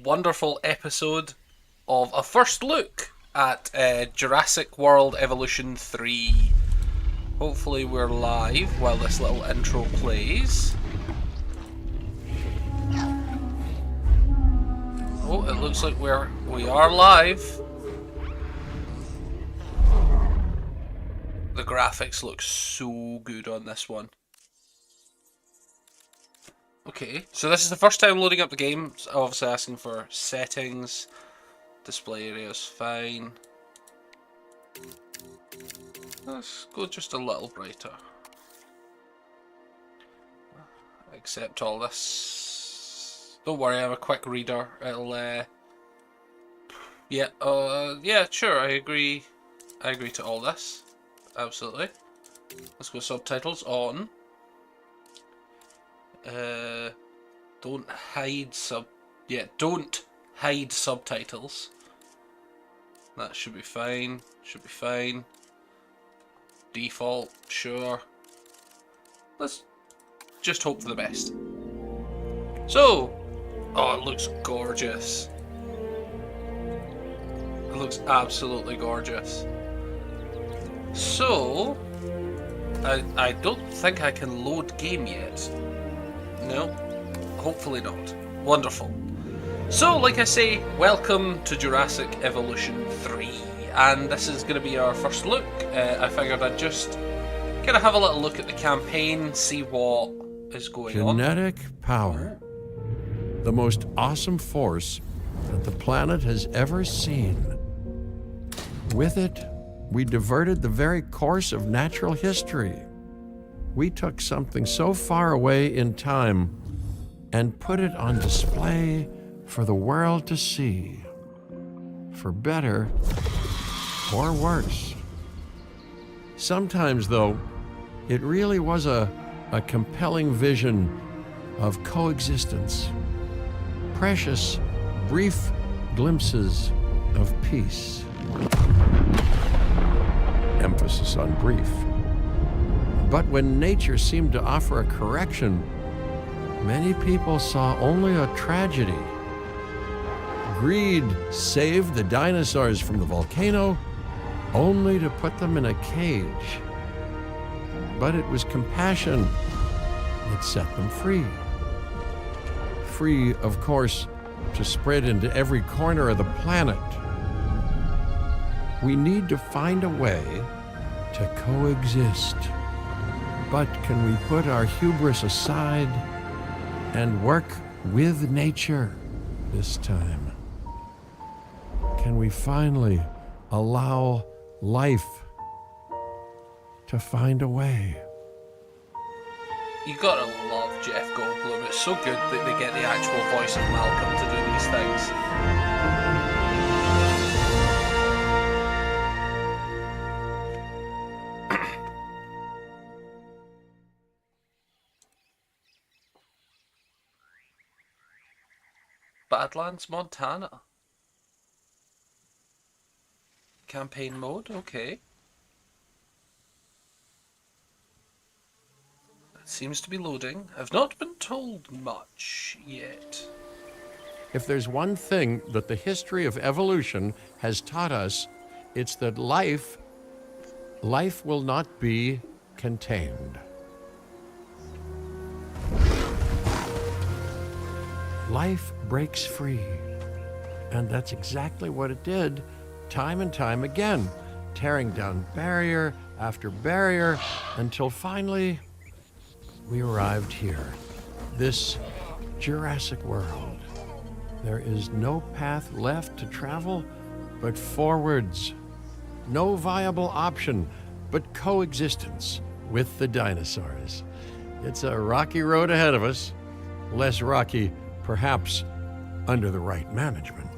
wonderful episode of a first look at Jurassic World Evolution 3. Hopefully we're live while this little intro plays. Oh, it looks like we are live. The graphics look so good on this one. Okay, so this is the first time loading up the game. It's obviously asking for settings. Display area is fine. Let's go just a little brighter. Accept all this. Don't worry, I'm a quick reader. It'll yeah, sure, I agree. I agree to all this. Absolutely. Let's go subtitles on. Don't hide don't hide subtitles. That should be fine. Should be fine. Default, sure. Let's just hope for the best. So, oh, it looks gorgeous. It looks absolutely gorgeous. So, I don't think I can load game yet. No? Hopefully not. Wonderful. So, like I say, welcome to Jurassic Evolution 3. And this is going to be our first look. I figured I'd just kind of have a little look at the campaign, see what is going on. Genetic power. The most awesome force that the planet has ever seen. With it, we diverted the very course of natural history. We took something so far away in time and put it on display for the world to see. For better or worse. Sometimes, though, it really was a compelling vision of coexistence. Precious, brief glimpses of peace. Emphasis on brief. But when nature seemed to offer a correction, many people saw only a tragedy. Greed saved the dinosaurs from the volcano, only to put them in a cage. But it was compassion that set them free. Free, of course, to spread into every corner of the planet. We need to find a way to coexist. But can we put our hubris aside and work with nature this time? Can we finally allow life to find a way? You gotta love Jeff Goldblum. It's so good that they get the actual voice of Malcolm to do these things. Badlands, Montana. Campaign mode, okay. It seems to be loading. I've not been told much yet. If there's one thing that the history of evolution has taught us, it's that life will not be contained. Life breaks free. And that's exactly what it did, time and time again, tearing down barrier after barrier, until finally we arrived here, this Jurassic World. There is no path left to travel but forwards. No viable option but coexistence with the dinosaurs. It's a rocky road ahead of us, less rocky perhaps under the right management.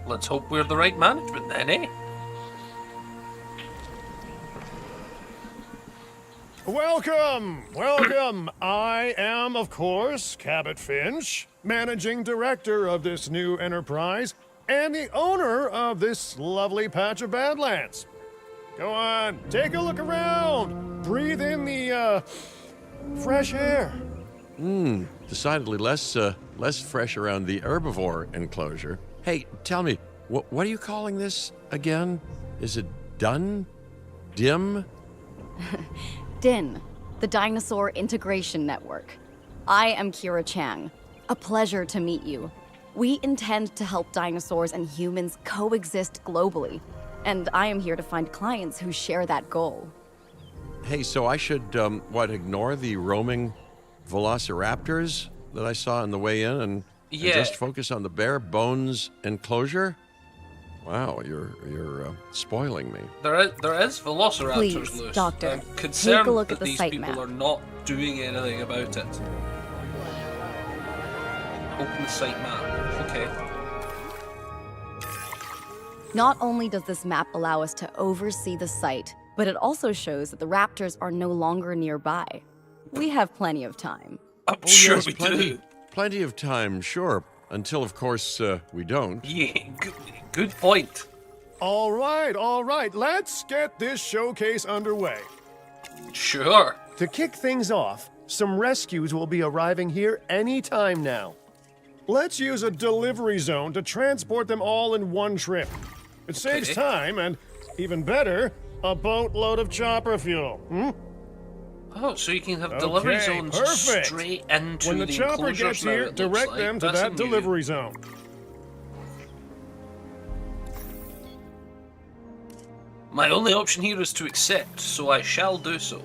Let's hope we're the right management then, eh? Welcome, welcome. I am, of course, Cabot Finch, managing director of this new enterprise and the owner of this lovely patch of Badlands. Go on, take a look around. Breathe in the fresh air. Decidedly less less fresh around the herbivore enclosure. Hey, tell me, what are you calling this again? Is it done? Dim? DIN, the Dinosaur Integration Network. I am Kira Chang. A pleasure to meet you. We intend to help dinosaurs and humans coexist globally, and I am here to find clients who share that goal. Hey, so I should, ignore the roaming velociraptors that I saw on the way in and just focus on the bare bones enclosure? Wow, you're spoiling me. There is velociraptors Please, loose. Doctor, I'm concerned take a look that at the these site people map. are not doing anything about it. Open the site map. Okay. Not only does this map allow us to oversee the site, but it also shows that the raptors are no longer nearby. We have plenty of time. I'm sure yes, we do. Plenty of time, sure. Until, of course, we don't. Yeah, good point. All right. Let's get this showcase underway. Sure. To kick things off, some rescues will be arriving here any time now. Let's use a delivery zone to transport them all in one trip. It saves Okay. time and, even better, a boatload of chopper fuel. Oh, so you can have delivery Okay, zones perfect. straight into When the chopper enclosures gets now, here, it looks direct like. them to That's that a new- delivery zone. My only option here is to accept, so I shall do so.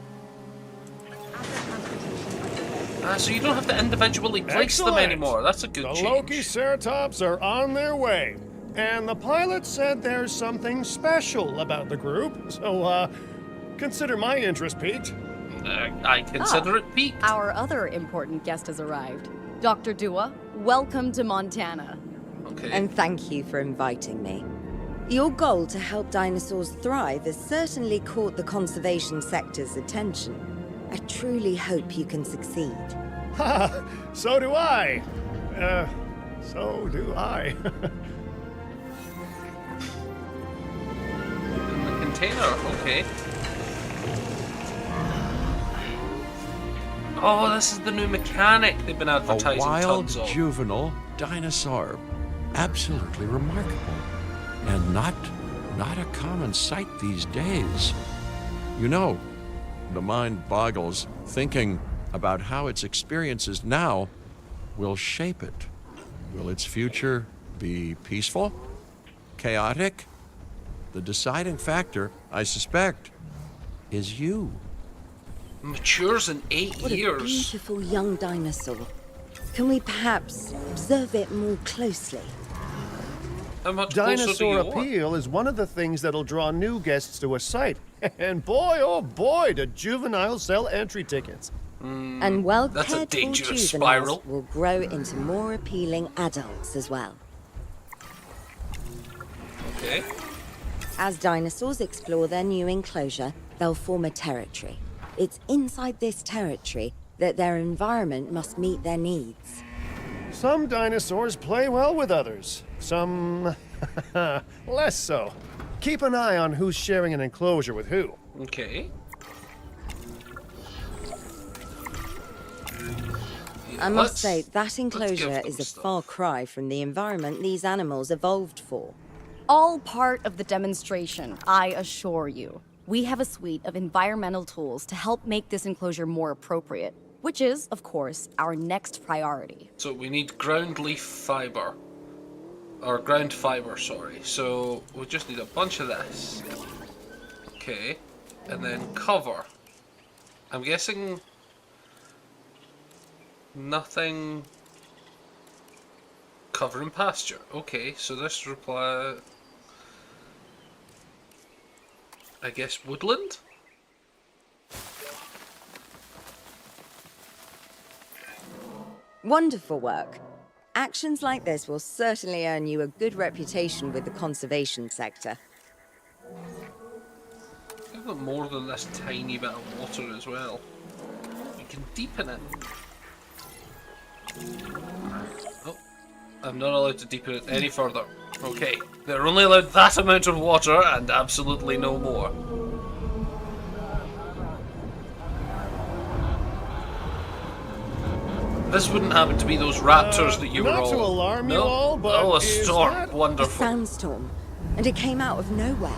So you don't have to individually place them Excellent. anymore. That's a good The change. Loki Ceratops are on their way. And the pilot said there's something special about the group, so, consider my interest piqued. I consider it peaked. Our other important guest has arrived. Dr. Dua, welcome to Montana. Okay. And thank you for inviting me. Your goal to help dinosaurs thrive has certainly caught the conservation sector's attention. I truly hope you can succeed. Ha! So do I. So do I. In the container, okay. Oh, this is the new mechanic they've been A advertising wild tons of. juvenile dinosaur. Absolutely remarkable. And not a common sight these days. You know, the mind boggles thinking about how its experiences now will shape it. Will its future be peaceful? Chaotic? The deciding factor, I suspect, is you. Matures in 8 What a years. beautiful young dinosaur. Can we perhaps observe it more closely? How much closer do Dinosaur you want? appeal is one of the things that'll draw new guests to a site. And boy, oh boy, do juveniles sell entry tickets. And well that's a cared for dangerous juveniles spiral. will grow into more appealing adults as well. Okay. As dinosaurs explore their new enclosure, they'll form a territory. It's inside this territory that their environment must meet their needs. Some dinosaurs play well with others. Some less so. Keep an eye on who's sharing an enclosure with who. Okay. I must Let's- say, that let's enclosure give them is a stuff. far cry from the environment these animals evolved for. All part of the demonstration, I assure you. We have a suite of environmental tools to help make this enclosure more appropriate, which is, of course, our next priority. So we need ground leaf fiber. Or ground fiber, sorry. So we just need a bunch of this. Okay. And then cover. I'm guessing nothing covering pasture. Okay, so this reply, I guess woodland? Wonderful work. Actions like this will certainly earn you a good reputation with the conservation sector. I've got more than this tiny bit of water as well. We can deepen it. Oh, I'm not allowed to deepen it any further. Okay, they're only allowed that amount of water and absolutely no more. This wouldn't happen to be those raptors that you were not all... to alarm no? you all, but oh, a is storm. that A Wonderful. sandstorm, and it came out of nowhere.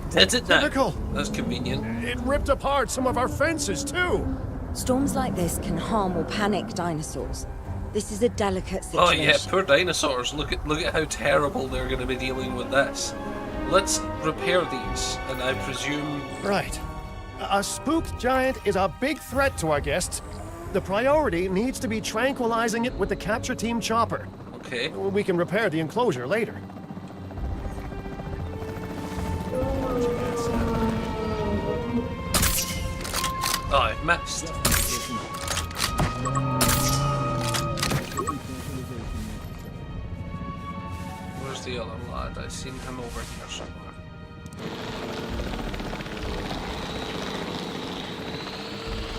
Did it now? typical? That's convenient. It ripped apart some of our fences, too. Storms like this can harm or panic dinosaurs. This is a delicate Oh situation. yeah, poor dinosaurs. Look at how terrible they're going to be dealing with this. Let's repair these, and I presume... Right. A spooked giant is a big threat to our guests. The priority needs to be tranquilizing it with the capture team chopper. Okay. We can repair the enclosure later. Oh, I missed. Where's the other lad? I've seen him over here somewhere.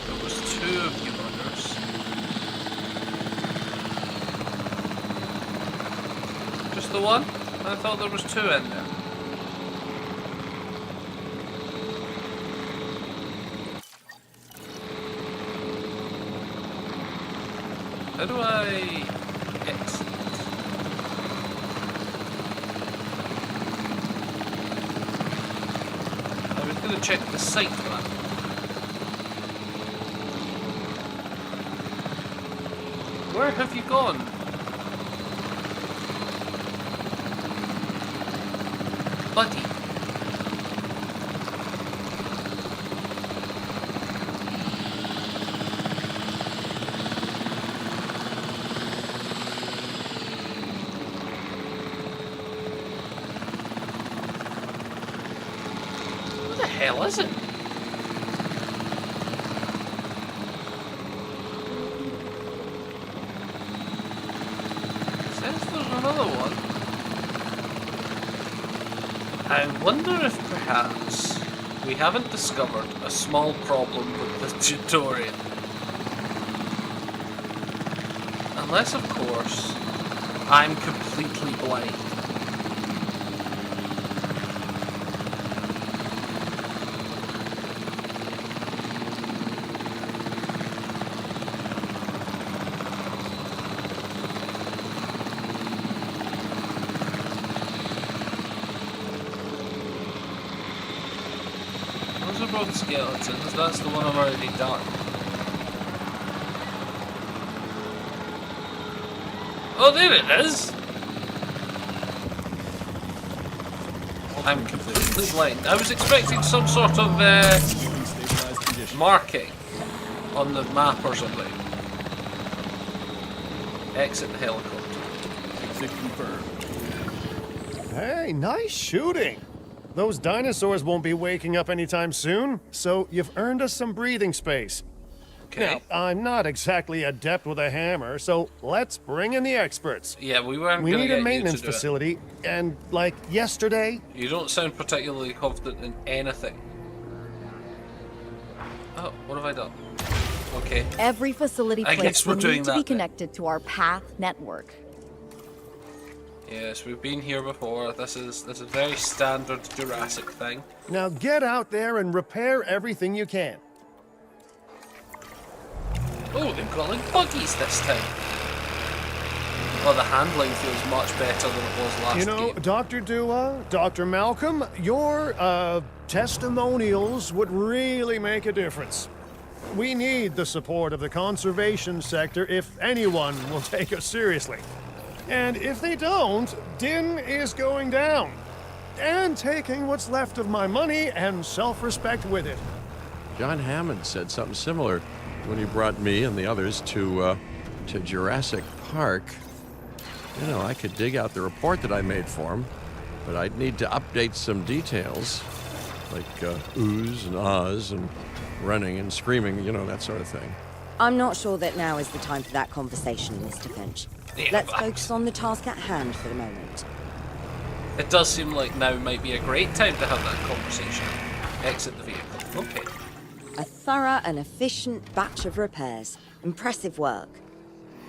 There was two of you buggers. Just the one? I thought there was two in there. How do I exit? I was gonna check the site map. Where have you gone? Buddy. What the hell is it? Says there's another one. I wonder if perhaps we haven't discovered a small problem with the tutorial. Unless, of course, I'm completely blind. Those are both skeletons. That's the one I've already done. Oh, there it is! I'm completely blind. I was expecting some sort of marking on the map or something. Exit the helicopter. Exit confirmed. Hey, nice shooting. Those dinosaurs won't be waking up anytime soon, so you've earned us some breathing space. Okay. Now, I'm not exactly adept with a hammer, so let's bring in the experts. Yeah, we weren't We gonna need get a maintenance you to do facility, and like yesterday, it. You don't sound particularly confident in anything. Oh, what have I done? Okay. Every facility I place guess we're will doing need to that be then. connected to our path network. Yes, we've been here before. This is very standard Jurassic thing. now get out there and repair everything you can. Oh, they've got like buggies this time. Well, the handling feels much better than it was last You know, game. Dr. Dua, Dr. Malcolm, your testimonials would really make a difference. We need the support of the conservation sector if anyone will take us seriously. And if they don't, Din is going down. And taking what's left of my money and self-respect with it. John Hammond said something similar when he brought me and the others to Jurassic Park. You know, I could dig out the report that I made for him, but I'd need to update some details, like oohs and ahs and running and screaming, you know, that sort of thing. I'm not sure that now is the time for that conversation, Mr. Finch. Yeah, Let's but- focus on the task at hand for the moment. It does seem like now might be a great time to have that conversation. Exit the vehicle. Okay. A thorough and efficient batch of repairs. Impressive work.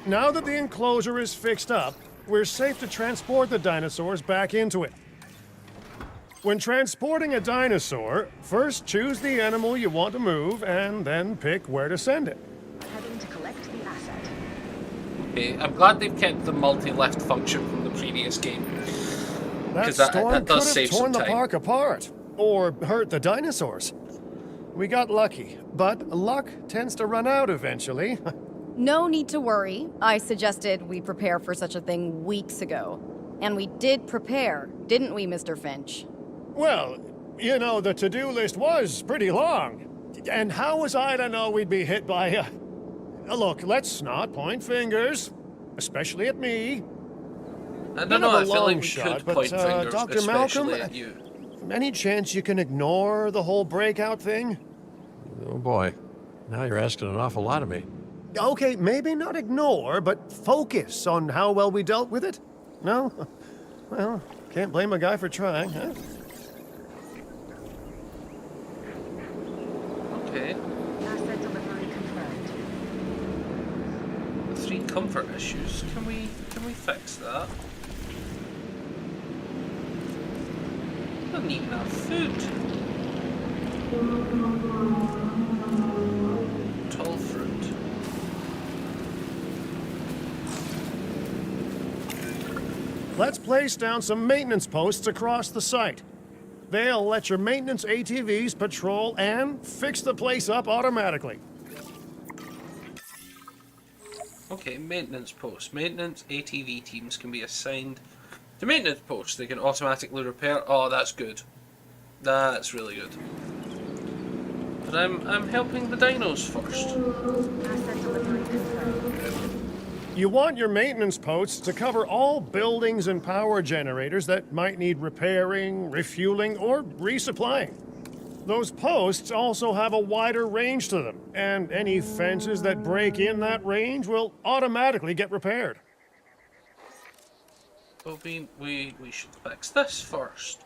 Now that the enclosure is fixed up, we're safe to transport the dinosaurs back into it. When transporting a dinosaur, first choose the animal you want to move and then pick where to send it. Heading to collect the asset. Okay, I'm glad they've kept the multi-lift function from the previous game. That 'Cause storm that does could have save some torn the time. park apart or hurt the dinosaurs. We got lucky, but luck tends to run out eventually. No need to worry. I suggested we prepare for such a thing weeks ago. And we did prepare, didn't we, Mr. Finch? Well, you know, the to-do list was pretty long. And how was I to know we'd be hit by a... Look, let's not point fingers, especially at me. I Bit don't know, of a I feel like long we shot, could but, point fingers, Dr. especially Malcolm, at you. Any chance you can ignore the whole breakout thing? Oh boy, now you're asking an awful lot of me. Okay, maybe not ignore, but focus on how well we dealt with it? No? Well, can't blame a guy for trying, huh? Okay. Asset delivery confirmed. 3 comfort issues. Can we fix that? I don't even have food. Tall fruit. Let's place down some maintenance posts across the site. They'll let your maintenance ATVs patrol and fix the place up automatically. Okay, maintenance posts. Maintenance ATV teams can be assigned to maintenance posts. They can automatically repair. Oh, that's good. That's really good. But I'm helping the dinos first. Asset delivery confirmed. You want your maintenance posts to cover all buildings and power generators that might need repairing, refueling, or resupplying. Those posts also have a wider range to them, and any fences that break in that range will automatically get repaired. But we should fix this first.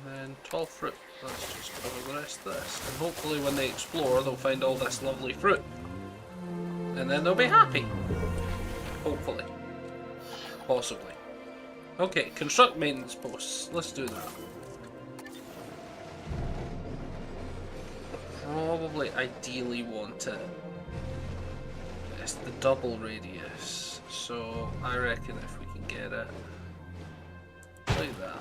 And then tall fruit. Let's just cover the rest of this. And hopefully when they explore they'll find all this lovely fruit. And then they'll be happy. Hopefully. Possibly. Okay, construct maintenance posts. Let's do that. Probably ideally want it. It's the double radius. So I reckon if we can get it like that.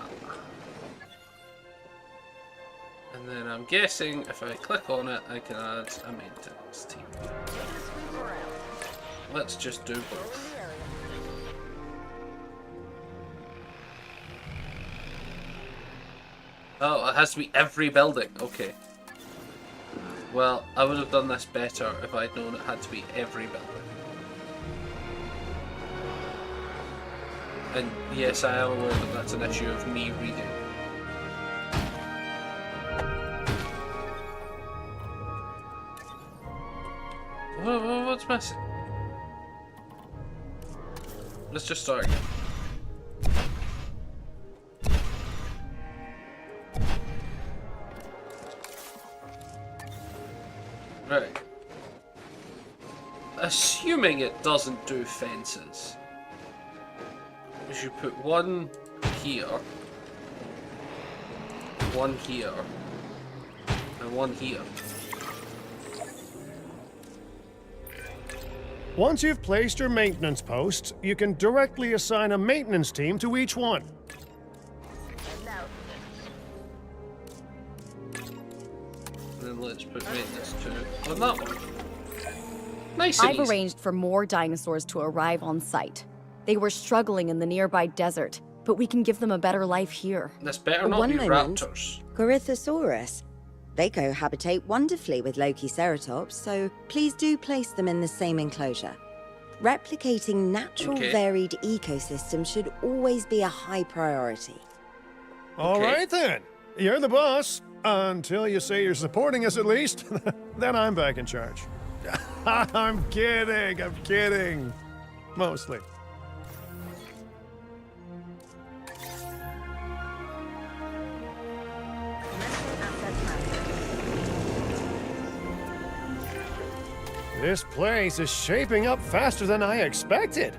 And then I'm guessing if I click on it I can add a maintenance team. Let's just do both. Oh, it has to be every building. Okay. Well, I would have done this better if I'd known it had to be every building. And yes, I am aware that that's an issue of me reading. What's missing? Let's just start again. Right. Assuming it doesn't do fences, we should put one here, and one here. Once you've placed your maintenance posts, you can directly assign a maintenance team to each one. And then let's put maintenance 2 on that one. Nice and I've easy. arranged for more dinosaurs to arrive on site. They were struggling in the nearby desert, but we can give them a better life here. This better not One be moment. raptors. Corythosaurus. They cohabitate wonderfully with Lokiceratops, so please do place them in the same enclosure. Replicating natural Okay. varied ecosystems should always be a high priority. All Okay. right then. You're the boss. Until you say you're supporting us at least. Then I'm back in charge. I'm kidding. Mostly. This place is shaping up faster than I expected.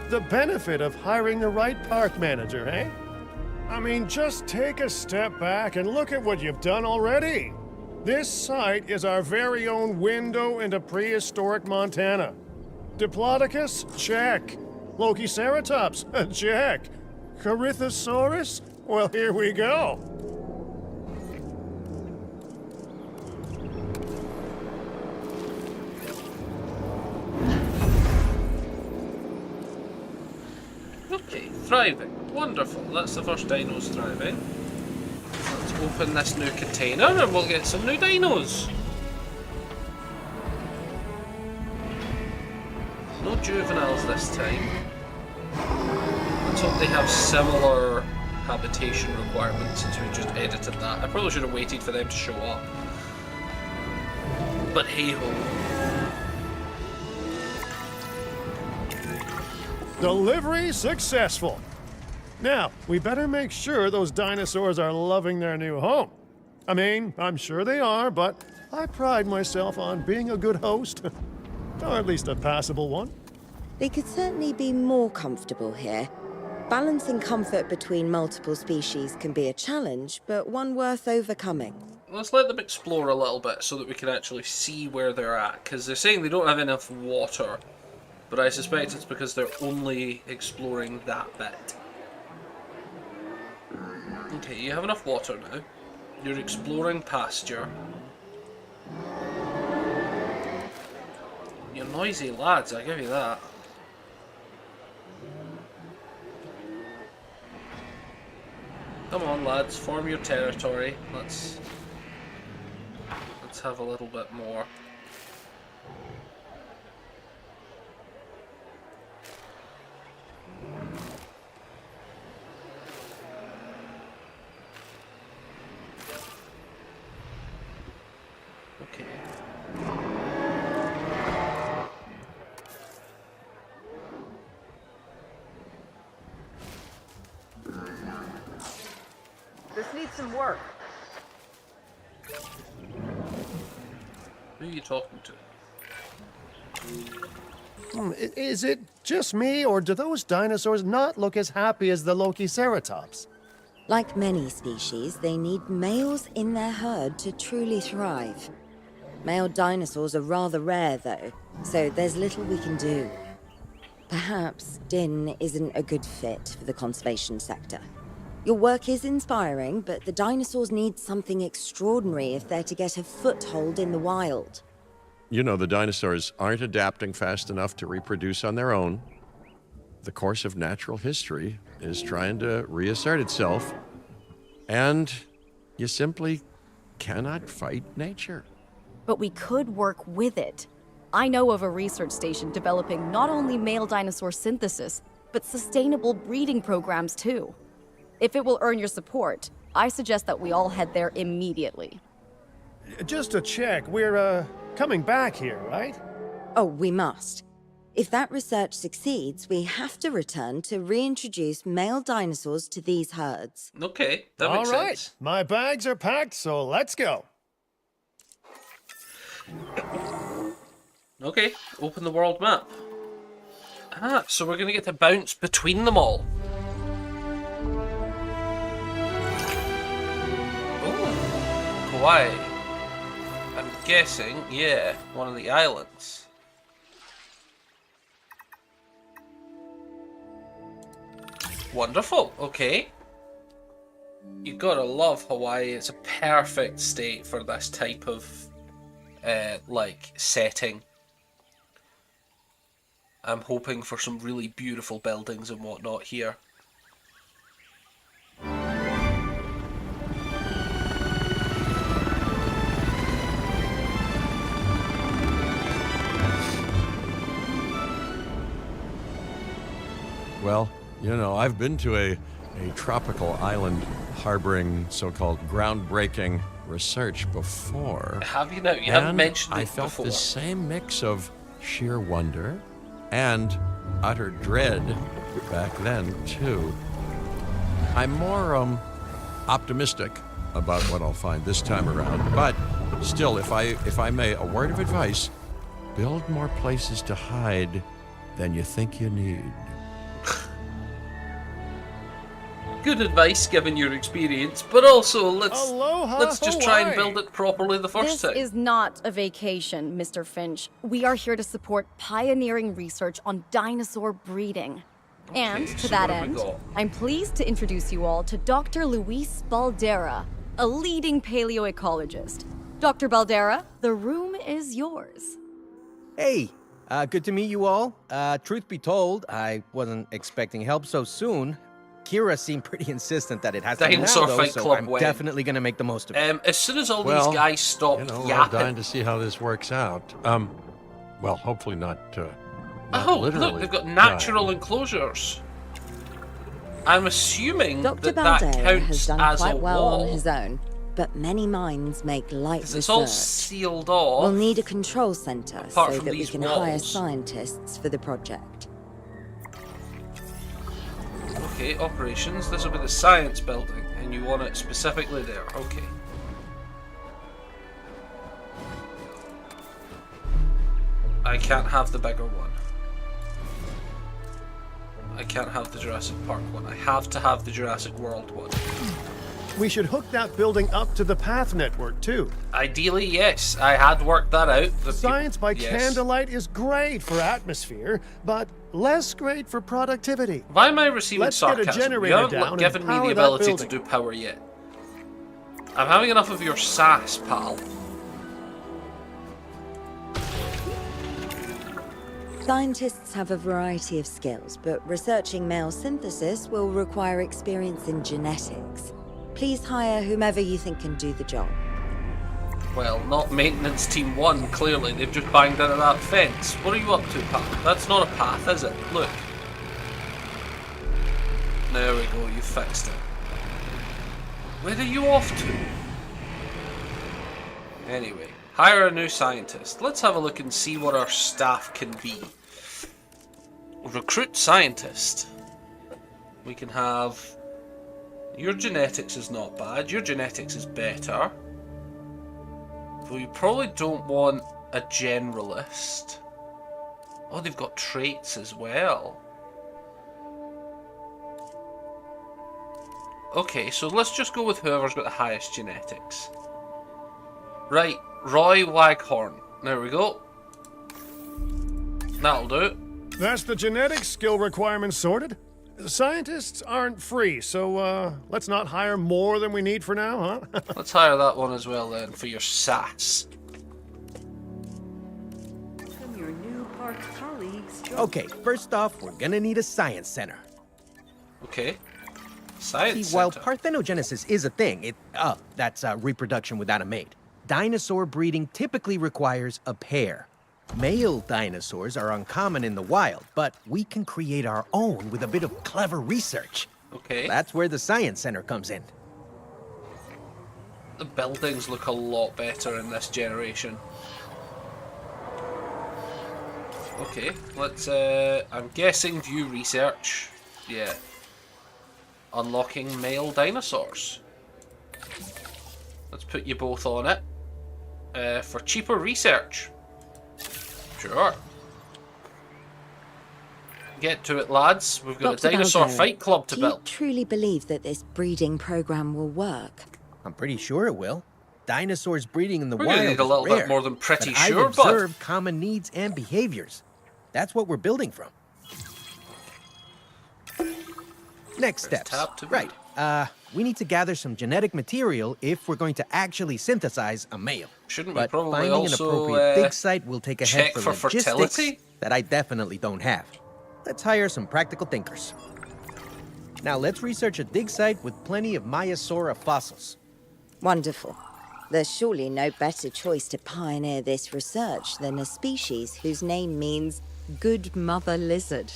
The benefit of hiring the right park manager, eh? I mean, just take a step back and look at what you've done already. This site is our very own window into prehistoric Montana. Diplodocus? Check. Lokiceratops? Check. Corythosaurus? Well, here we go. Okay, thriving. Wonderful. That's the first dinos thriving. Let's open this new container and we'll get some new dinos. No juveniles this time. Let's hope they have similar habitation requirements since we just edited that. I probably should have waited for them to show up. But hey ho. Delivery successful. Now, we better make sure those dinosaurs are loving their new home. I mean, I'm sure they are, but I pride myself on being a good host. Or at least a passable one. They could certainly be more comfortable here. Balancing comfort between multiple species can be a challenge, but one worth overcoming. Let's let them explore a little bit so that we can actually see where they're at, because they're saying they don't have enough water, but I suspect it's because they're only exploring that bit. Okay, you have enough water now. You're exploring pasture. You're noisy lads, I give you that. Come on lads, form your territory. Let's have a little bit more. Okay. This needs some work. Who are you talking to? Is it just me, or do those dinosaurs not look as happy as the Lokiceratops? Like many species, they need males in their herd to truly thrive. Male dinosaurs are rather rare, though, so there's little we can do. Perhaps Din isn't a good fit for the conservation sector. Your work is inspiring, but the dinosaurs need something extraordinary if they're to get a foothold in the wild. You know, the dinosaurs aren't adapting fast enough to reproduce on their own. The course of natural history is trying to reassert itself, and you simply cannot fight nature. But we could work with it. I know of a research station developing not only male dinosaur synthesis, but sustainable breeding programs too. If it will earn your support, I suggest that we all head there immediately. Just to check, we're, coming back here, right? Oh, we must. If that research succeeds, we have to return to reintroduce male dinosaurs to these herds. Okay, that makes All right, sense. my bags are packed, so let's go. Okay, open the world map. Ah, so we're gonna get to bounce between them all. Oh, Hawaii. I'm guessing, yeah, one of the islands. Wonderful, okay. You gotta love Hawaii, it's a perfect state for this type of, like, setting. I'm hoping for some really beautiful buildings and whatnot here. Well, you know, I've been to a tropical island harboring so-called groundbreaking research before. Have you now? You haven't And mentioned it I felt before. the same mix of sheer wonder and utter dread back then, too. I'm more optimistic about what I'll find this time around, but still, if I may, a word of advice: build more places to hide than you think you need. Good advice given your experience, but also Aloha, let's just try and Hawaii. build it properly the first This time. is not a vacation, Mr. Finch. We are here to support pioneering research on dinosaur breeding. And Okay, to so that what have we end, got? I'm pleased to introduce you all to Dr. Luis Baldera, a leading paleoecologist. Dr. Baldera, the room is yours. Hey, good to meet you all. Truth be told, I wasn't expecting help so soon. Kira seemed pretty insistent that it has to be now, Dinosaur though, Fight so Club I'm win. definitely gonna make the most of it. As soon as all Well, these guys stop You know, we're yapping. dying to see how this works out. Well, hopefully not Oh, literally. look, they've got natural enclosures. I'm assuming Dr. that Baldera counts has done as quite a well wall. on his own, but many minds make light 'Cause it's all research. sealed off. We'll need a control center Apart so from that we these can hire walls. scientists for the project. Okay, operations. This will be the science building, and you want it specifically there. Okay. I can't have the bigger one. I can't have the Jurassic Park one. I have to have the Jurassic World one. We should hook that building up to the path network, too. Ideally, yes. I had worked that out. The Science by yes. candlelight is great for atmosphere, but less great for productivity. Why am I receiving Let's get a sarcasm? generator You haven't down and given me power the that ability to building. do power yet. I'm having enough of your sass, pal. Scientists have a variety of skills, but researching male synthesis will require experience in genetics. Please hire whomever you think can do the job. Well, not maintenance team 1, clearly. They've just banged into that fence. What are you up to, pal? That's not a path, is it? Look. There we go, you fixed it. Where are you off to? Anyway, hire a new scientist. Let's have a look and see what our staff can be. Recruit scientist. We can have... Your genetics is not bad. Your genetics is better. But we probably don't want a generalist. Oh, they've got traits as well. Okay, so let's just go with whoever's got the highest genetics. Right, Roy Waghorn. There we go. That'll do. That's the genetic skill requirements sorted. Scientists aren't free, so let's not hire more than we need for now, huh? Let's hire that one as well then, for your sass. Your new park colleagues. Okay, first off, we're gonna need a science center. Okay. Science See, while center. parthenogenesis is a thing, that's reproduction without a mate. Dinosaur breeding typically requires a pair. Male dinosaurs are uncommon in the wild, but we can create our own with a bit of clever research. Okay. That's where the science center comes in. The buildings look a lot better in this generation. Okay, let's, I'm guessing view research. Yeah. Unlocking male dinosaurs. Let's put you both on it. For cheaper research. Sure. Get to it, lads. We've got Dr. a dinosaur Baldera, fight club to do you build. truly believe that this breeding program will work? I'm pretty sure it will. Dinosaurs breeding in the We're wild gonna need a is little bit rare, more than pretty but sure, I've bud. observed common needs and behaviors. That's what we're building from. Next Press steps. tab to Right. We need to gather some genetic material if we're going to actually synthesize a male. Shouldn't we But probably finding also, an appropriate dig site will take a check head for for logistics fertility? that I definitely don't have. Let's hire some practical thinkers. Now let's research a dig site with plenty of Maiasaura fossils. Wonderful. There's surely no better choice to pioneer this research than a species whose name means good mother lizard.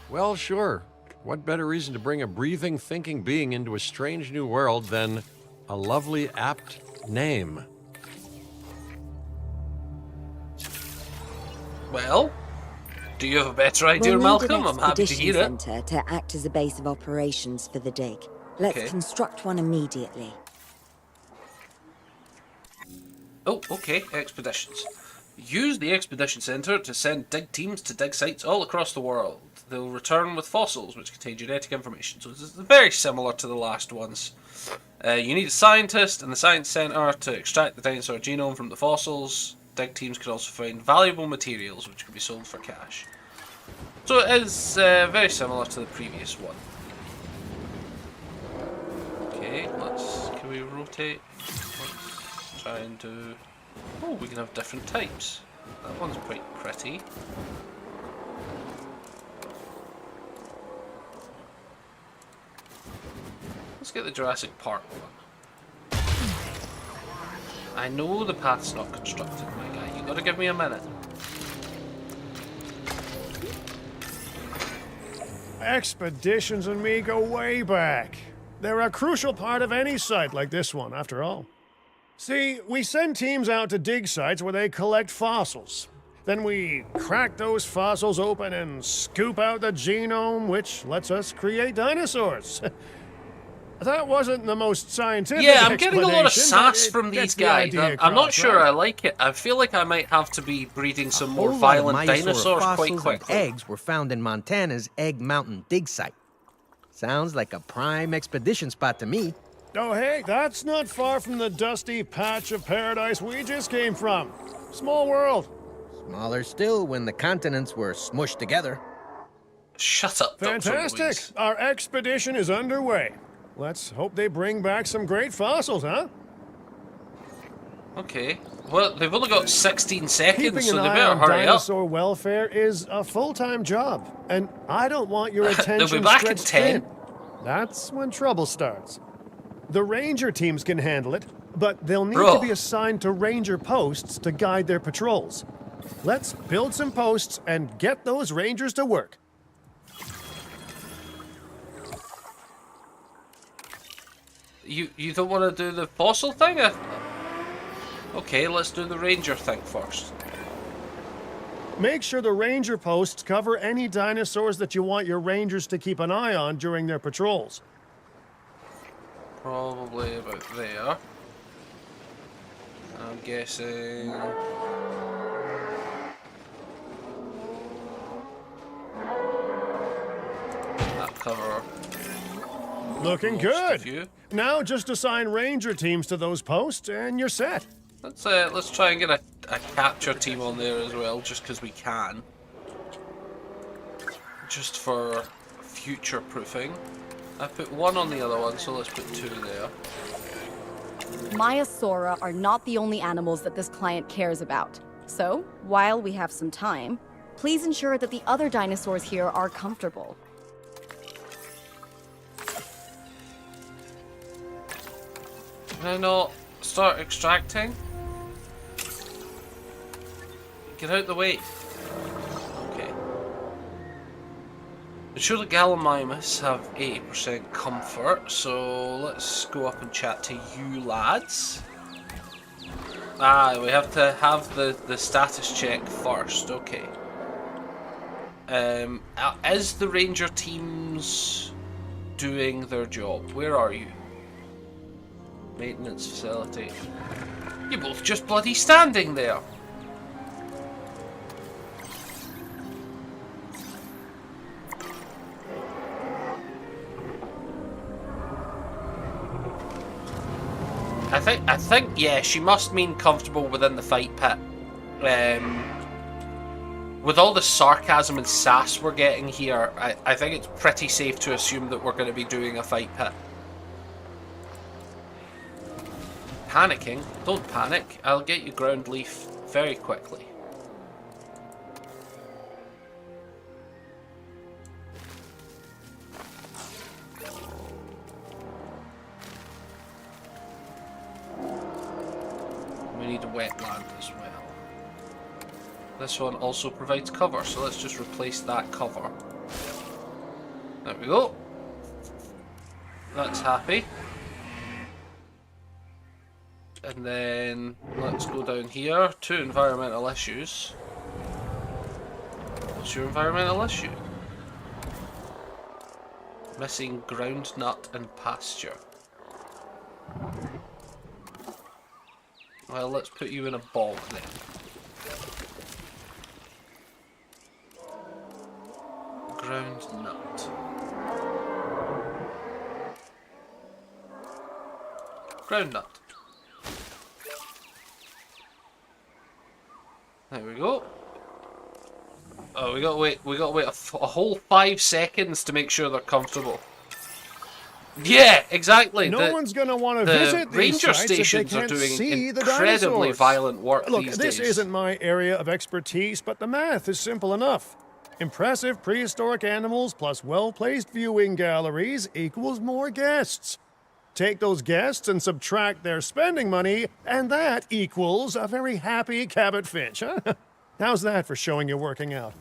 Well, sure. What better reason to bring a breathing, thinking being into a strange new world than a lovely, apt name? Well, do you have a better idea, We'll need Malcolm? an I'm happy to hear expedition it. center to act as a base of operations for the dig. Let's Okay. construct one immediately. Oh, okay, expeditions. Use the Expedition Center to send dig teams to dig sites all across the world. They'll return with fossils which contain genetic information, so it's very similar to the last ones. You need a scientist in the Science Center to extract the dinosaur genome from the fossils. Dig teams can also find valuable materials which can be sold for cash. So it is very similar to the previous one. Okay, can we rotate? Let's try and do... Oh, we can have different types. That one's quite pretty. Let's get the Jurassic Park one. I know the path's not constructed, my guy. You gotta give me a minute. Expeditions and me go way back. They're a crucial part of any site like this one, after all. See, we send teams out to dig sites where they collect fossils. Then we crack those fossils open and scoop out the genome, which lets us create dinosaurs. That wasn't the most scientific Yeah, I'm getting a lot of explanation, but sass it from gets these the guys. idea I'm not across, sure right? I like it. I feel like I might have to be breeding some more Whole lot of violent Myosaur dinosaurs quite fossils and quickly. eggs were found in Montana's Egg Mountain dig site. Sounds like a prime expedition spot to me. Oh, hey, that's not far from the dusty patch of paradise we just came from. Small world. Smaller still when the continents were smushed together. Shut up, Dr. Fantastic. Louise. Our expedition is underway. Let's hope they bring back some great fossils, huh? Okay. Well, they've only got 16 seconds, Keeping so an they eye better on hurry up. dinosaur welfare is a full-time job, and I don't want your attention They'll be back in stretched 10. thin. That's when trouble starts. The ranger teams can handle it, but they'll need Bro. to be assigned to ranger posts to guide their patrols. Let's build some posts and get those rangers to work. You don't want to do the fossil thing? Okay, let's do the ranger thing first. Make sure the ranger posts cover any dinosaurs that you want your rangers to keep an eye on during their patrols. Probably about there. I'm guessing... that cover... Looking most of good. you. Now just assign ranger teams to those posts and you're set. Let's try and get a capture team on there as well, just because we can. Just for future proofing. I put one on the other one, so let's put two there. Myosaura are not the only animals that this client cares about. So, while we have some time, please ensure that the other dinosaurs here are comfortable. Can I not start extracting? Get out the way. Okay. Ensure that Gallimimus have 80% comfort, so let's go up and chat to you lads. Ah, we have to have the status check first, okay. Is the ranger teams doing their job? Where are you? Maintenance facility. You're both just bloody standing there. I think, yeah, she must mean comfortable within the fight pit. With all the sarcasm and sass we're getting here, I think it's pretty safe to assume that we're going to be doing a fight pit. Panicking? Don't panic. I'll get you ground leaf very quickly. We need a wetland as well. This one also provides cover, so let's just replace that cover. There we go. That's happy. And then let's go down here to environmental issues. What's your environmental issue? Missing ground nut and pasture. Well, let's put you in a bog then. ground nut. Ground nut. There we go. Oh, we gotta wait a whole 5 seconds to make sure they're comfortable. Yeah, exactly. No one's going to want to visit these ranger sites if they stations are can't doing see the incredibly dinosaurs. violent work Look, these this days. isn't my area of expertise, but the math is simple enough. Impressive prehistoric animals plus well-placed viewing galleries equals more guests. Take those guests and subtract their spending money, and that equals a very happy Cabot Finch, huh? How's that for showing you're working out?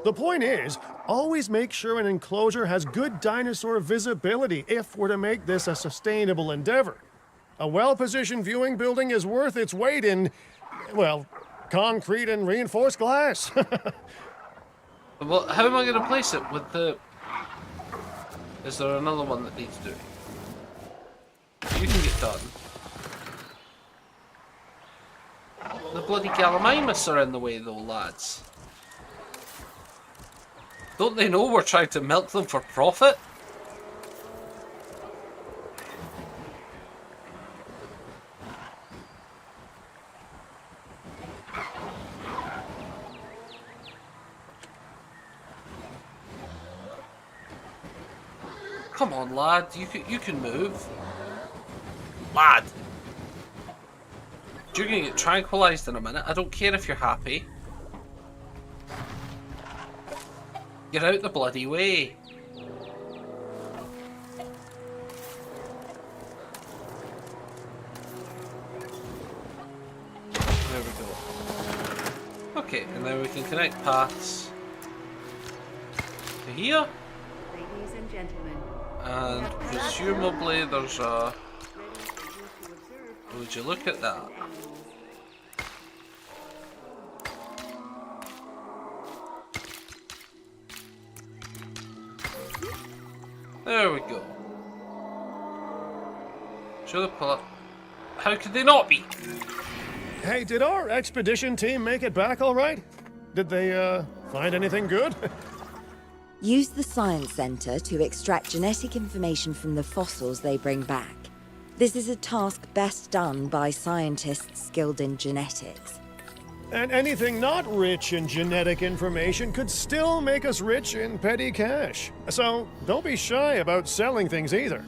The point is, always make sure an enclosure has good dinosaur visibility if we're to make this a sustainable endeavor. A well-positioned viewing building is worth its weight in, well, concrete and reinforced glass. Well, how am I going to place it with the... Is there another one that needs doing? You can get done. The bloody Gallimimus are in the way though, lads. Don't they know we're trying to milk them for profit? Come on, lad. You can move. Lad. You're gonna get tranquilized in a minute. I don't care if you're happy. Get out the bloody way. There we go. Okay, and then we can connect paths to here. Ladies and gentlemen, And presumably there's a... Would you look at that? There we go. Show the pull up. How could they not be? Hey, did our expedition team make it back all right? Did they, find anything good? Use the Science Center to extract genetic information from the fossils they bring back. This is a task best done by scientists skilled in genetics. And anything not rich in genetic information could still make us rich in petty cash. So don't be shy about selling things either.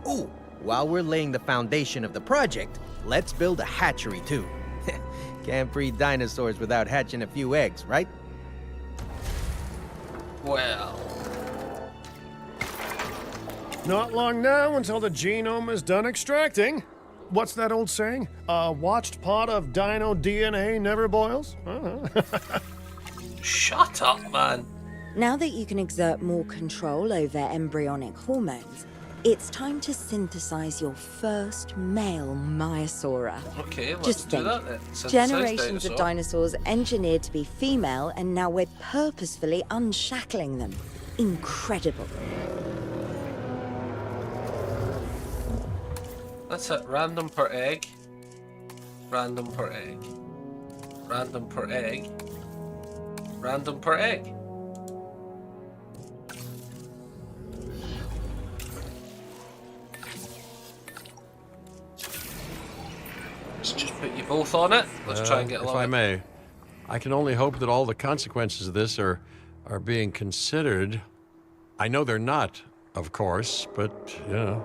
Ooh, while we're laying the foundation of the project, let's build a hatchery too. Can't breed dinosaurs without hatching a few eggs, right? Well... Not long now until the genome is done extracting. What's that old saying? A watched pot of dino DNA never boils? Shut up, man. Now that you can exert more control over embryonic hormones, it's time to synthesize your first male Maiasaura. Okay, let's Just do think, that then. Synthesize generations of dinosaur. dinosaurs engineered to be female, and now we're purposefully unshackling them. Incredible. That's it. Random per egg. Random per egg. Random per egg. Random per egg. Let's just put you both on it. Let's try and get If along. I may, I can only hope that all the consequences of this are being considered. I know they're not, of course, but, you know,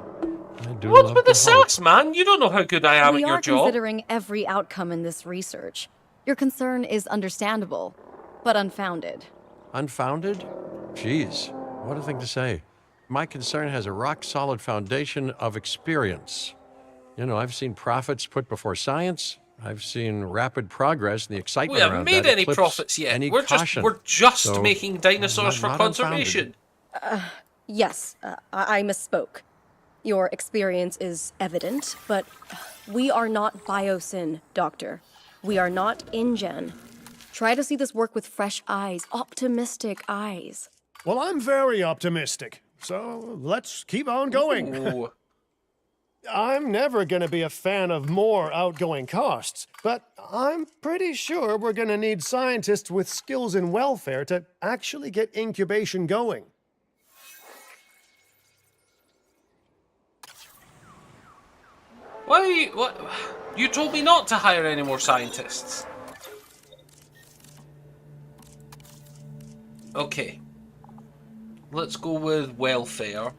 I do What's love with the to hope. sass, man? You don't know how good I am We at your are job. considering every outcome in this research. Your concern is understandable, but unfounded. Unfounded? Jeez, what a thing to say. My concern has a rock-solid foundation of experience. You know, I've seen profits put before science. I've seen rapid progress, and the excitement We haven't around made that any eclipse profits yet. any We're caution. just So, making dinosaurs for not conservation. Yes, I misspoke. Your experience is evident, but we are not Biosyn, Doctor. We are not InGen. Try to see this work with fresh eyes, optimistic eyes. Well, I'm very optimistic. So let's keep on going. Ooh. I'm never going to be a fan of more outgoing costs, but I'm pretty sure we're going to need scientists with skills in welfare to actually get incubation going. Why? What? You told me not to hire any more scientists. Okay. Let's go with welfare.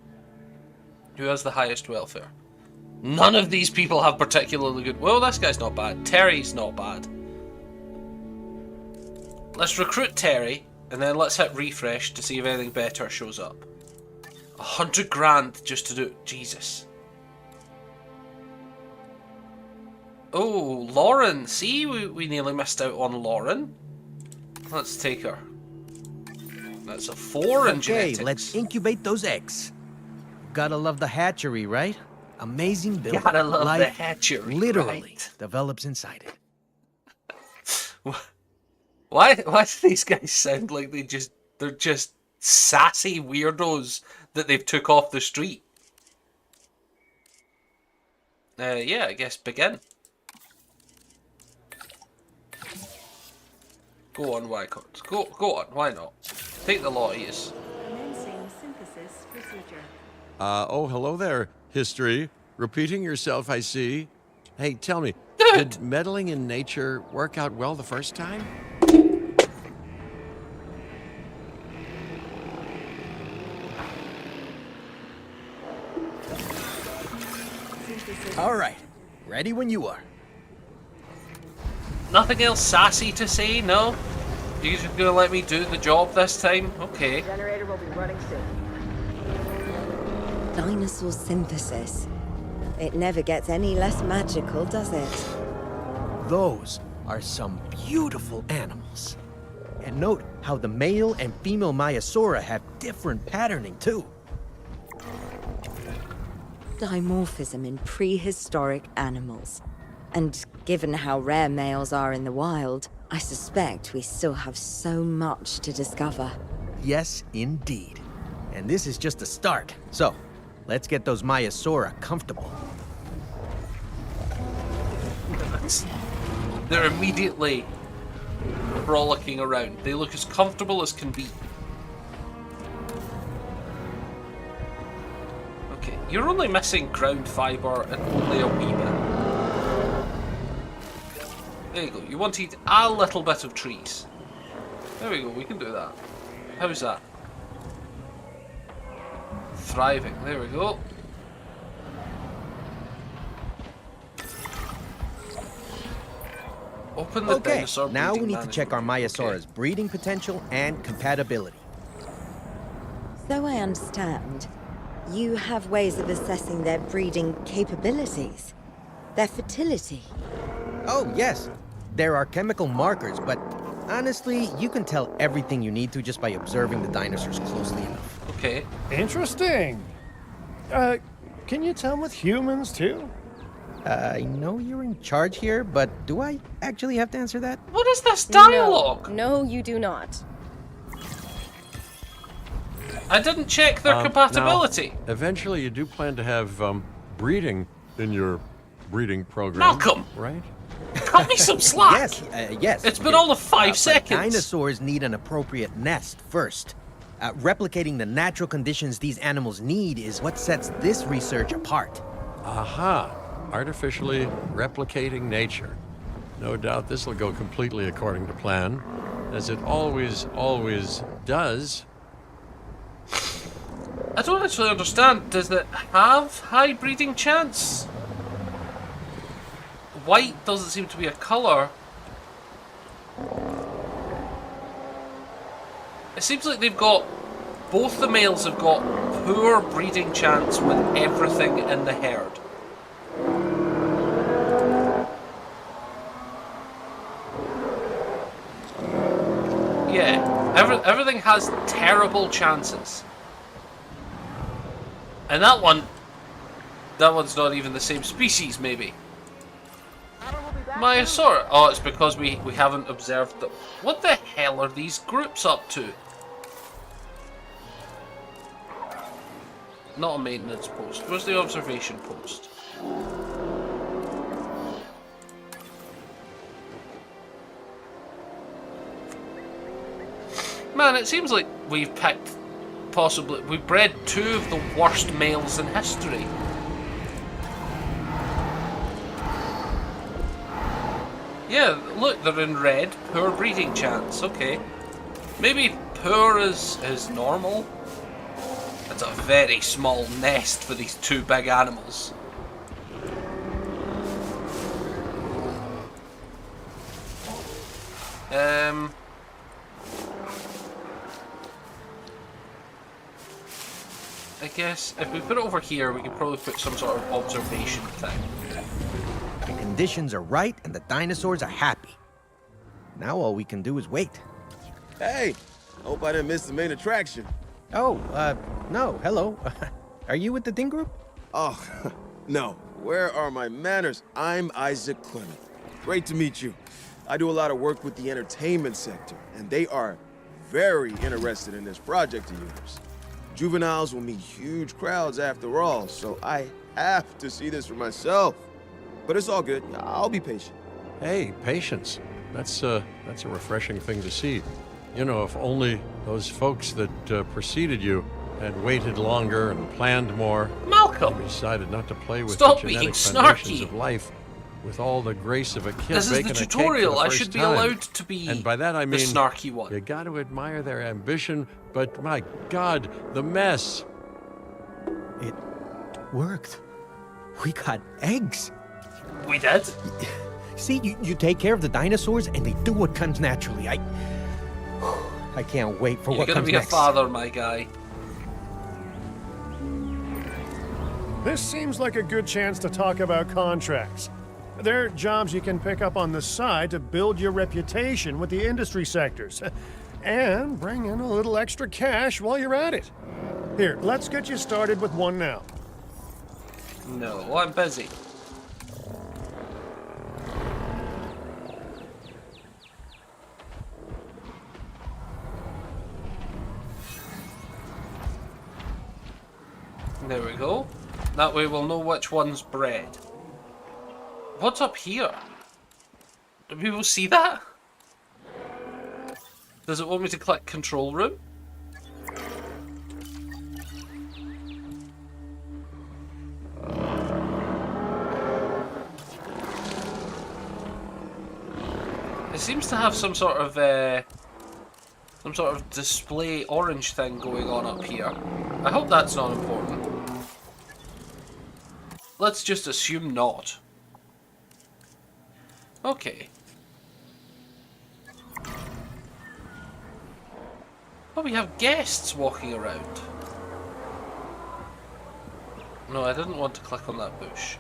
Who has the highest welfare? None of these people have particularly good... Well, this guy's not bad. Terry's not bad. Let's recruit Terry, and then let's hit refresh to see if anything better shows up. 100 grand just to do... Jesus. Oh, Lauren. See, we nearly missed out on Lauren. Let's take her. That's a 4 in genetics. Okay, let's incubate those eggs. Gotta love the hatchery, right? Amazing building. Gotta love the Life hatchery, literally right? develops inside it. Why do these guys sound like they're just sassy weirdos that they've took off the street? Yeah, I guess begin. Go on, why can't? Go on, why not? Take the lotties. Commencing synthesis procedure. Oh, hello there, history. Repeating yourself, I see. Hey, tell me, Good. did meddling in nature work out well the first time? Synthesis. All right, ready when you are. Nothing else sassy to say, no? You're just gonna let me do the job this time? Okay. Generator will be running soon. Dinosaur synthesis. It never gets any less magical, does it? Those are some beautiful animals. And note how the male and female Maiasaura have different patterning too. Dimorphism in prehistoric animals. And given how rare males are in the wild, I suspect we still have so much to discover. Yes, indeed. And this is just the start. So, let's get those Maiasaura comfortable. They're immediately frolicking around. They look as comfortable as can be. Okay, you're only missing ground fibre and only a wee bit. There you go. You wanted a little bit of trees. There we go. We can do that. How's that? Thriving. There we go. Open the Okay, dinosaur now we breeding need to check our management. Maiasaura's breeding potential and compatibility. So I understand, you have ways of assessing their breeding capabilities, their fertility. Oh, yes. There are chemical markers, but honestly, you can tell everything you need to just by observing the dinosaurs closely enough. Okay. Interesting. Can you tell with humans too? I know you're in charge here, but do I actually have to answer that? What is this dialogue? No, you do not. I didn't check their compatibility. Now, eventually, you do plan to have breeding in your breeding program. Malcolm! Right? Cut me some slack. Yes, yes. It's been all of 5 but seconds. Dinosaurs need an appropriate nest first. Replicating the natural conditions these animals need is what sets this research apart. Aha! Artificially replicating nature. No doubt this will go completely according to plan, as it always does. I don't actually understand. Does it have high breeding chance? White doesn't seem to be a colour. It seems like they've got... Both the males have got poor breeding chance with everything in the herd. Yeah, everything has terrible chances. And that one's not even the same species, maybe. Maiasaura. Oh, it's because we haven't observed them. What the hell are these groups up to? Not a maintenance post. Where's the observation post? Man, it seems like we've picked we've bred 2 of the worst males in history. Yeah, look, they're in red. Poor breeding chance. Okay. Maybe poor is normal. It's a very small nest for these 2 big animals. I guess if we put it over here, we could probably put some sort of observation thing. The conditions are right and the dinosaurs are happy. Now all we can do is wait. Hey, hope I didn't miss the main attraction. Oh, no, hello. Are you with the Ding Group? Oh, no. Where are my manners? I'm Isaac Clement. Great to meet you. I do a lot of work with the entertainment sector, and they are very interested in this project of yours. Juveniles will meet huge crowds after all, so I have to see this for myself. But it's all good. I'll be patient. Hey, patience. That's a refreshing thing to see. You know, if only those folks that preceded you had waited longer and planned more. Malcolm! And decided not to play with Stop the being genetic foundations snarky. of life with all the grace of a kid This is baking the a cake for tutorial. the I first should be time. allowed to be And by that I the mean, snarky one. you got to admire their ambition, but my God, the mess. It worked. We got eggs. We did? See, you take care of the dinosaurs and they do what comes naturally. I can't wait for You're what gonna comes be next. a father, my guy. This seems like a good chance to talk about contracts. They're jobs you can pick up on the side to build your reputation with the industry sectors. And bring in a little extra cash while you're at it. Here, let's get you started with one now. No, I'm busy. There we go. That way we'll know which one's bred. What's up here? Do people see that? Does it want me to click control room? It seems to have some sort of display orange thing going on up here. I hope that's not important. Let's just assume not. Okay. Oh, we have guests walking around. No, I didn't want to click on that bush.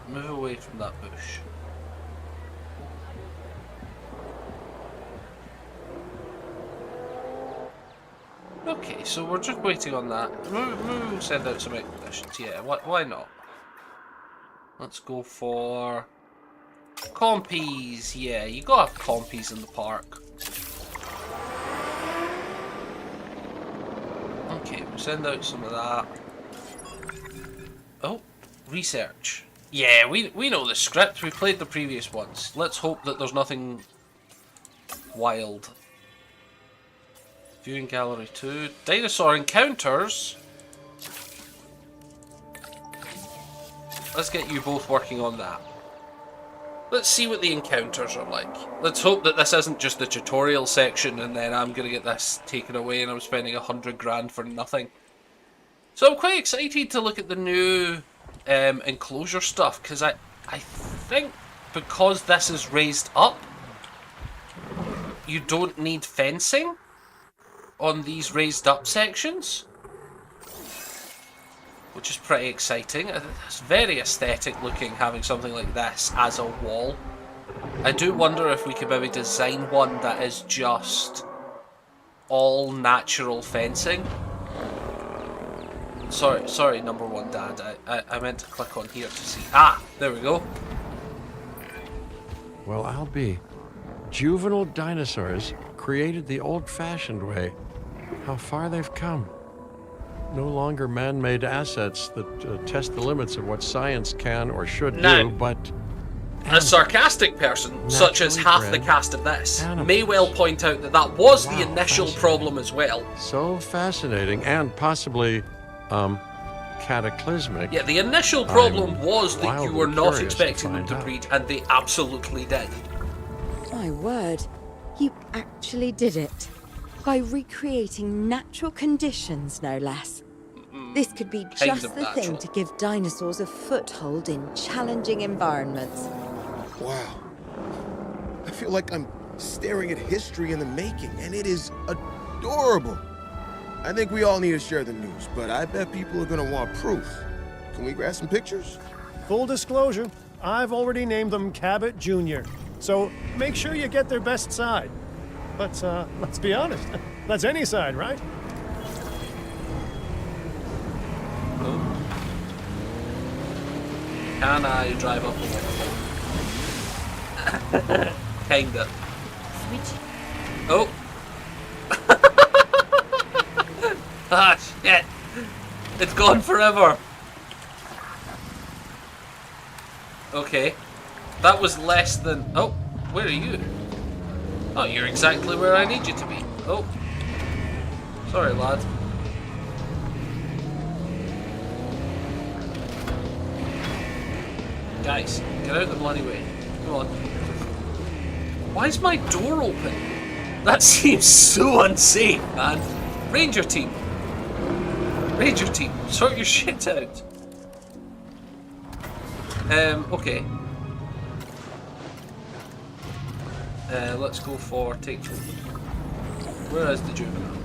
Move away from that bush. Okay, so we're just waiting on that. Maybe we'll send out some expeditions. Yeah, why not? Let's go for compies. Yeah, you gotta have compies in the park. Okay, we'll send out some of that. Oh, research. Yeah, we know the script. We played the previous ones. Let's hope that there's nothing wild. Viewing gallery 2. Dinosaur encounters. Let's get you both working on that. Let's see what the encounters are like. Let's hope that this isn't just the tutorial section and then I'm going to get this taken away and I'm spending 100 grand for nothing. So I'm quite excited to look at the new enclosure stuff because I think because this is raised up, you don't need fencing on these raised up sections, which is pretty exciting. It's very aesthetic looking having something like this as a wall. I do wonder if we could maybe design one that is just all natural fencing. Sorry, number one dad. I meant to click on here to see. Ah, there we go. Well, I'll be. Juvenile dinosaurs created the old-fashioned way. How far they've come. no longer man-made assets that test the limits of what science can or should Now, do, but a sarcastic person, such as naturally half the bred cast of this, animals. may well point out that that was the Wow, initial fascinating. problem as well. so fascinating and possibly cataclysmic. Yeah, the initial problem was that you wildly were not curious to expecting them find to out. breed, and they absolutely did. My word, you actually did it. By recreating natural conditions, no less. This could be Kind just of the thing natural. to give dinosaurs a foothold in challenging environments. Wow. I feel like I'm staring at history in the making, and it is adorable. I think we all need to share the news, but I bet people are gonna want proof. Can we grab some pictures? Full disclosure, I've already named them Cabot Jr., so make sure you get their best side. But let's be honest, that's any side, right? Can I drive up a waterfall? Kinda. Switch. Oh! Ah, shit! It's gone forever! Okay. That was less than... Oh, where are you? Oh, you're exactly where I need you to be. Oh. Sorry, lad. Guys, get out the bloody way. Come on. Why is my door open? That seems so unsafe, man. Ranger team. Ranger team, sort your shit out. Okay. Let's go for take photo. Where is the juvenile?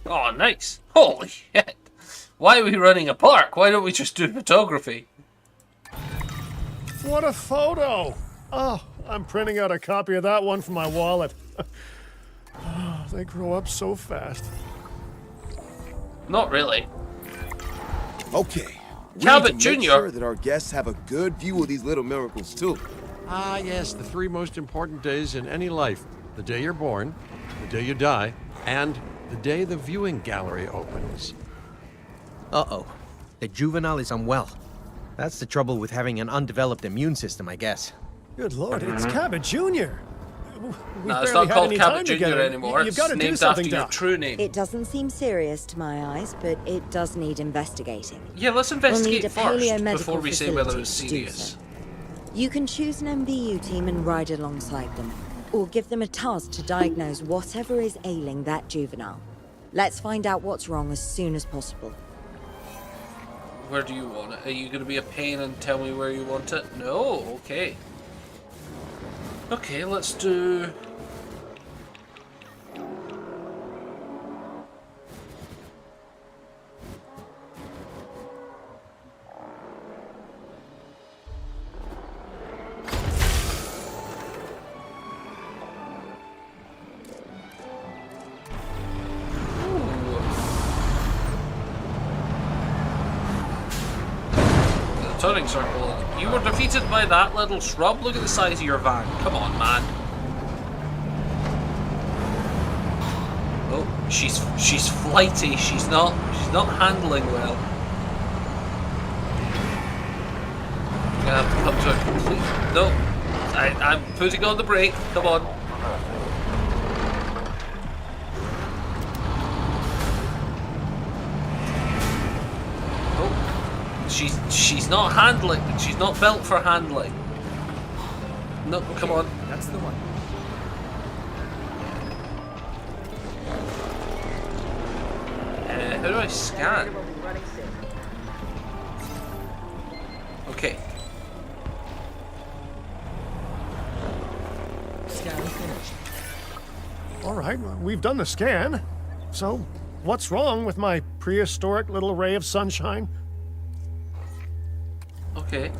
Oh, nice. Holy shit. Why are we running a park? Why don't we just do photography? What a photo! Oh, I'm printing out a copy of that one for my wallet. Oh, they grow up so fast. Not really. Okay. We Cabot need to make Jr. sure that our guests have a good view of these little miracles, too. Ah, yes, the three most important days in any life. The day you're born, the day you die, and the day the viewing gallery opens. Uh-oh. The juvenile is unwell. That's the trouble with having an undeveloped immune system, I guess. Good lord, it's Cabot Jr. No, it's not called Cabot Jr. anymore. You've got to It's do named after something, your Doc. true name. It doesn't seem serious to my eyes, but it does need investigating. Yeah, let's We'll need investigate a first paleomedical before we say whether it's facility to do serious. so. You can choose an MBU team and ride alongside them, or give them a task to diagnose whatever is ailing that juvenile. Let's find out what's wrong as soon as possible. Where do you want it? Are you going to be a pain and tell me where you want it? No? Okay. Okay, let's do... turning circle. You were defeated by that little shrub. Look at the size of your van. Come on, man. Oh, she's flighty. She's not handling well. I'm gonna have to come to a complete... No, I'm putting on the brake. Come on. She's not handling. She's not built for handling. No, okay, come on. That's the one. How do I scan? Will be running soon. Okay. Scan finished. All right, well, we've done the scan. So, what's wrong with my prehistoric little ray of sunshine? Okay.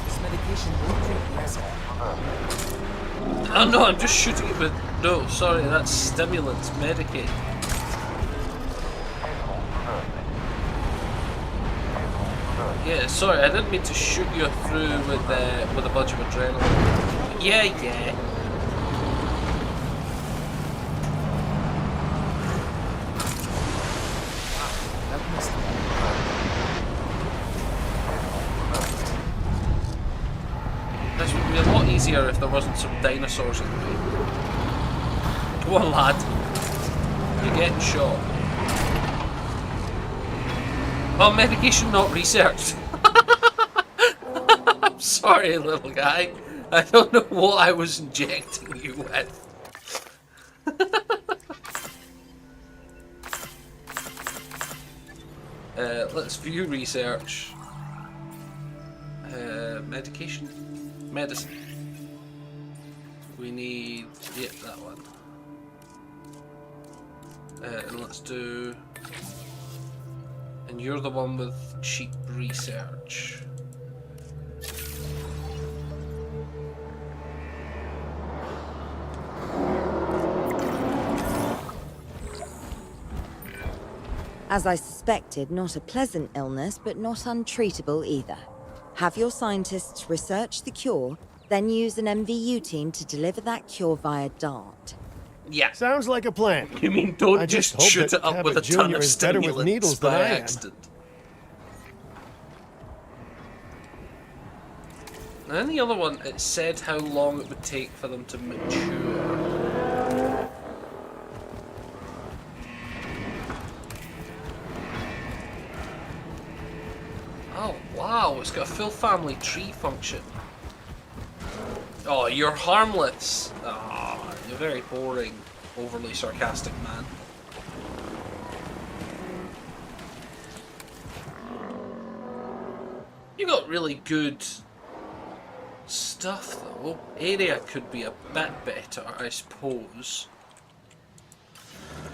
This medication will treat the acid. Oh no, I'm just shooting it with... No, sorry, that's stimulants, Medicaid. Yeah, sorry, I didn't mean to shoot you through with a bunch of adrenaline. Yeah, yeah. This would be a lot easier if there wasn't some dinosaurs in the way. Go on, lad. You're getting shot. Oh, medication not researched. I'm sorry, little guy. I don't know what I was injecting you with. Let's view research. Medication. Medicine. We need... Yep, that one. And let's do... And you're the one with cheap research. As I suspected, not a pleasant illness, but not untreatable either. Have your scientists research the cure, then use an MVU team to deliver that cure via DART. Yeah. Sounds like a plan. You mean don't I just hope shoot that it up with a Cabot ton Jr. of is better with stimulants needles than by I am. accident? And the other one, it said how long it would take for them to mature. Oh wow, it's got a full family tree function. Oh, you're harmless. Ah, you're very boring, overly sarcastic man. You got really good stuff though. Area could be a bit better, I suppose.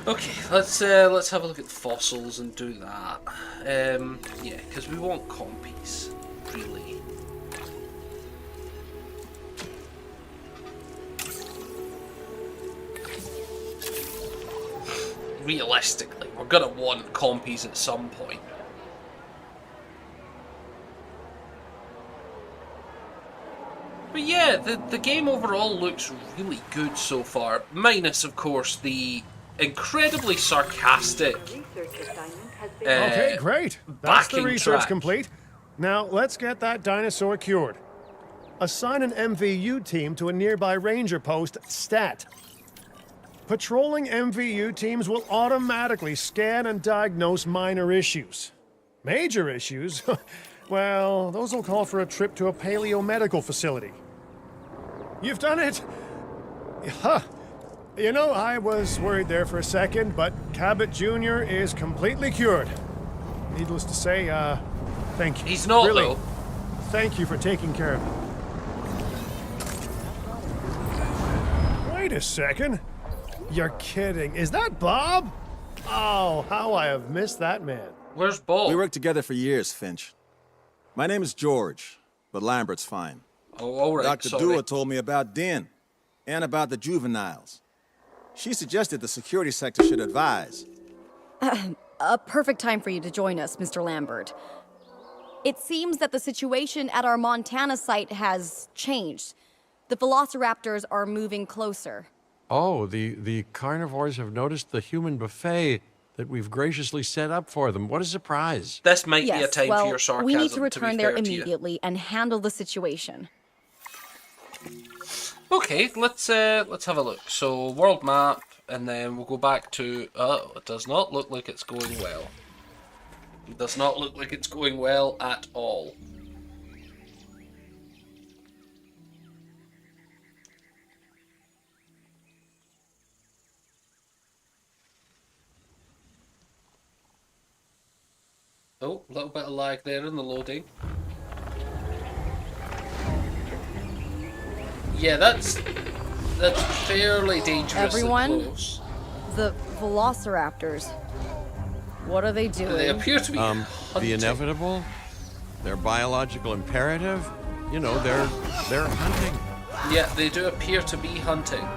Okay, let's have a look at the fossils and do that. Yeah, because we want compies, really. Realistically, we're gonna want compies at some point. But yeah, the game overall looks really good so far, minus of course the incredibly sarcastic Okay, great. That's the backing research track. complete. Now, let's get that dinosaur cured. Assign an MVU team to a nearby ranger post, Stat. Patrolling MVU teams will automatically scan and diagnose minor issues. Major issues? Well, those will call for a trip to a paleo-medical facility. You've done it! Huh. You know, I was worried there for a second, but Cabot Jr. is completely cured. Needless to say, thank you. He's not, really, though. Thank you for taking care of him. Wait a second. You're kidding. Is that Bob? Oh, how I have missed that man. Where's Bob? We worked together for years, Finch. My name is George, but Lambert's fine. Oh, alright, Dr. sorry. Dua told me about Den and about the juveniles. She suggested the security sector should advise. A perfect time for you to join us, Mr. Lambert. It seems that the situation at our Montana site has changed. The velociraptors are moving closer. Oh, the carnivores have noticed the human buffet that we've graciously set up for them. What a surprise. This might be a Yes, time well, for your sarcasm, we need to be return there fair to you. immediately and handle the situation. Okay, let's have a look. So, world map, and then we'll go back to... Oh, it does not look like it's going well. It does not look like it's going well at all. Oh, a little bit of lag there in the loading. Yeah, that's fairly dangerous. Everyone? Close. The velociraptors. What are they doing? They appear to be The hunting. inevitable, their biological imperative, you know, they're hunting. Yeah, they do appear to be hunting.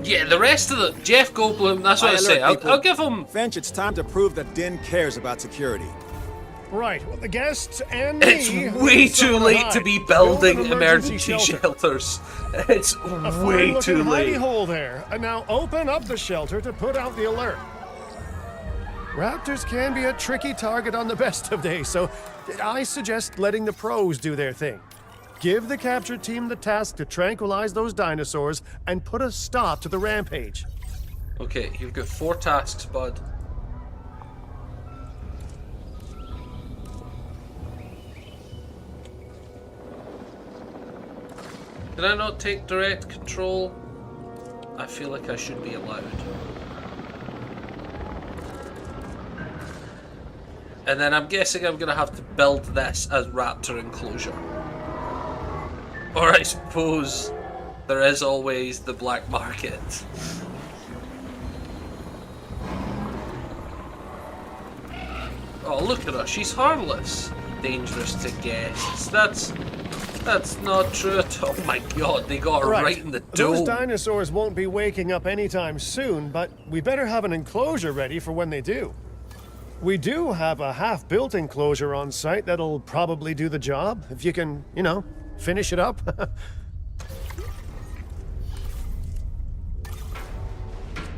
Yeah, the rest of the Jeff Goldblum. That's what I say. I'll give him. Finch, it's time to prove that Din cares about security. Right, well, the guests and It's me way need too somewhere late to hide. be Build an building emergency shelters. It's A way fine-looking too hidey late. hole there. And now open up the shelter to put out the alert. Raptors can be a tricky target on the best of days, so I suggest letting the pros do their thing. Give the capture team the task to tranquilize those dinosaurs and put a stop to the rampage. Okay, you've got 4 tasks, bud. Did I not take direct control? I feel like I should be allowed. And then I'm guessing I'm gonna have to build this as raptor enclosure. Or I suppose there is always the black market. Oh, look at her, she's harmless. Dangerous to guests. That's not true at all. Oh my god, they got her right in the Those dome. dinosaurs won't be waking up anytime soon, but we better have an enclosure ready for when they do. We do have a half-built enclosure on site that'll probably do the job, if you can, you know, finish it up.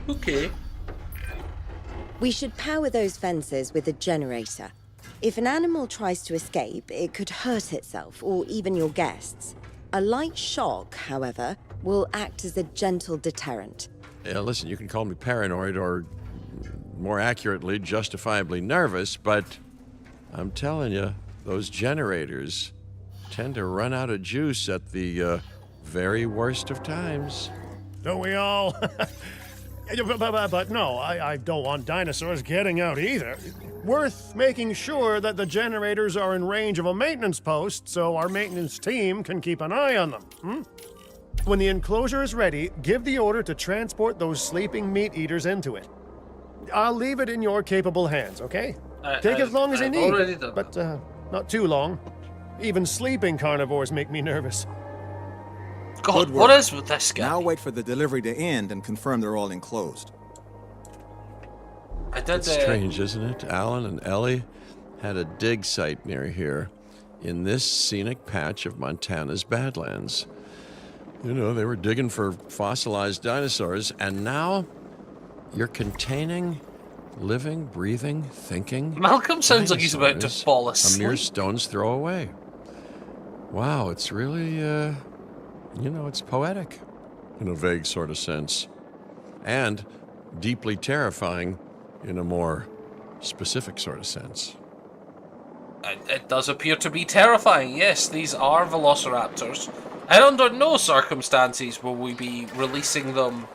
Okay. We should power those fences with a generator. If an animal tries to escape, it could hurt itself or even your guests. A light shock, however, will act as a gentle deterrent. Yeah, listen, you can call me paranoid or, more accurately, justifiably nervous, but I'm telling you, those generators tend to run out of juice at the very worst of times. Don't we all? But no, I don't want dinosaurs getting out either. Worth making sure that the generators are in range of a maintenance post so our maintenance team can keep an eye on them. When the enclosure is ready, give the order to transport those sleeping meat eaters into it. I'll leave it in your capable hands, okay? Take as long as you need, but not too long. Even sleeping carnivores make me nervous. God, what is with this guy? Now wait for the delivery to end and confirm they're all enclosed. It's strange, isn't it? Alan and Ellie had a dig site near here in this scenic patch of Montana's Badlands. You know, they were digging for fossilized dinosaurs, and now you're containing living, breathing, thinking Malcolm sounds like he's about to dinosaurs fall a mere asleep. stone's throw away. Wow, it's really, you know, it's poetic in a vague sort of sense. And deeply terrifying in a more specific sort of sense. It does appear to be terrifying, yes. These are velociraptors. And under no circumstances will we be releasing them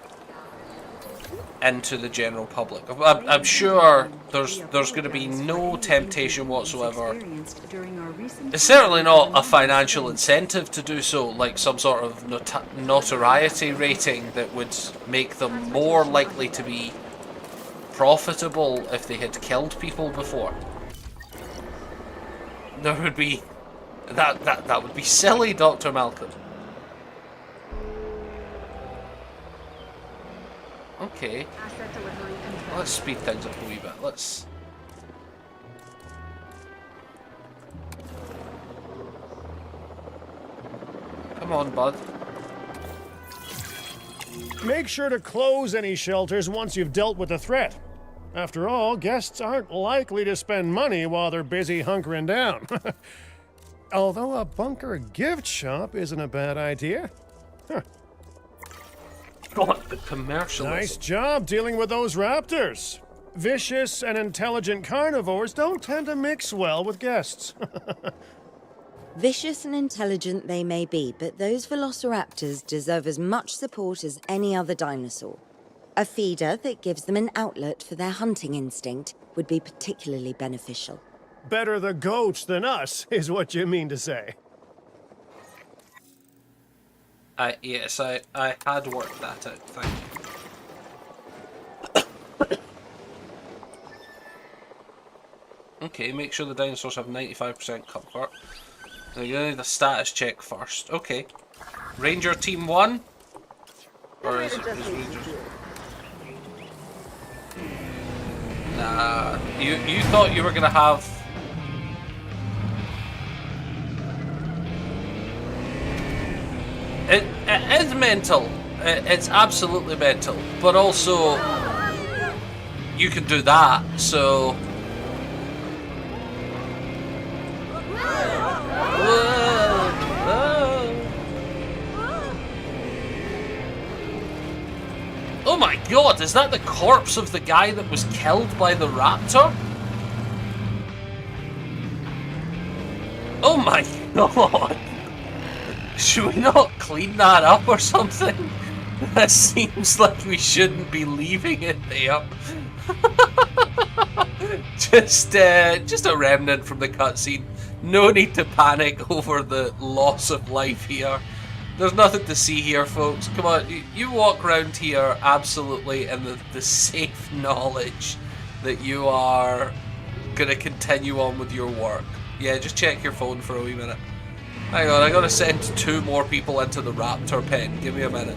into the general public. I'm sure there's going to be no temptation whatsoever. It's certainly not a financial incentive to do so, like some sort of notoriety rating that would make them more likely to be profitable if they had killed people before. There would be that would be silly, Dr. Malcolm. Okay. Let's speed things up a wee bit. Let's... Come on, bud. Make sure to close any shelters once you've dealt with the threat. After all, guests aren't likely to spend money while they're busy hunkering down. Although a bunker gift shop isn't a bad idea. God, the commercialism. Nice job dealing with those raptors. Vicious and intelligent carnivores don't tend to mix well with guests. Vicious and intelligent they may be, but those velociraptors deserve as much support as any other dinosaur. A feeder that gives them an outlet for their hunting instinct would be particularly beneficial. Better the goats than us, is what you mean to say. Yes, I had worked that out, thank you. Okay, make sure the dinosaurs have 95% comfort. Now you need a status check first. Okay. Ranger Team 1. Or is it just Nah, you thought you were gonna have... It is mental. It's absolutely mental. But also, you can do that, so... Oh my god, is that the corpse of the guy that was killed by the raptor? Oh my god! Should we not clean that up or something? That seems like we shouldn't be leaving it there. Just a remnant from the cutscene. No need to panic over the loss of life here. There's nothing to see here, folks. Come on, you walk around here absolutely in the safe knowledge that you are going to continue on with your work. Yeah, just check your phone for a wee minute. Hang on, I gotta send 2 more people into the raptor pen. Give me a minute.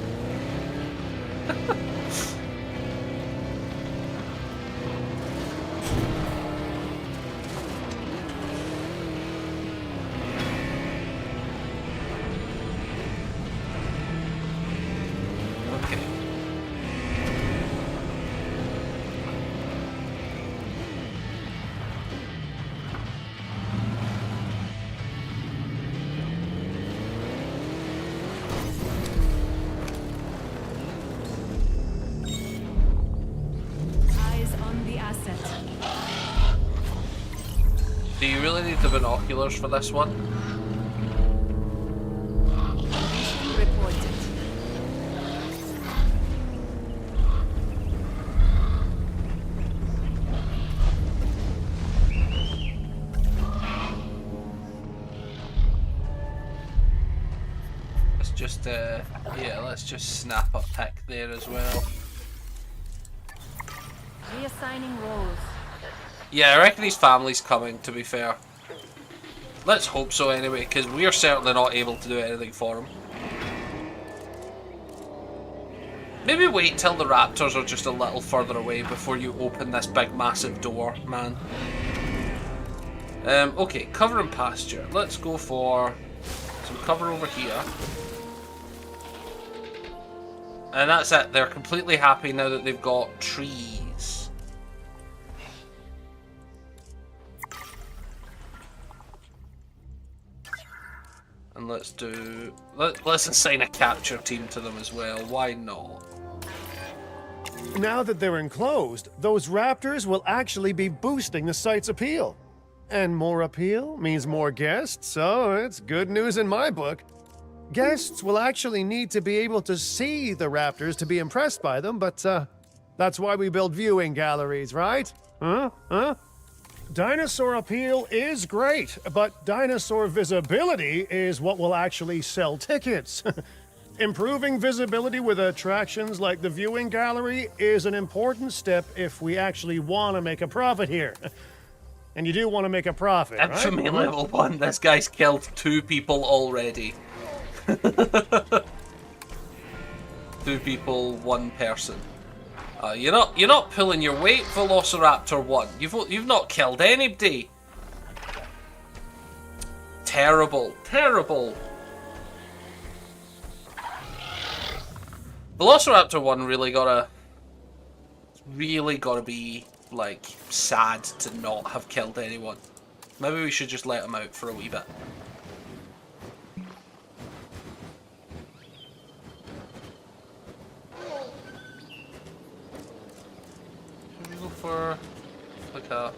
Do you really need the binoculars for this one? Let's just, yeah, let's just snap a pic there as well. Reassigning roles. Yeah, I reckon his family's coming, to be fair. Let's hope so anyway, because we are certainly not able to do anything for him. Maybe wait till the raptors are just a little further away before you open this big massive door, man. Okay, cover and pasture. Let's go for some cover over here. And that's it, they're completely happy now that they've got trees. And let's assign a capture team to them as well. Why not? Now that they're enclosed, those raptors will actually be boosting the site's appeal. And more appeal means more guests, so it's good news in my book. Guests will actually need to be able to see the raptors to be impressed by them, but that's why we build viewing galleries, right? Huh? Dinosaur appeal is great, but dinosaur visibility is what will actually sell tickets. Improving visibility with attractions like the viewing gallery is an important step if we actually want to make a profit here. And you do want to make a profit, right? Infamy level 1, this guy's killed 2 people already. 2 people, 1 person. You're not pulling your weight, Velociraptor 1. You've not killed anybody. Terrible, terrible. Velociraptor 1 really gotta be like sad to not have killed anyone. Maybe we should just let him out for a wee bit. For like a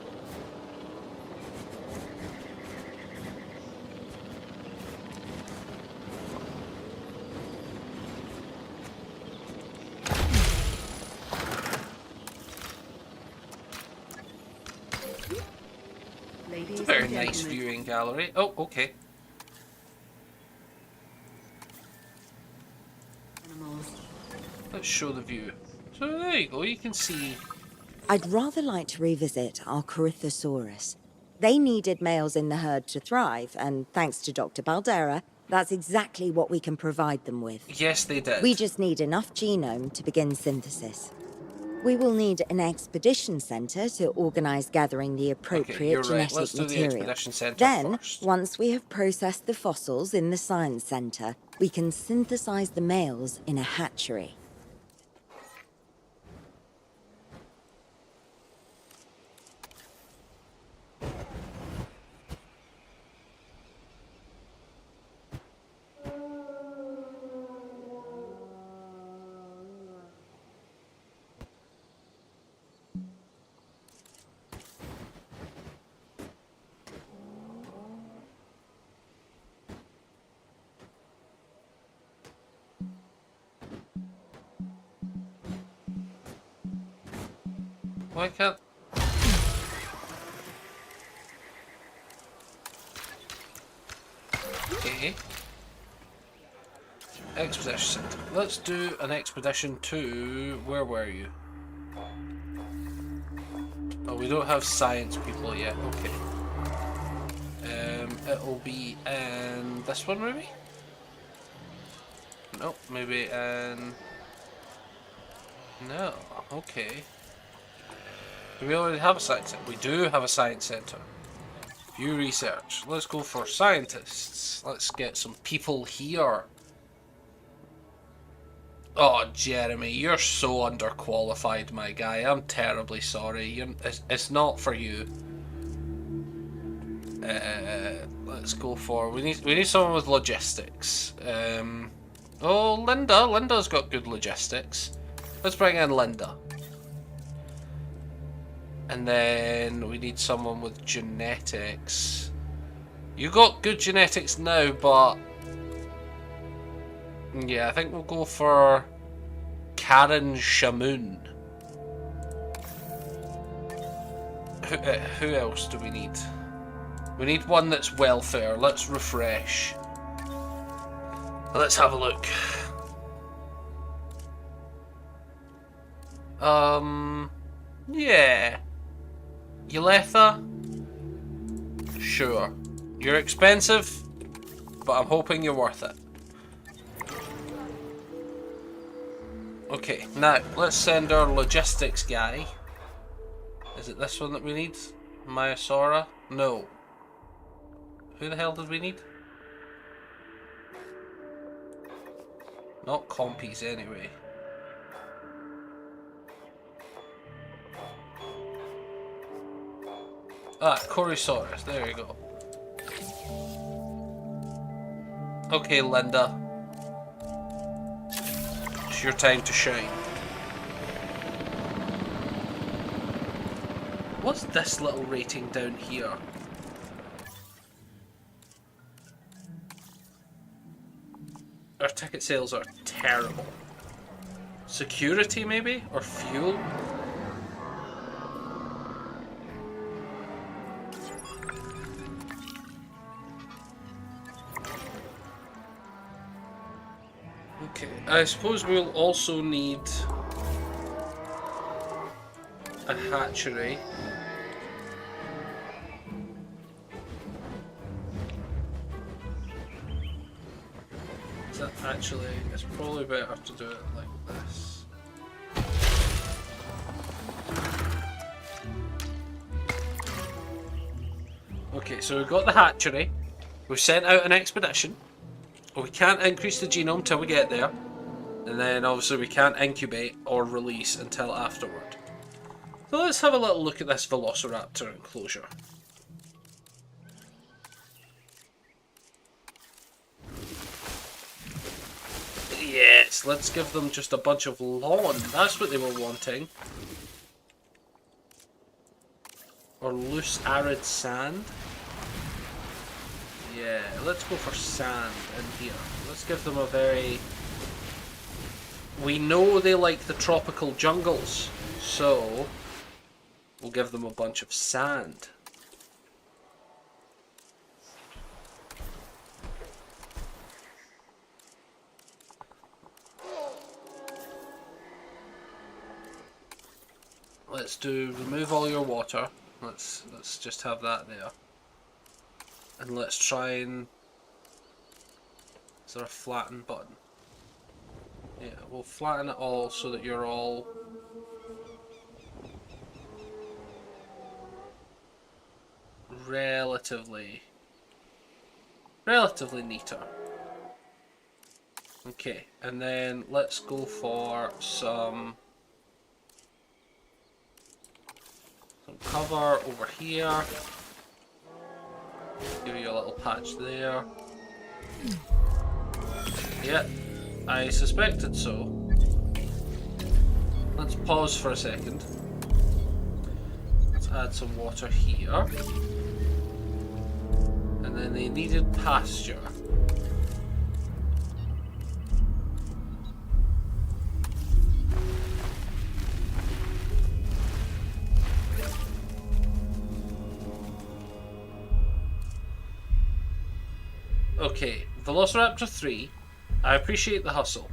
Ladies very and nice gentlemen. viewing gallery. Oh, okay. Animals. Let's show the view. So there you go. You can see. I'd rather like to revisit our Corythosaurus. They needed males in the herd to thrive, and thanks to Dr. Baldera, That's exactly what we can provide them with. Yes, they did. We just need enough genome to begin synthesis. We will need an expedition center to organize gathering the appropriate you're right. genetic Let's do the material. expedition center Then, first. once we have processed the fossils in the science center, we can synthesize the males in a hatchery. Why can't... Okay. Expedition center. Let's do an expedition to... Where were you? Oh, we don't have science people yet. Okay. It'll be in this one, maybe? Nope, maybe in... No. Okay. Do we already have a science center? We do have a science center. View research. Let's go for scientists. Let's get some people here. Oh, Jeremy, you're so underqualified, my guy. I'm terribly sorry. It's not for you. Let's go for... We need someone with logistics. Oh, Linda. Linda's got good logistics. Let's bring in Linda. And then we need someone with genetics. You got good genetics now, but... Yeah, I think we'll go for Karen Shamoon. Who else do we need? We need one that's welfare. Let's refresh. Let's have a look. Yeah. Uletha? Sure. You're expensive, but I'm hoping you're worth it. Okay, now let's send our logistics guy. Is it this one that we need? Myosora? No. Who the hell did we need? Not compies anyway. Ah, Corysaurus, there you go. Okay, Linda. It's your time to shine. What's this little rating down here? Our ticket sales are terrible. Security, maybe? Or fuel? Okay, I suppose we'll also need a hatchery. Is that actually, it's probably better to do it like this. Okay, so we've got the hatchery. We've sent out an expedition. We can't increase the genome till we get there, and then obviously we can't incubate or release until afterward. So let's have a little look at this Velociraptor enclosure. Yes, let's give them just a bunch of lawn. That's what they were wanting. Or loose arid sand. Yeah, let's go for sand in here. Let's give them a very... We know they like the tropical jungles, so we'll give them a bunch of sand. Let's do remove all your water. Let's just have that there. And let's try and there a flatten button? Yeah, we'll flatten it all so that you're all relatively neater. Okay, and then let's go for some cover over here. Give you a little patch there. Yeah, I suspected so. Let's pause for a second. Let's add some water here. And then they needed pasture. Okay, Velociraptor 3, I appreciate the hustle.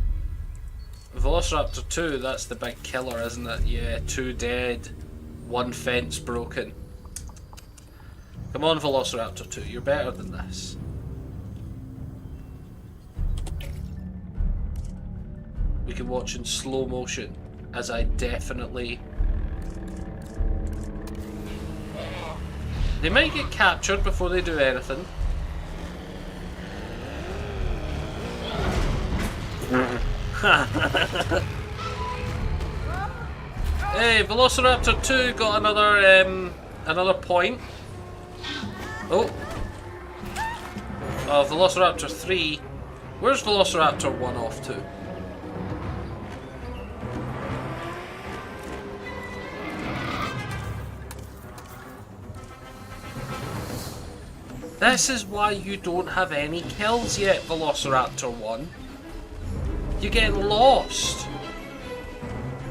Velociraptor 2, that's the big killer, isn't it? Yeah, 2 dead, 1 fence broken. Come on, Velociraptor 2, you're better than this. We can watch in slow motion, as I definitely... They might get captured before they do anything. Hey, Velociraptor 2 got another point. Oh. Velociraptor 3. Where's Velociraptor 1 off to? This is why you don't have any kills yet, Velociraptor 1. You're getting lost.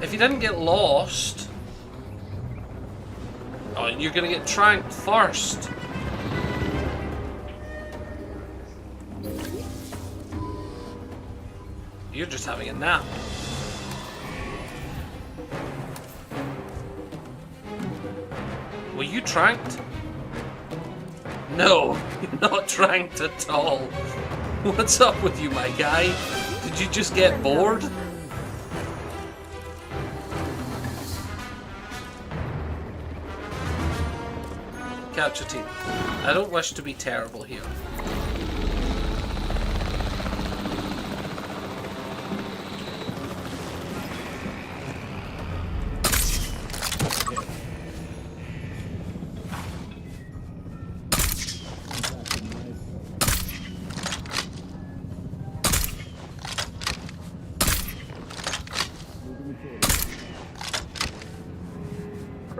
If you didn't get lost... Oh, you're gonna get tranked first. You're just having a nap. Were you tranked? No, you're not tranked at all. What's up with you, my guy? Did you just get bored? Capture team. I don't wish to be terrible here.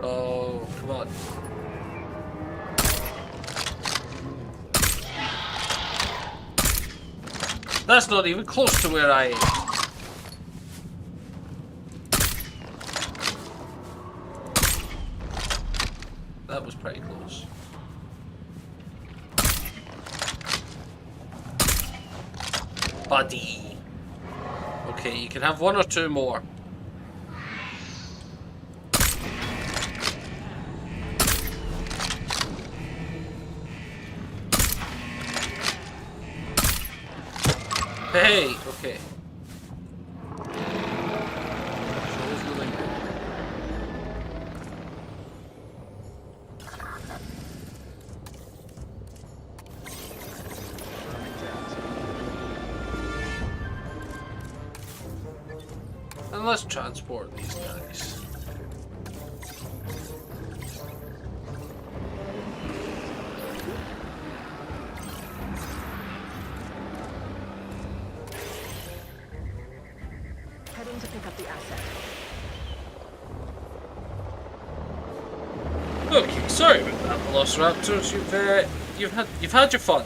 Oh, come on. That's not even close to where I am. That was pretty close. Buddy. Okay, you can have 1 or 2 more. Hey, okay. And let's transport these guys. Heading to pick up the asset. Okay, sorry about that, Velociraptors. You've had your fun.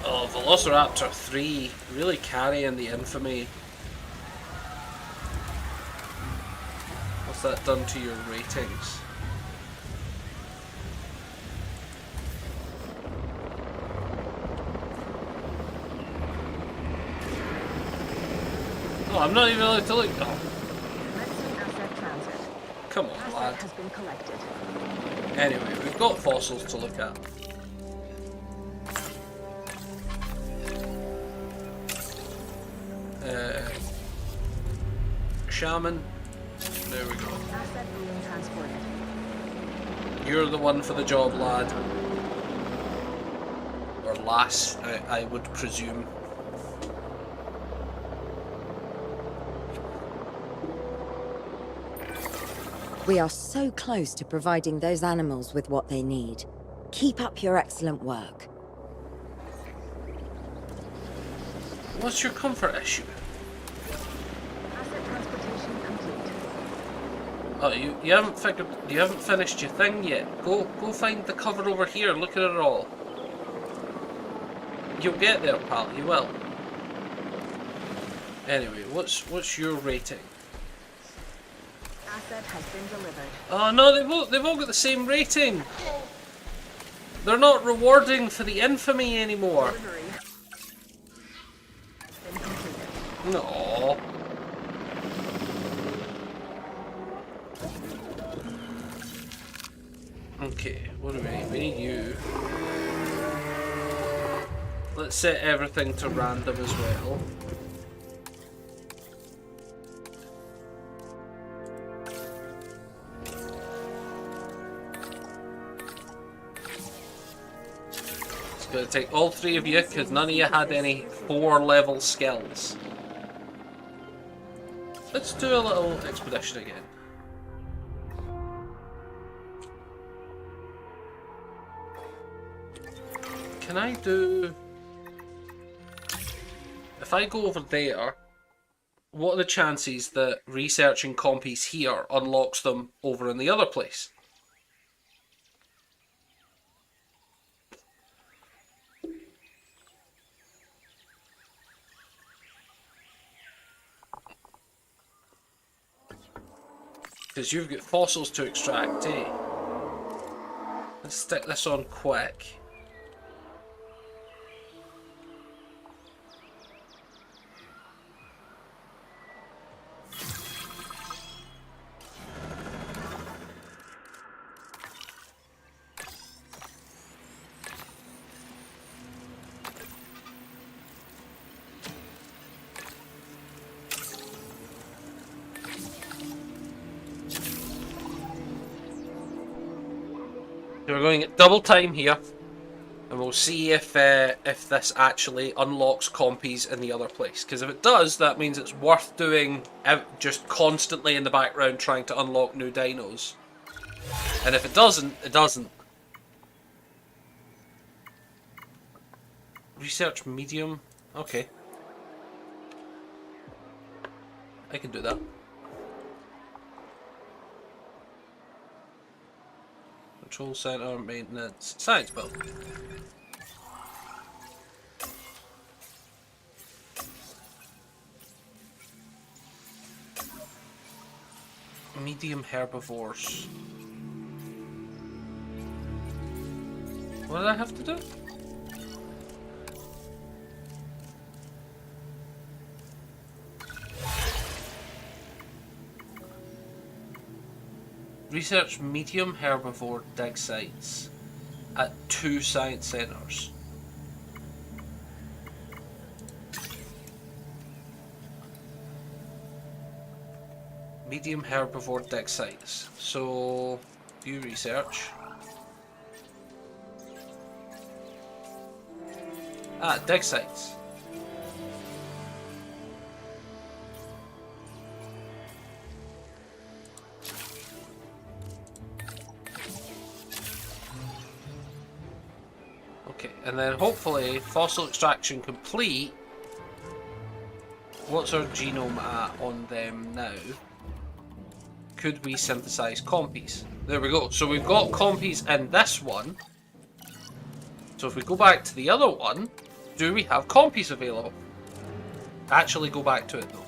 Oh, Velociraptor 3 really carrying the infamy. What's that done to your ratings? Oh, I'm not even allowed to look. Oh. Asset transit. Come on, Asset lad. has been collected. Anyway, we've got fossils to look at. shaman. There we go. Asset being transported. You're the one for the job, lad. Or lass, I would presume. We are so close to providing those animals with what they need. Keep up your excellent work. What's your comfort issue? Asset transportation complete. Oh, you haven't finished your thing yet. Go find the cover over here. Look at it all. You'll get there, pal. You will. Anyway, what's your rating? Asset has been delivered. Oh no, they've all got the same rating. They're not rewarding for the infamy anymore. Delivery been completed. No. Okay, what do we need? We need you. Let's set everything to random as well. It's going to take all three of you because none of you had any 4-level skills. Let's do a little expedition again. Can I do... If I go over there, what are the chances that researching compies here unlocks them over in the other place? Because you've got fossils to extract, eh? Let's stick this on quick. So we're going at double time here, and we'll see if this actually unlocks compies in the other place. Because if it does, that means it's worth doing just constantly in the background trying to unlock new dinos. And if it doesn't, it doesn't. Research medium? Okay. I can do that. Control center, maintenance, science build. Medium herbivores. What did I have to do? Research medium herbivore dig sites at 2 science centers. Medium herbivore dig sites. So, view research. Dig sites. Okay, and then hopefully fossil extraction complete. What's our genome at on them now? Could we synthesize compies? There we go. So we've got compies in this one. So if we go back to the other one, do we have compies available? Actually go back to it though.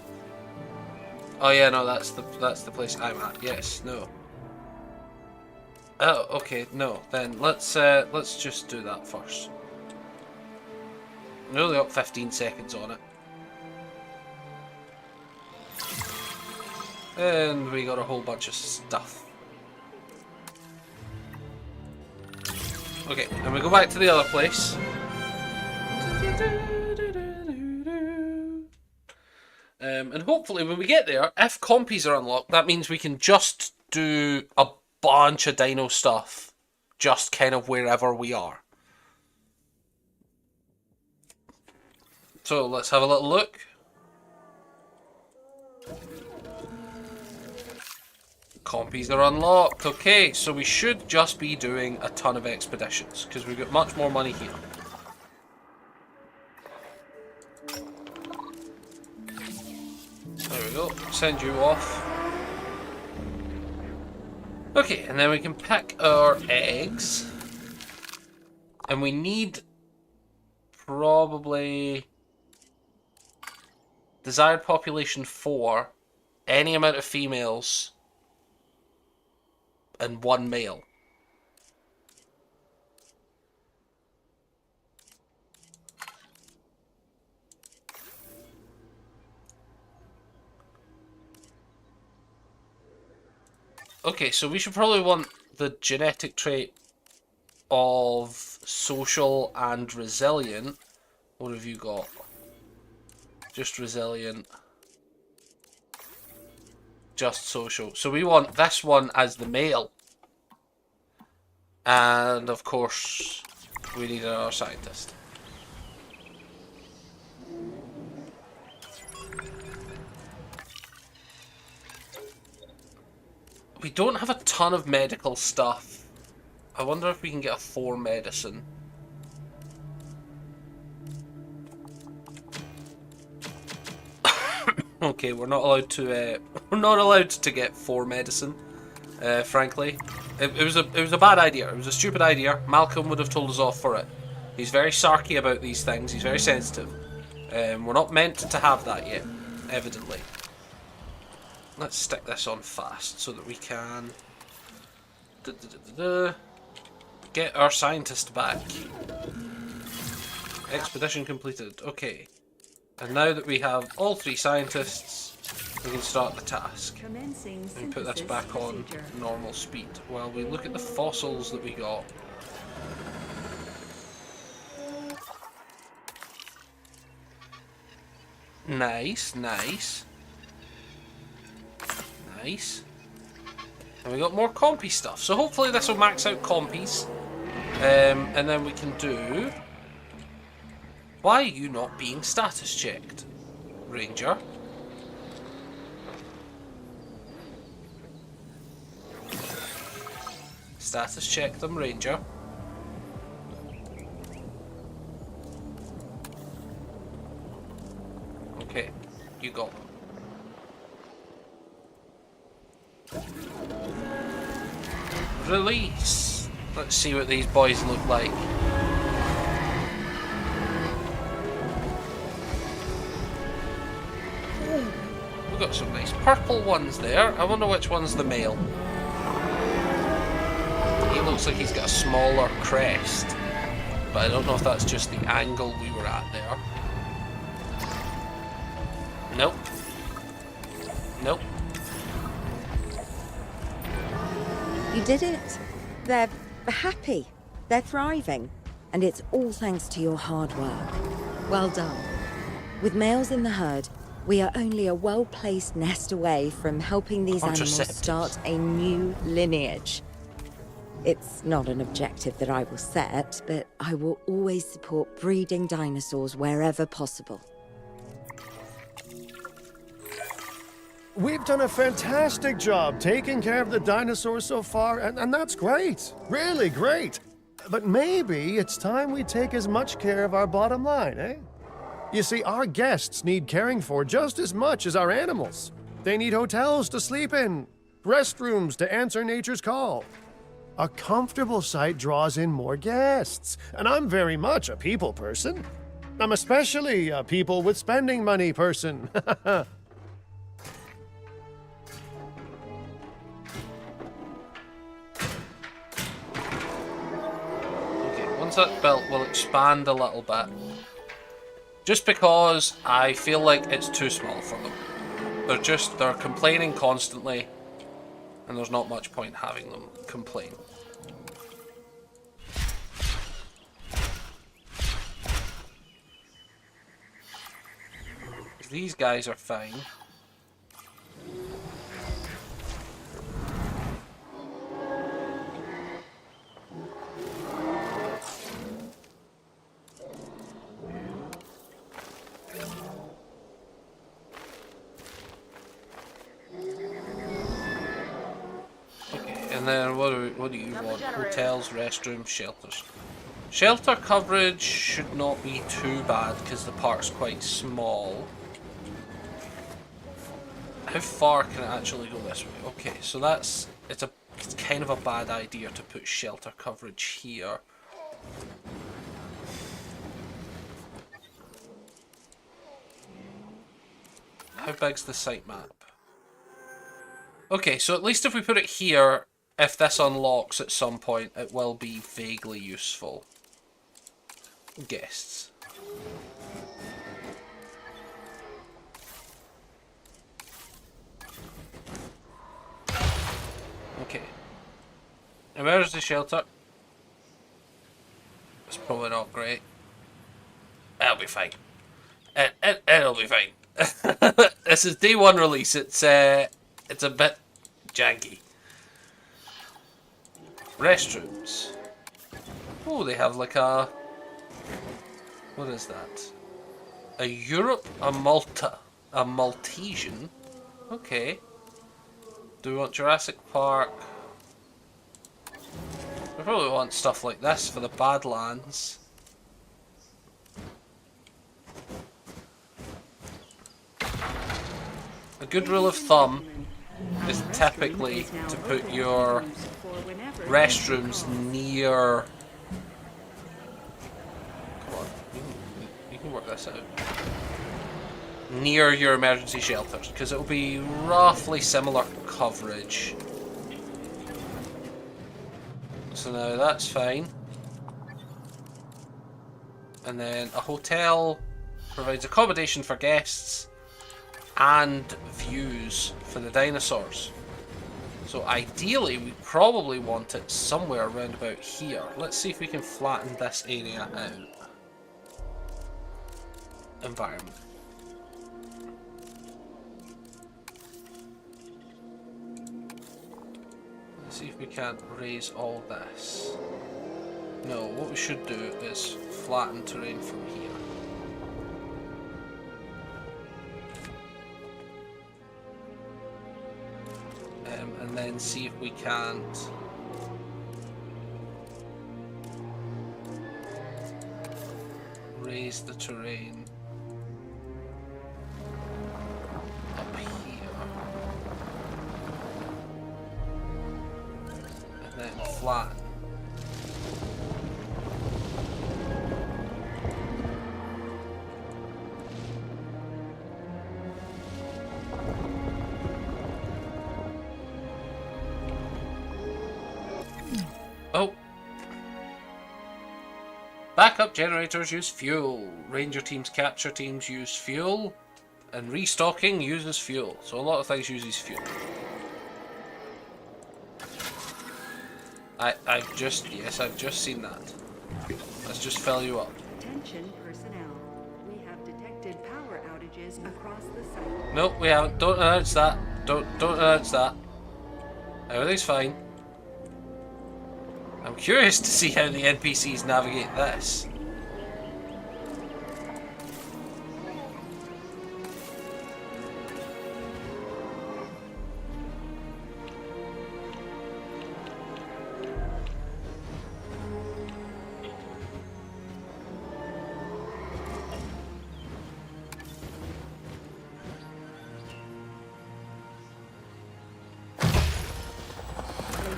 Oh yeah, no, that's the place I'm at. Yes, no. Oh, okay, no. Then let's just do that first. We only got 15 seconds on it. And we got a whole bunch of stuff. Okay, and we go back to the other place. And hopefully when we get there, if compies are unlocked, that means we can just do a bunch of dino stuff just kind of wherever we are. So let's have a little look. Compies are unlocked. Okay, so we should just be doing a ton of expeditions because we've got much more money here. There we go. Send you off. Okay, and then we can pick our eggs. And we need probably desired population 4, any amount of females, and 1 male. Okay, so we should probably want the genetic trait of social and resilient. What have you got? Just resilient. Just social. So we want this one as the male. And of course, we need another scientist. We don't have a ton of medical stuff. I wonder if we can get a 4 medicine. Okay, we're not allowed to get 4 medicine. Frankly, it was a bad idea. It was a stupid idea. Malcolm would have told us off for it. He's very sarky about these things. He's very sensitive. We're not meant to have that yet, evidently. Let's stick this on fast so that we can get our scientist back. Expedition completed. Okay. And now that we have all 3 scientists, we can start the task. And put this back on normal speed while we look at the fossils that we got. Nice, nice. Nice. And we got more compy stuff. So hopefully this will max out compies. And then we can do... Why are you not being status checked, Ranger? Status check them, Ranger. Okay, you got them. Release. Let's see what these boys look like. We've got some nice purple ones there. I wonder which one's the male. He looks like he's got a smaller crest, but I don't know if that's just the angle we were at there. Nope. Nope. You did it. They're happy. They're thriving. And it's all thanks to your hard work. Well done. With males in the herd, we are only a well-placed nest away from helping these animals start a new lineage. It's not an objective that I will set, but I will always support breeding dinosaurs wherever possible. We've done a fantastic job taking care of the dinosaurs so far, and that's great. Really great. But maybe it's time we take as much care of our bottom line, eh? You see, our guests need caring for just as much as our animals. They need hotels to sleep in, restrooms to answer nature's call. A comfortable site draws in more guests, and I'm very much a people person. I'm especially a people with spending money person. That belt will expand a little bit, just because I feel like it's too small for them. They're complaining constantly, and there's not much point having them complain. These guys are fine. And then what do you want? Hotels, restrooms, shelters. Shelter coverage should not be too bad because the park's quite small. How far can it actually go this way? Okay, so it's kind of a bad idea to put shelter coverage here. How big's the site map? Okay, so at least if we put it here, if this unlocks at some point, it will be vaguely useful. Guests. Okay. Emergency shelter. It's probably not great. It'll be fine. It'll be fine. This is day one release. It's a bit janky. Restrooms. Oh, they have like a... What is that? A Europe, a Malta, a Maltesian. Okay. Do we want Jurassic Park? We probably want stuff like this for the Badlands. A good rule of thumb is typically to put your restrooms near... Come on, you can work this out. Near your emergency shelters, because it will be roughly similar coverage. So now that's fine. And then a hotel provides accommodation for guests and views for the dinosaurs. So ideally we probably want it somewhere around about here. Let's see if we can flatten this area out. Environment. Let's see if we can't raise all this. No, what we should do is flatten terrain from here. And then see if we can't raise the terrain up here. And then flatten. Oh. Backup generators use fuel. Ranger teams, capture teams use fuel. And restocking uses fuel. So a lot of things uses fuel. I've just seen that. Let's just fill you up. Attention personnel. We have detected power outages across the site. Nope, we haven't. Don't announce that. Don't announce that. Everything's fine. I'm curious to see how the NPCs navigate this.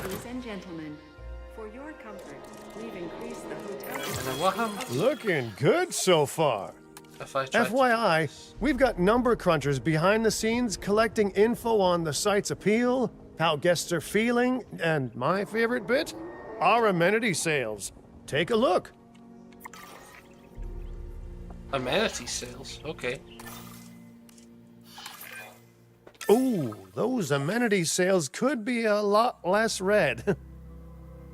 Ladies and gentlemen, for your comfort, we've increased the hotel. And then what happens Looking good so far. if I try FYI, we've got number crunchers behind the scenes collecting info on the site's appeal, how guests are feeling, and my favorite bit, our amenity sales. Take a look. amenity sales? Okay. Ooh, those amenity sales could be a lot less red.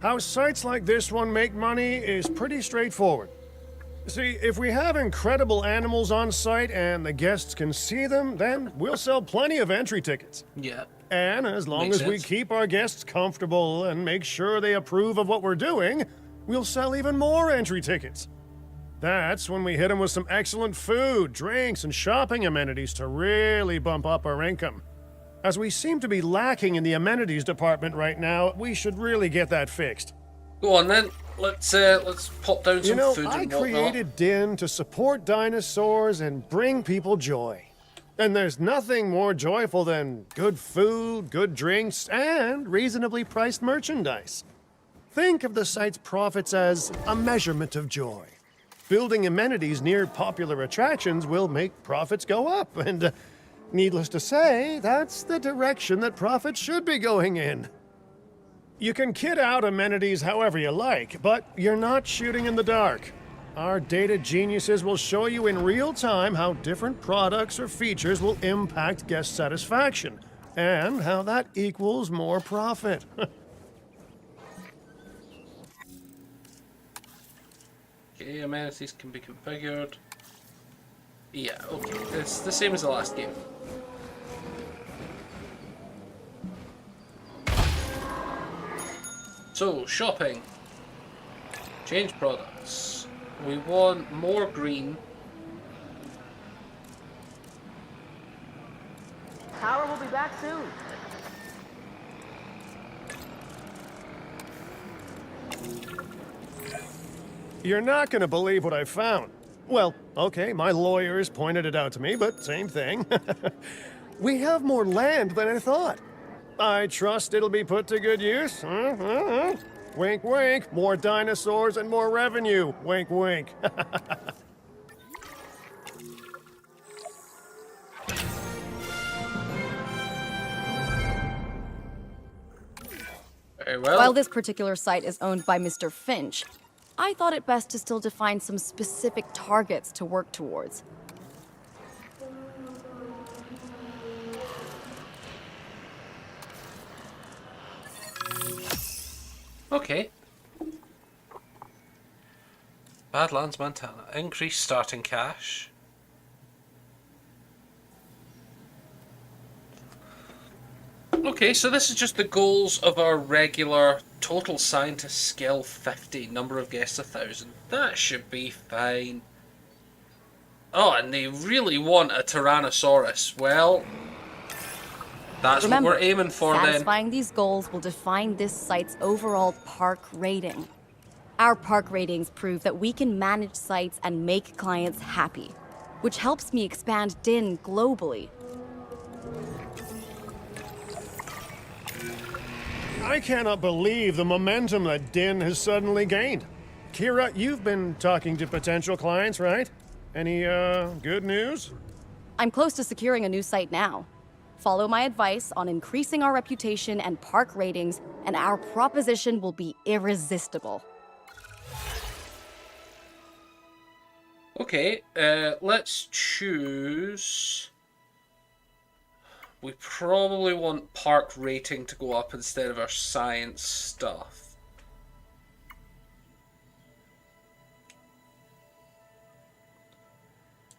How sites like this one make money is pretty straightforward. See, if we have incredible animals on site and the guests can see them, then we'll sell plenty of entry tickets. Yeah. And as long Makes as we sense. keep our guests comfortable and make sure they approve of what we're doing, we'll sell even more entry tickets. That's when we hit them with some excellent food, drinks, and shopping amenities to really bump up our income. As we seem to be lacking in the amenities department right now, we should really get that fixed. Go on then. Let's pop down some food I and whatnot. created Din to support dinosaurs and bring people joy. And there's nothing more joyful than good food, good drinks, and reasonably priced merchandise. Think of the site's profits as a measurement of joy. Building amenities near popular attractions will make profits go up, and needless to say, that's the direction that profits should be going in. You can kit out amenities however you like, but you're not shooting in the dark. Our data geniuses will show you in real time how different products or features will impact guest satisfaction, and how that equals more profit. Okay, amenities can be configured. Yeah, okay. It's the same as the last game. So, shopping. Change products. We want more green. Power will be back soon. You're not gonna believe what I found. Well, okay, my lawyers pointed it out to me, but same thing. We have more land than I thought. I trust it'll be put to good use. Wink, wink. More dinosaurs and more revenue. Wink, wink. Very well. While this particular site is owned by Mr. Finch, I thought it best to still define some specific targets to work towards. Okay. Badlands, Montana. Increase starting cash. Okay, so this is just the goals of our regular total scientist skill 50, number of guests 1,000. That should be fine. Oh, and they really want a Tyrannosaurus. Well, that's Remember, what we're aiming for then. satisfying these goals will define this site's overall park rating. Our park ratings prove that we can manage sites and make clients happy, which helps me expand Din globally. I cannot believe the momentum that Din has suddenly gained. Kira, you've been talking to potential clients, right? Any, good news? I'm close to securing a new site now. Follow my advice on increasing our reputation and park ratings, and our proposition will be irresistible. Okay, let's choose... We probably want park rating to go up instead of our science stuff.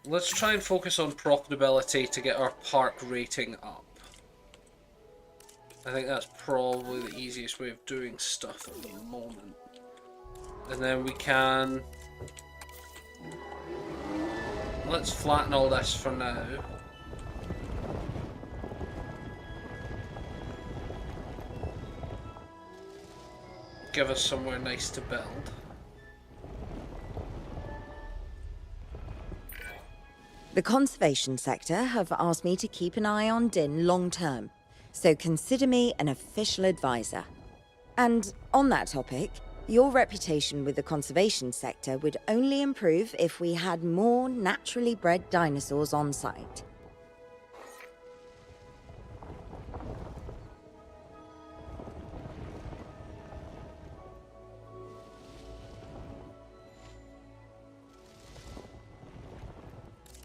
Let's try and focus on profitability to get our park rating up. I think that's probably the easiest way of doing stuff at the moment. And then we can... Let's flatten all this for now. Give us somewhere nice to build. The conservation sector have asked me to keep an eye on Din long term, so consider me an official advisor. And on that topic, your reputation with the conservation sector would only improve if we had more naturally bred dinosaurs on site.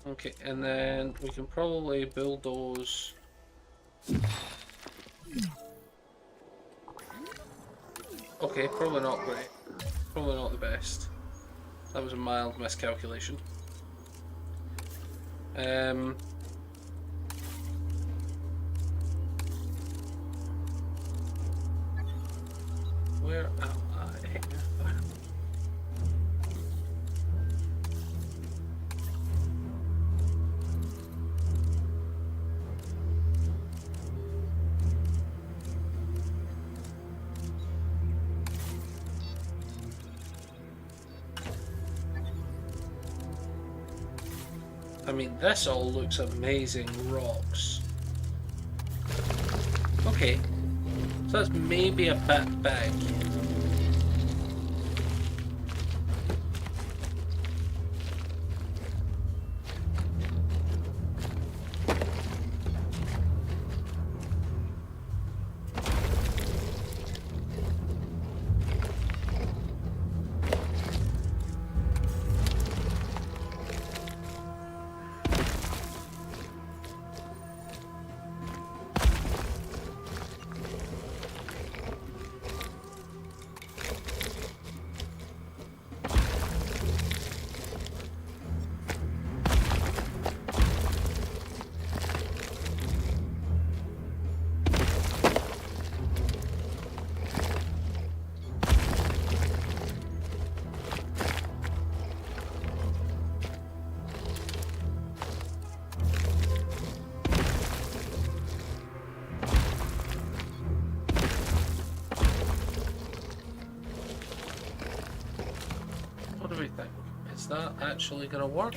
Okay, and then we can probably build those. Okay, probably not great. Probably not the best. That was a mild miscalculation. Where am I? I mean, this all looks amazing. Rocks. Okay. So that's maybe a bit big. What do we think? Is that actually gonna work?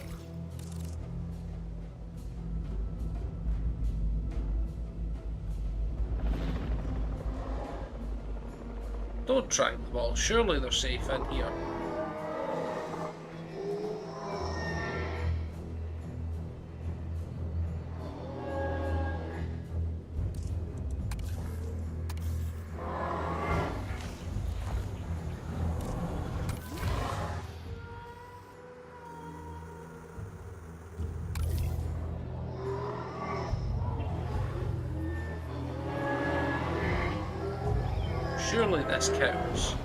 Don't track them all. Surely they're safe in here. Surely this counts.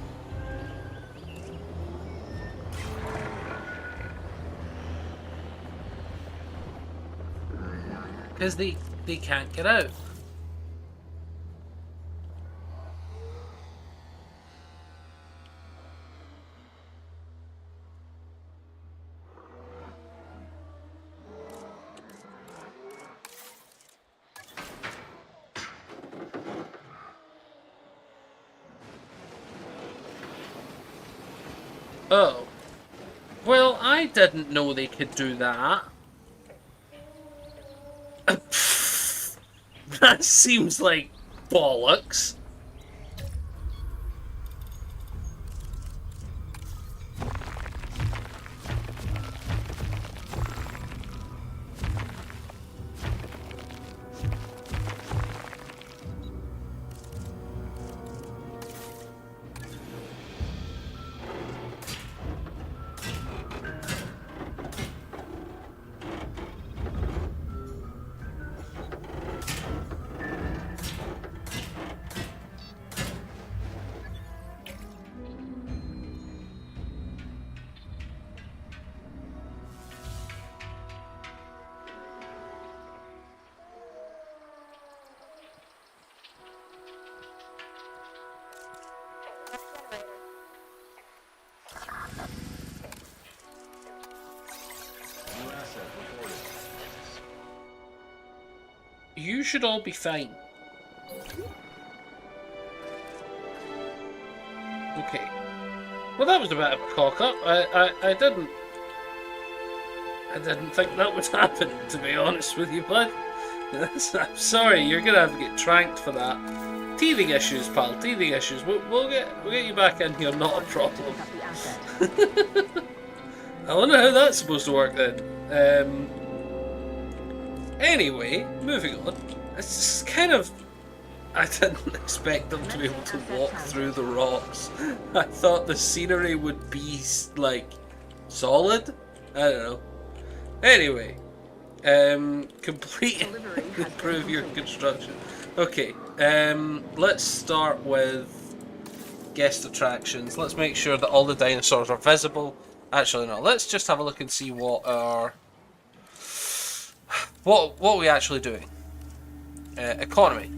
Because they can't get out. Oh. Well, I didn't know they could do that. That seems like bollocks. You should all be fine. Okay. Well, that was a bit of a cock-up. I didn't think that would happen, to be honest with you, bud. I'm sorry, you're gonna have to get tranked for that. Teething issues, pal. Teething issues. We'll get you back in here. Not a problem. I wonder how that's supposed to work then. Anyway, moving on. It's just kind of... I didn't expect them to be able to walk through the rocks. I thought the scenery would be, like, solid? I don't know. Anyway. Complete and improve your construction. Okay, let's start with guest attractions. Let's make sure that all the dinosaurs are visible Actually, no. Let's just have a look and see what our... What are we actually doing? Economy.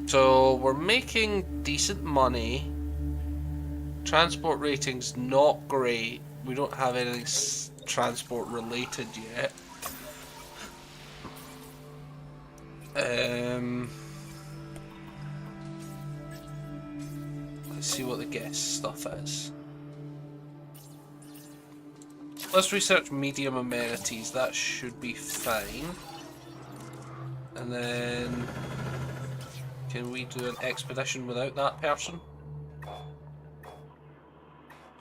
So, we're making decent money. Transport rating's not great. We don't have anything transport related yet. Let's see what the guest stuff is. Let's research medium amenities. That should be fine. And then... Can we do an expedition without that person?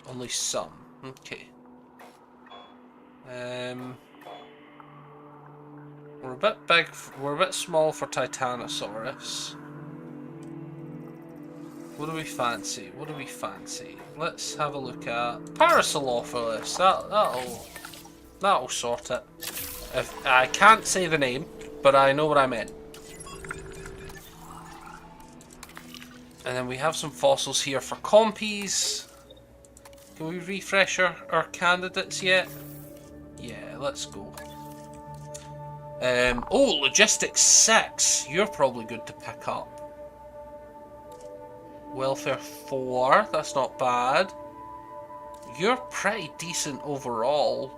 Only some. Okay. We're a bit big. We're a bit small for Titanosaurus. What do we fancy? What do we fancy? Let's have a look at Parasaurolophus. That'll sort it. If I can't say the name, but I know what I meant. And then we have some fossils here for compies. Can we refresh our candidates yet? Yeah, let's go. Oh, Logistics 6. You're probably good to pick up. Welfare 4. That's not bad. You're pretty decent overall.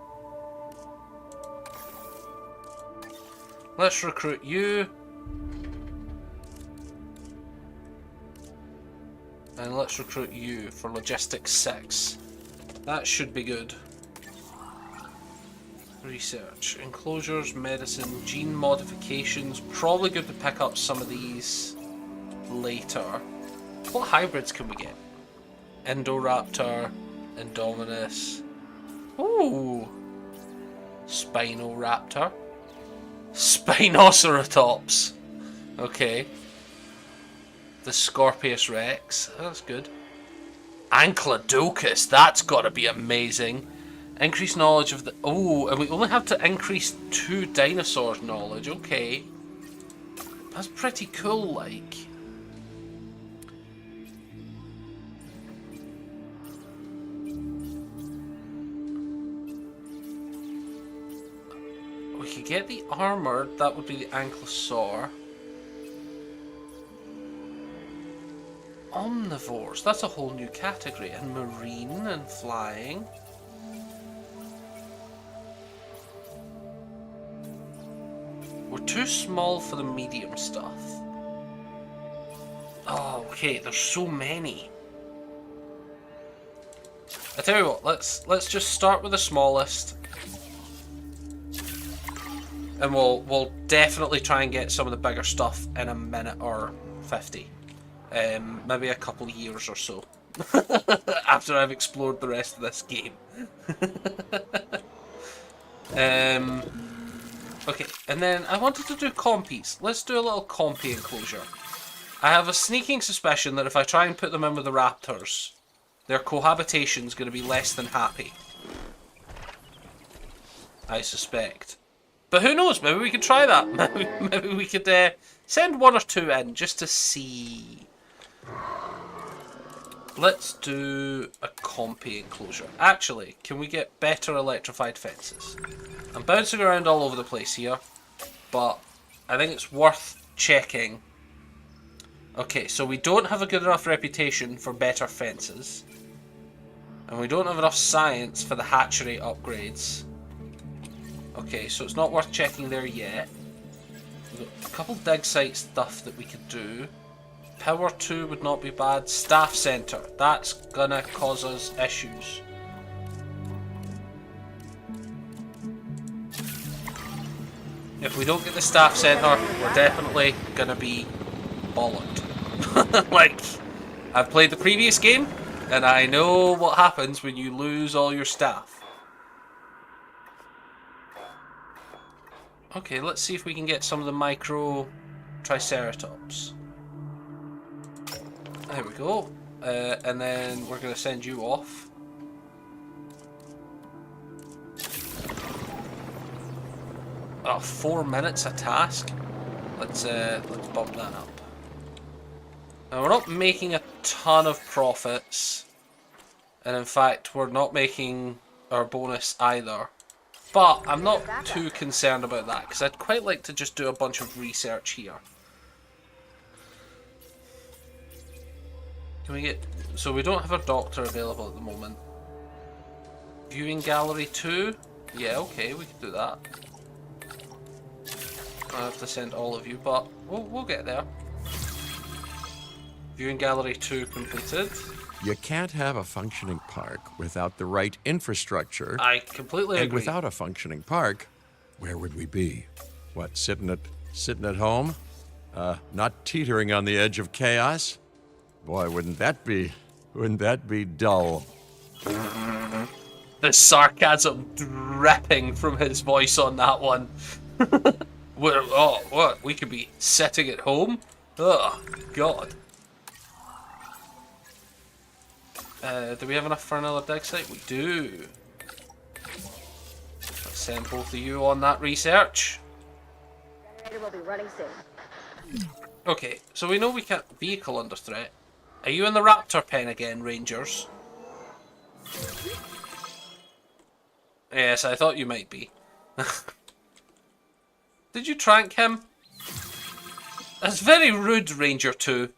Let's recruit you. And let's recruit you for Logistics 6. That should be good. Research. Enclosures, medicine, gene modifications. Probably good to pick up some of these later. What hybrids can we get? Indoraptor, Indominus. Ooh. Spinoraptor. Spinoceratops. Okay. The Scorpius Rex. That's good. Ankylodocus. That's got to be amazing. Increase knowledge of the... Oh, and we only have to increase 2 dinosaurs knowledge. Okay. That's pretty cool, like. We could get the armored. That would be the Ankylosaur. Omnivores. That's a whole new category. And marine and flying. We're too small for the medium stuff. Oh, okay. There's so many. I tell you what. Let's just start with the smallest, and we'll definitely try and get some of the bigger stuff in a minute or 50. Maybe a couple of years or so. After I've explored the rest of this game. Okay, and then I wanted to do compies. Let's do a little compy enclosure. I have a sneaking suspicion that if I try and put them in with the raptors, their cohabitation's going to be less than happy. I suspect. But who knows, maybe we could try that. Maybe we could send 1 or 2 in just to see. Let's do a compy enclosure. Actually, can we get better electrified fences? I'm bouncing around all over the place here, but I think it's worth checking. Okay, so we don't have a good enough reputation for better fences. And we don't have enough science for the hatchery upgrades. Okay, so it's not worth checking there yet. We've got a couple dig site stuff that we could do. Power 2 would not be bad. Staff Centre. That's gonna cause us issues. If we don't get the Staff Centre, we're definitely gonna be bollocked. Like, I've played the previous game, and I know what happens when you lose all your staff. Okay, let's see if we can get some of the micro Triceratops. There we go. And then we're going to send you off. Oh, 4 minutes a task. Let's bump that up. Now we're not making a ton of profits, and in fact we're not making our bonus either. But I'm not too concerned about that, because I'd quite like to just do a bunch of research here. Can we get... So we don't have a doctor available at the moment. Viewing gallery 2? Yeah, okay, we can do that. I have to send all of you, but we'll get there. Viewing gallery 2 completed. You can't have a functioning park without the right infrastructure. I completely agree. And without a functioning park, where would we be? What, sitting at home? Not teetering on the edge of chaos? Boy, wouldn't that be dull? The sarcasm dripping from his voice on that one. What? We could be sitting at home? Oh, God. Do we have enough for another dig site? We do. Let's send both of you on that research. Generator will be running soon. Okay, so we know we can't... Vehicle under threat. Are you in the raptor pen again, Rangers? Yes, I thought you might be. Did you trank him? That's very rude, Ranger 2.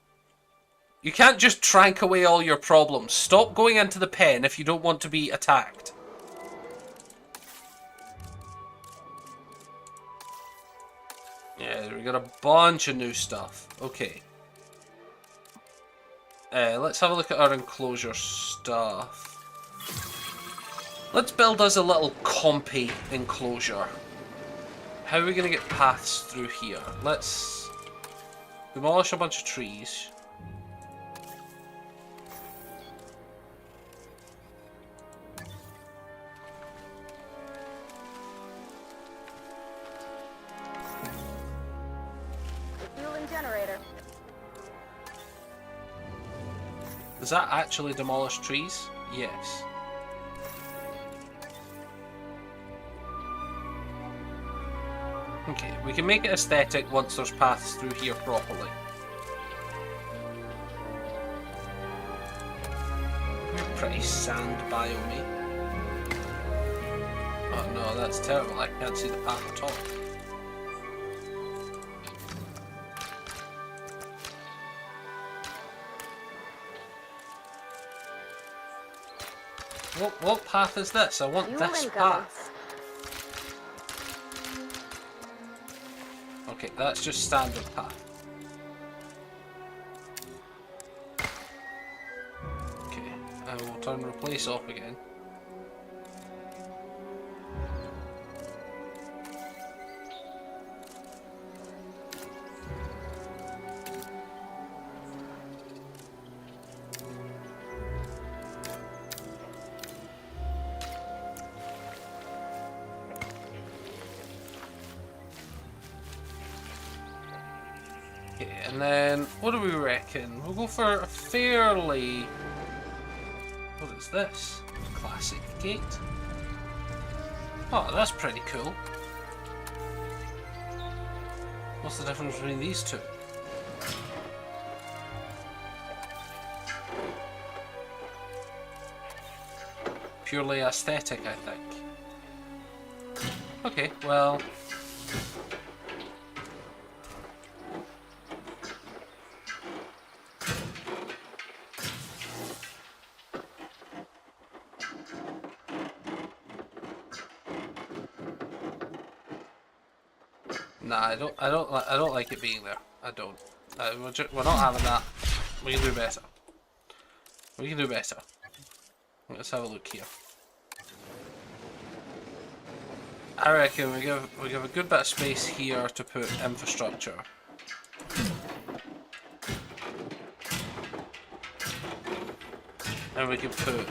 You can't just trank away all your problems. Stop going into the pen if you don't want to be attacked. Yeah, we got a bunch of new stuff. Okay. Let's have a look at our enclosure stuff. Let's build us a little compy enclosure. How are we going to get paths through here? Let's demolish a bunch of trees. Refueling generator. Does that actually demolish trees? Yes. Okay, we can make it aesthetic once there's paths through here properly. We're pretty sand biome. Oh no, that's terrible. I can't see the path at all. What path is this? I want this path. Okay, that's just standard path. Okay, I will turn replace off again. And then, what do we reckon? We'll go for a fairly... What is this? Classic gate? Oh, that's pretty cool. What's the difference between these two? Purely aesthetic, I think. Okay, well... Nah, I don't like it being there. I don't. We're not having that. We can do better. We can do better. Let's have a look here. I reckon we give a good bit of space here to put infrastructure. And we can put...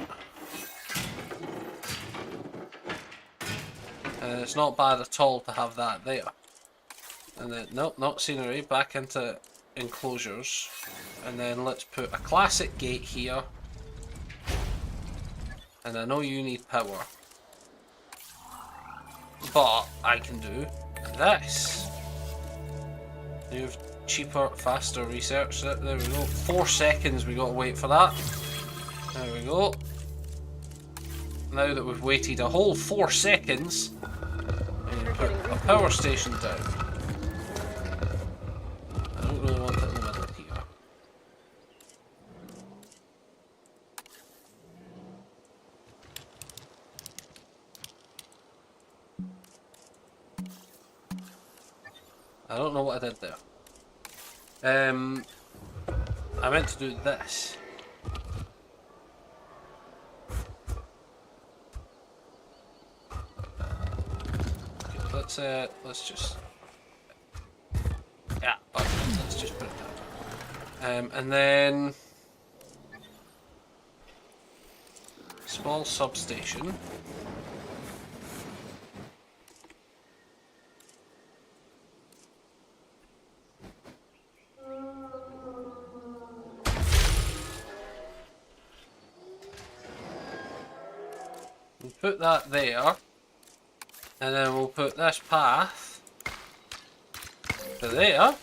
it's not bad at all to have that there. And then, nope, not scenery, back into enclosures. And then let's put a classic gate here. And I know you need power. But I can do this. You have cheaper, faster research. There we go. 4 seconds we gotta wait for that. There we go. now that we've waited a whole 4 seconds, we can put a power station down. I don't really want it in the middle here. I don't know what I did there. I meant to do this. Okay, let's just, yeah, let's just put it down. And then small substation. We'll put that there, and then we'll put this path to there,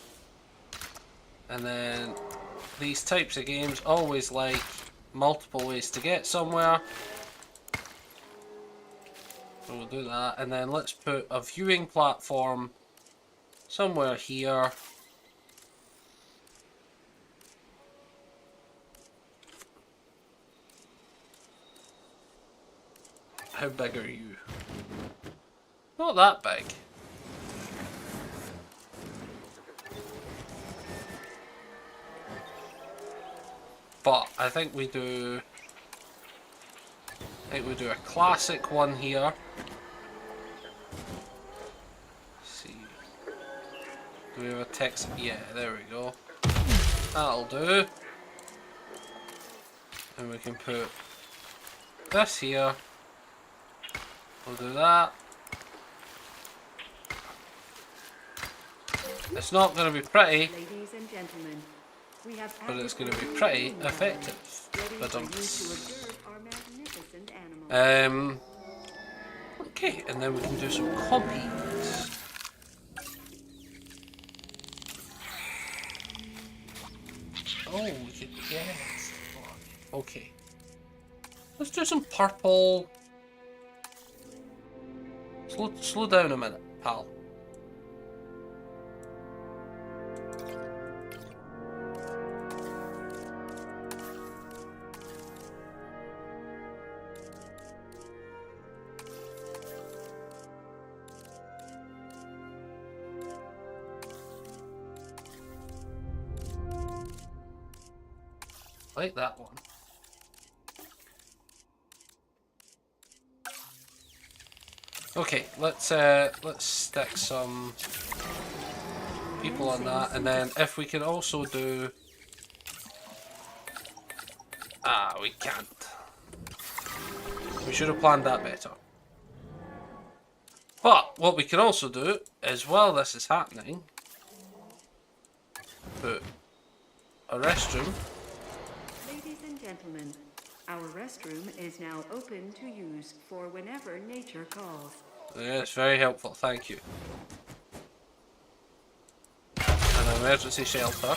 and then these types of games always like multiple ways to get somewhere, so we'll do that, and then let's put a viewing platform somewhere here. How big are you? Not that big. But I think we do a classic one here. Let's see. Do we have a text? Yeah, there we go. That'll do. And we can put this here. We'll do that. It's not going to be pretty, Ladies and gentlemen, we have but it's going to be pretty effective. But okay, and then we can do some copies. Oh, we could guess. Okay, let's do some purple. Slow down a minute, pal. Like that one. Okay, let's stick some people on that, and then if we can also do... we can't. We should have planned that better. But what we can also do is, while this is happening, put a restroom. Ladies and gentlemen, our restroom is now open to use for whenever nature calls. Yes, very helpful, thank you. An emergency shelter.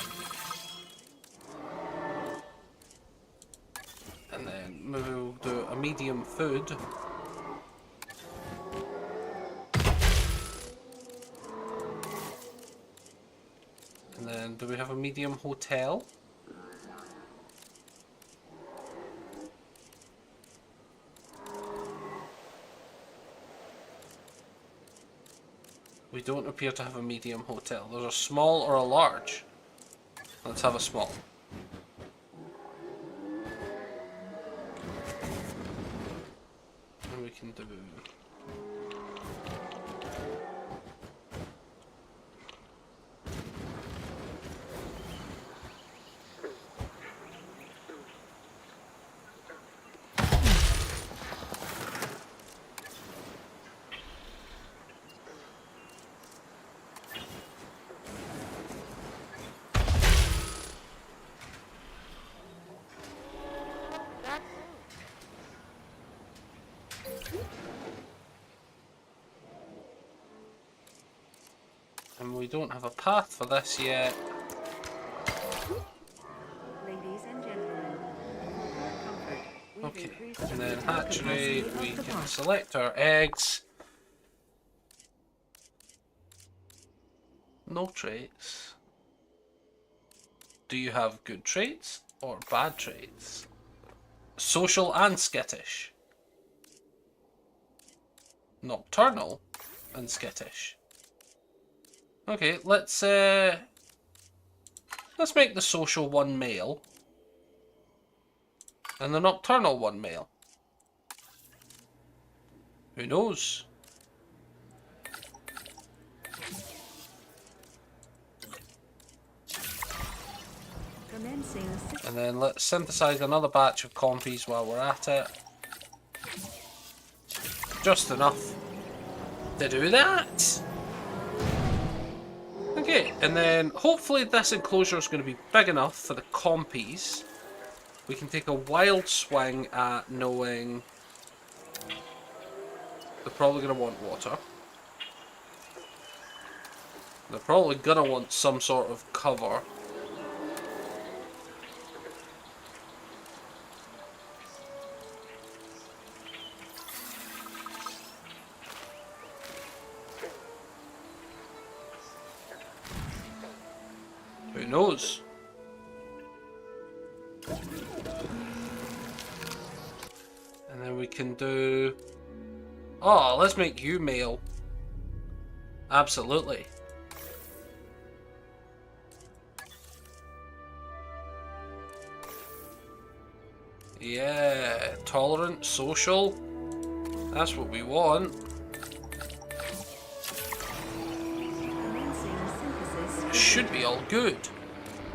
And then maybe we'll do a medium food. And then do we have a medium hotel? We don't appear to have a medium hotel. There's a small or a large. Let's have a small. And we can do... And we don't have a path for this yet. Ladies and gentlemen, for your comfort, we've Okay. increased And then hatchery, we can select our eggs. No traits. Do you have good traits or bad traits? Social and skittish. Nocturnal and skittish. Okay, let's make the social one male and the nocturnal one male. Who knows? And then let's synthesize another batch of compies while we're at it. Just enough to do that. Okay, and then hopefully this enclosure is going to be big enough for the compies. We can take a wild swing at knowing they're probably going to want water. They're probably going to want some sort of cover. Who knows? And then we can do... Oh, let's make you male. Absolutely. Yeah, tolerant, social. That's what we want. Should be all good.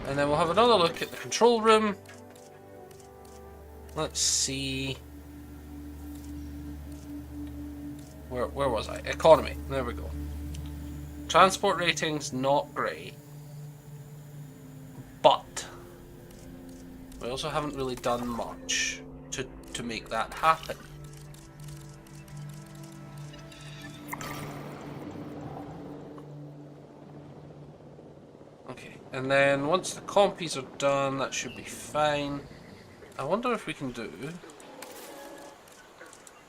And then we'll have another look at the control room. Let's see. Where was I? Economy. There we go. Transport ratings not great. But we also haven't really done much to make that happen. Okay, and then once the compies are done, that should be fine. I wonder if we can do...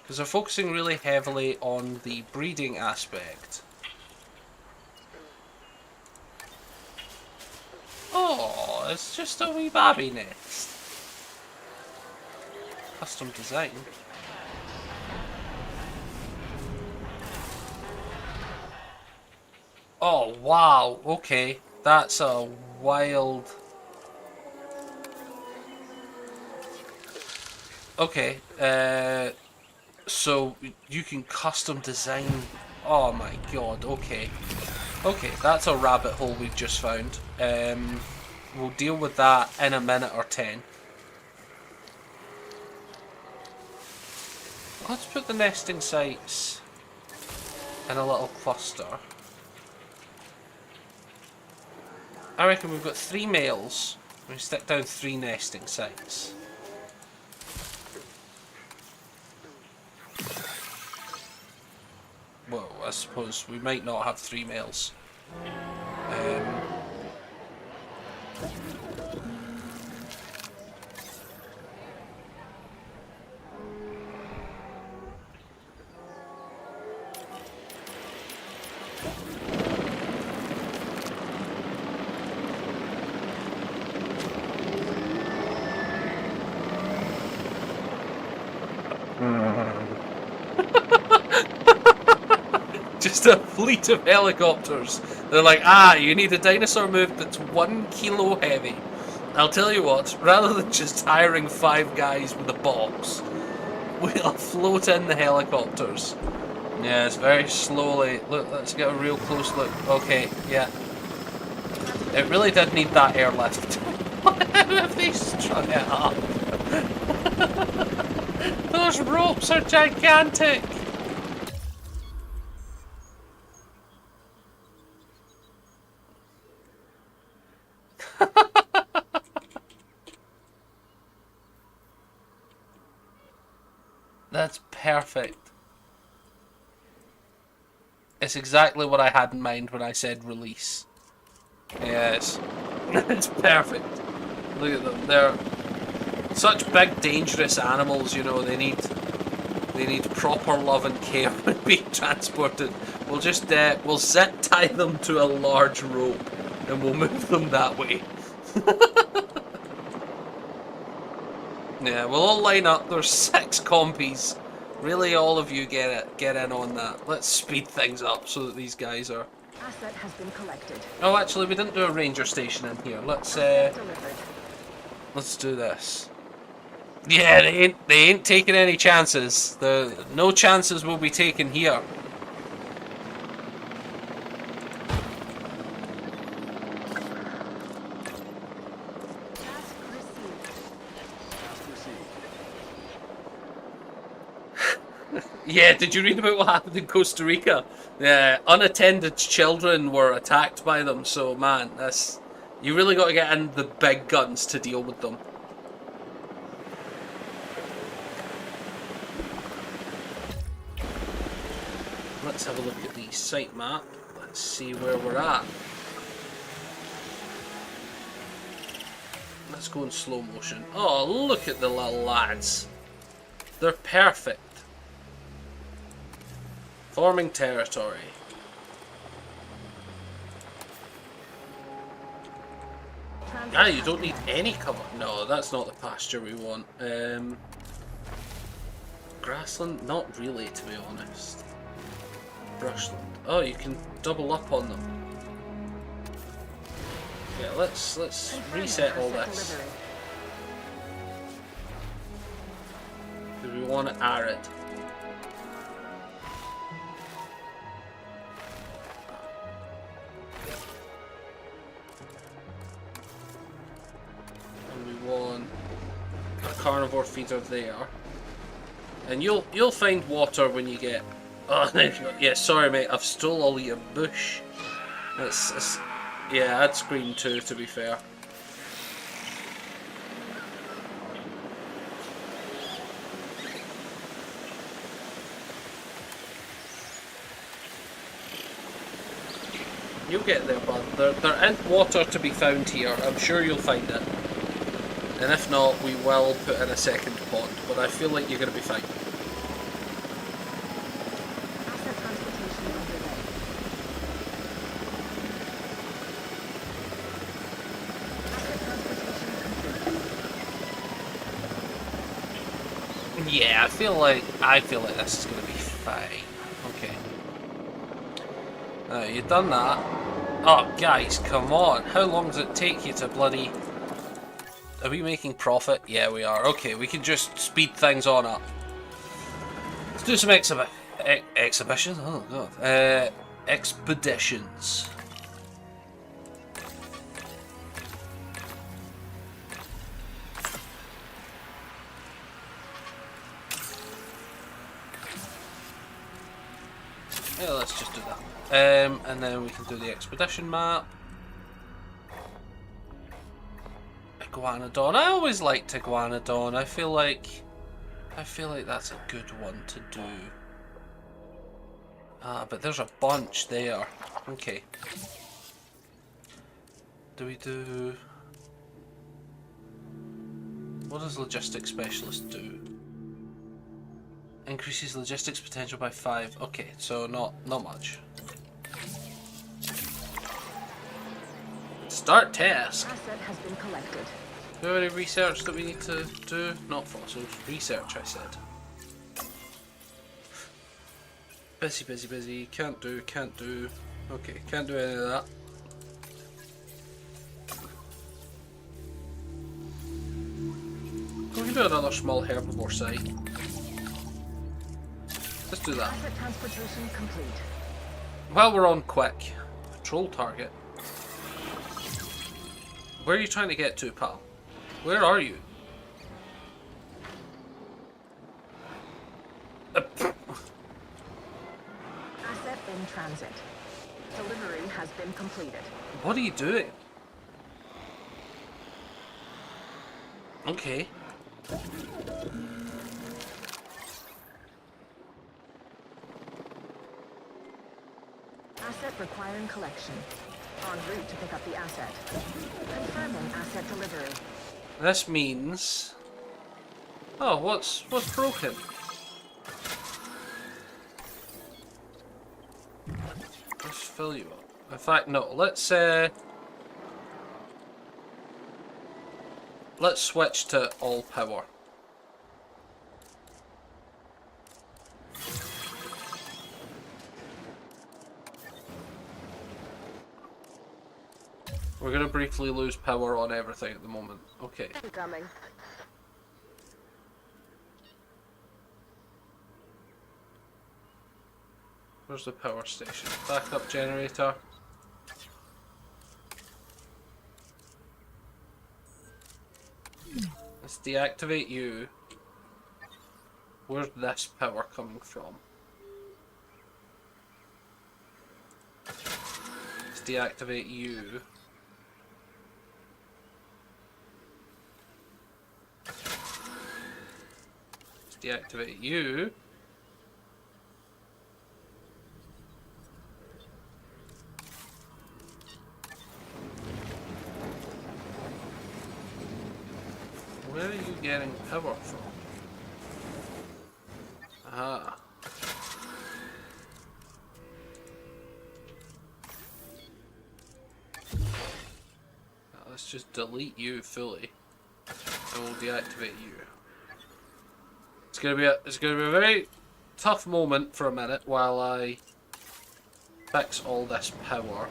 Because they're focusing really heavily on the breeding aspect. Oh, it's just a wee babby nest. Custom design. Oh, wow, okay. That's a wild... Okay, so you can custom design... Oh my god, okay. Okay, that's a rabbit hole we've just found. We'll deal with that in a minute or 10. Let's put the nesting sites in a little cluster. I reckon we've got 3 males. We stick down 3 nesting sites. Well, I suppose we might not have 3 males. Just a fleet of helicopters. They're like, you need a dinosaur move that's 1 kilo heavy. I'll tell you what, rather than just hiring 5 guys with a box, we'll float in the helicopters. Yeah, it's very slowly. Look, let's get a real close look. Okay, yeah. It really did need that airlift. How have they strung it up? Those ropes are gigantic. That's perfect. It's exactly what I had in mind when I said release. Yes. It's perfect. Look at them. They're such big, dangerous animals, you know, they need proper love and care when being transported. We'll just we'll zip tie them to a large rope and we'll move them that way. Yeah, we'll all line up. There's 6 compies. Really, all of you get in on that. Let's speed things up so that these guys are. Asset has been collected. Oh, actually, we didn't do a ranger station in here. Let's Delivered. let's do this. Yeah, they ain't taking any chances. No chances will be taken here. Task received. Yeah, did you read about what happened in Costa Rica? Yeah, unattended children were attacked by them. So man, you really got to get in the big guns to deal with them. Let's have a look at the site map. Let's see where we're at. Let's go in slow motion. Oh, look at the little lads. They're perfect. Forming territory. Ah, you don't need any cover. No, that's not the pasture we want. Grassland? Not really, to be honest. Brushland. Oh, you can double up on them. Yeah, let's reset all this. Do we want it arid? And we want a carnivore feeder there. And you'll find water when you get. Oh, yeah, sorry mate, I've stole all your bush. Yeah, I'd scream too, to be fair. You'll get there, bud. There ain't water to be found here. I'm sure you'll find it. And if not, we will put in a second pond. But I feel like you're going to be fine. Yeah, I feel like this is gonna be fine. Okay. You've done that. Oh, guys, come on! How long does it take you to bloody? Are we making profit? Yeah, we are. Okay, we can just speed things on up. Let's do some exhibitions. Oh god. Expeditions. Yeah, let's just do that. And then we can do the expedition map. Iguanodon. I always liked Iguanodon. I feel like that's a good one to do. Ah, but there's a bunch there. Okay. Do we do? What does logistics specialist do? Increases logistics potential by 5. Okay, so not much. Start task. Asset has been collected. Do we have any research that we need to do? Not fossils. Research, I said. Busy, busy, busy. Can't do. Okay, can't do any of that. We can do another small herbivore site. Let's do that. Asset transportation complete. While we're on quick, patrol target. Where are you trying to get to, pal? Where are you? Asset in transit. Delivery has been completed. What are you doing? Okay. Asset requiring collection. En route to pick up the asset. Confirming asset delivery. This means Oh, what's broken? Let's fill you up. In fact, no. Let's switch to all power. We're gonna briefly lose power on everything at the moment. Okay. Incoming. Where's the power station? Backup generator. Let's deactivate you. Where's this power coming from? Let's deactivate you. Let's deactivate you. Where are you getting power from? Aha. Now let's just delete you fully, and we'll deactivate you. It's gonna be a very tough moment for a minute while I fix all this power.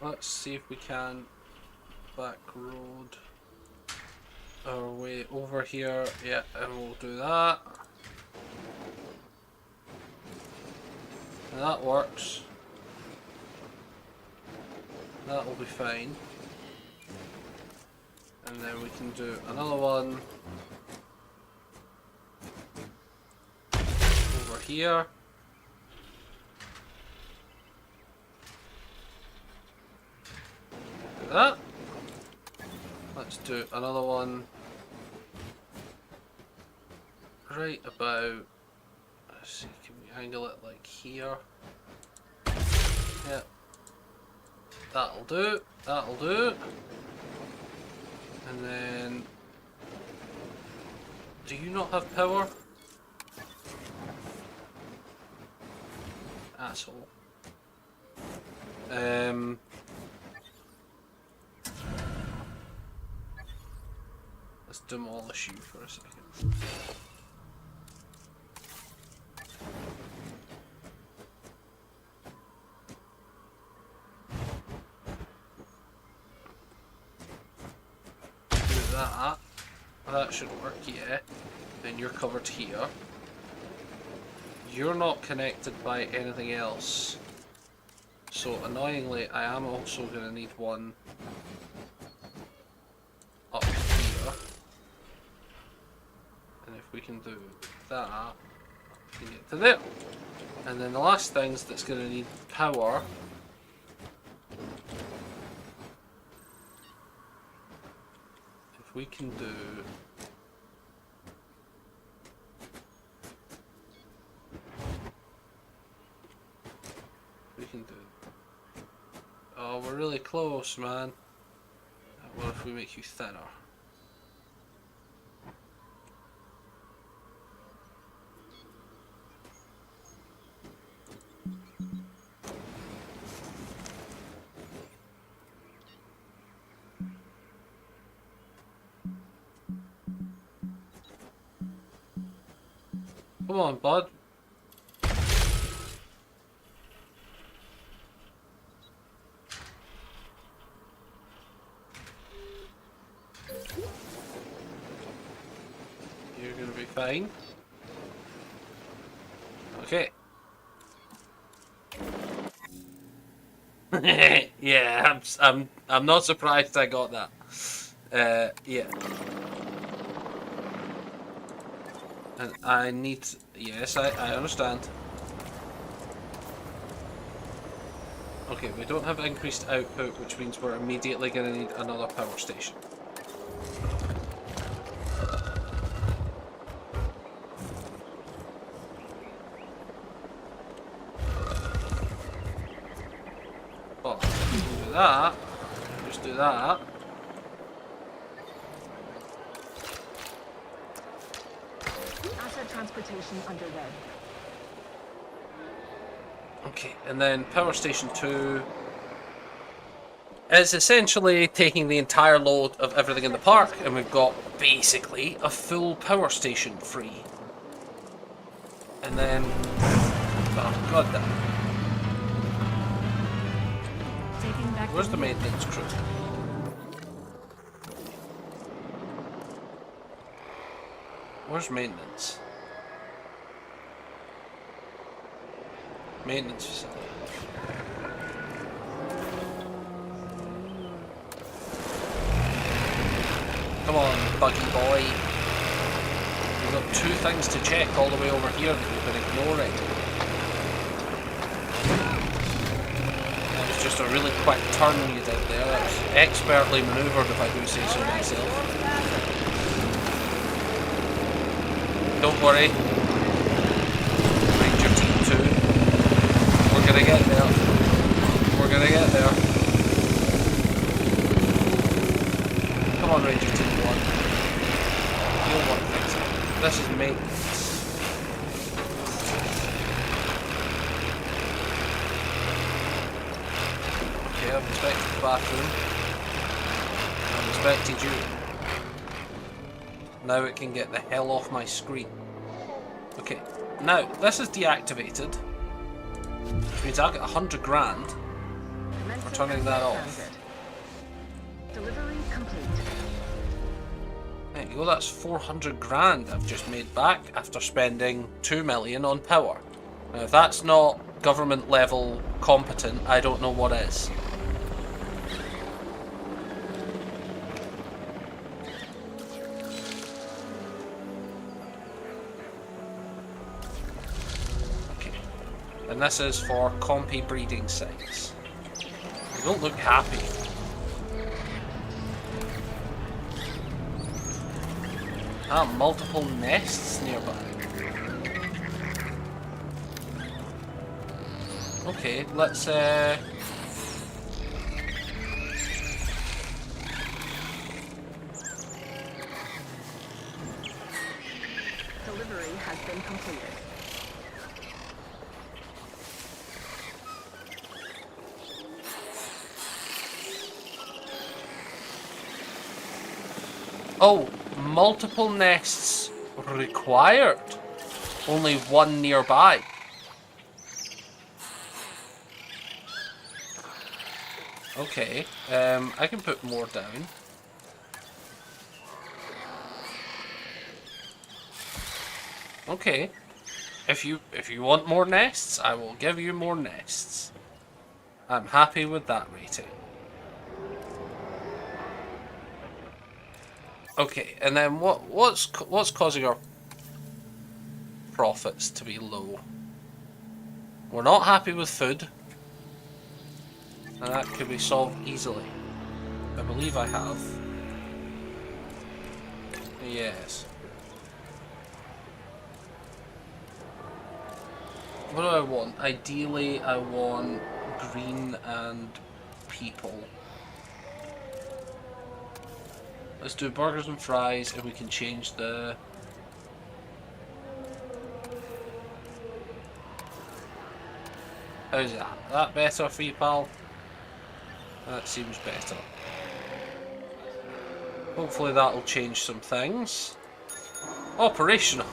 Let's see if we can back road our way over here. Yeah, and we'll do that. And that works. That will be fine. And then we can do another one over here. That. Let's do another one right about, let's see, can we angle it like here? Yep. That'll do, that'll do. And then, do you not have power? Asshole. Let's demolish you for a second. Do that. That should work, yeah. Then you're covered here. You're not connected by anything else. So annoyingly, I am also going to need one up here. And if we can do that, we can get to there. And then the last things that's going to need power. If we can do oh, we're really close, man. What if we make you thinner? Come on, bud. You're gonna be fine. Okay. Yeah, I'm not surprised I got that. Yeah. And I need... Yes, I understand. Okay, we don't have increased output, which means we're immediately going to need another power station. But if we do that, just do that. Asset transportation underway. Okay, and then Power Station 2 is essentially taking the entire load of everything in the park, and we've got basically a full power station free. And then... Oh, god damn. Taking back Where's the maintenance crew? Where's maintenance? Maintenance facility. Come on, buggy boy. We've got two things to check all the way over here that we've been ignoring. That was just a really quick turn you did there. That was expertly manoeuvred, if I do say so myself. Don't worry. Ranger Team 2. We're gonna get there. We're gonna get there. Come on, Ranger Team 1. You'll work things out. This is maintenance. Okay, I've inspected the bathroom. I've inspected you. Now it can get the hell off my screen. Okay, now this is deactivated. Which means I'll get 100 grand for turning that off. Delivery complete. There you go, that's 400 grand I've just made back after spending 2 million on power. Now if that's not government level competent, I don't know what is. And this is for compy breeding sites. They don't look happy. Ah, multiple nests nearby. Okay, let's Delivery has been completed. Oh, multiple nests required. Only one nearby. Okay, I can put more down. Okay, if you want more nests, I will give you more nests. I'm happy with that rating. Okay, and then what's causing our profits to be low? We're not happy with food, and that could be solved easily. I believe I have. Yes. What do I want? Ideally, I want green and people. Let's do burgers and fries, and we can change the... How's that? That better for you, pal? That seems better. Hopefully that'll change some things. Operational.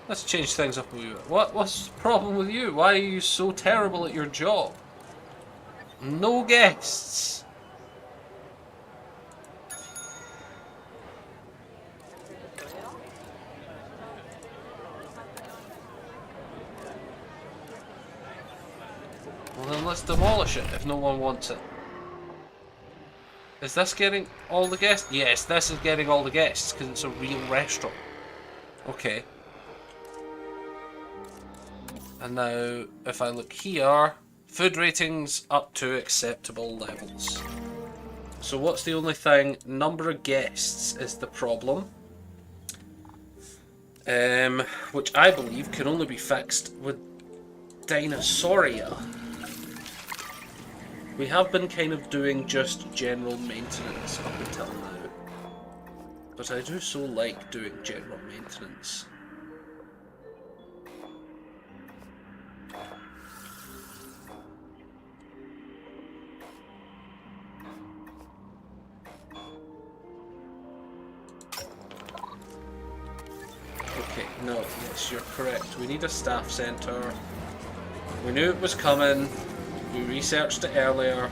Let's change things up a wee bit. What's the problem with you? Why are you so terrible at your job? No guests. Well then let's demolish it if no one wants it. Is this getting all the guests? Yes, this is getting all the guests because it's a real restaurant. Okay. And now, if I look here, food ratings up to acceptable levels. So what's the only thing? Number of guests is the problem. Which I believe can only be fixed with Dinosauria. We have been kind of doing just general maintenance up until now. But I do so like doing general maintenance. Okay, no, yes, you're correct. We need a staff centre. We knew it was coming. We researched it earlier.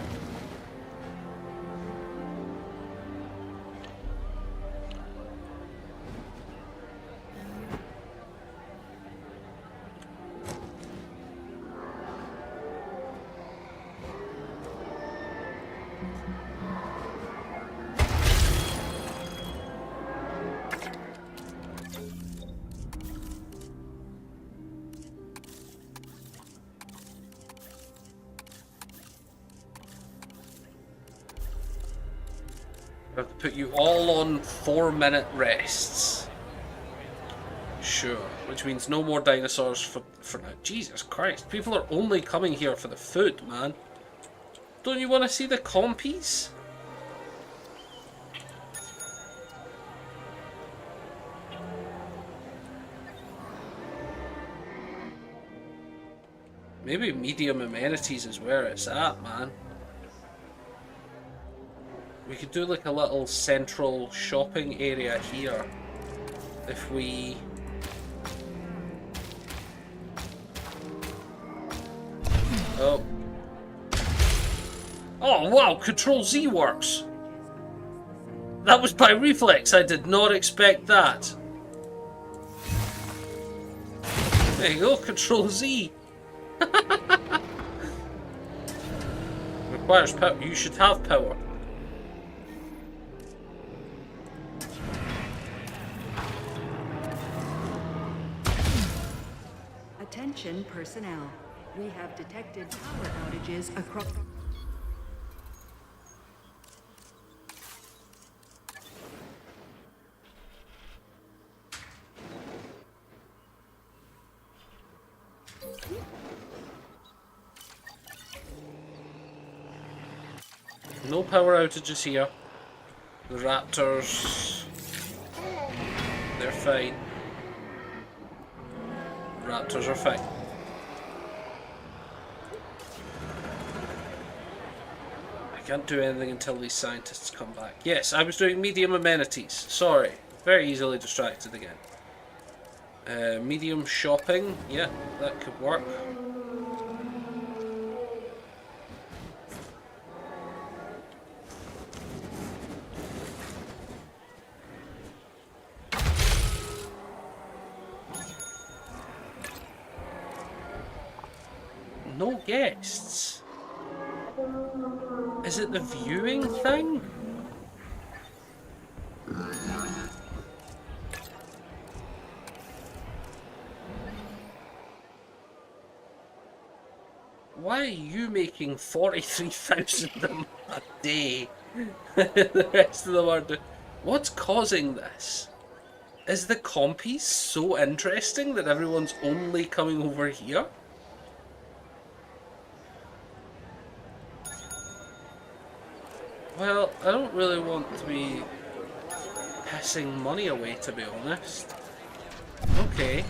I have to put you all on 4-minute rests. Sure, which means no more dinosaurs for now. Jesus Christ, people are only coming here for the food, man. Don't you want to see the compies? Maybe medium amenities is where it's at, man. We could do like a little central shopping area here. If we... Oh. Oh wow, Control Z works! That was by reflex, I did not expect that. There you go, Control Z. Requires power. You should have power. Attention personnel. We have detected power outages across... No power outages here. The raptors... They're fine. Raptors are fine. I can't do anything until these scientists come back. Yes, I was doing medium amenities. Sorry. Very easily distracted again. Medium shopping. Yeah, that could work. No guests. Is it the viewing thing? Why are you making 43,000 a day? The rest of them are doing... What's causing this? Is the compies so interesting that everyone's only coming over here? Well, I don't really want to be pissing money away, to be honest. Okay.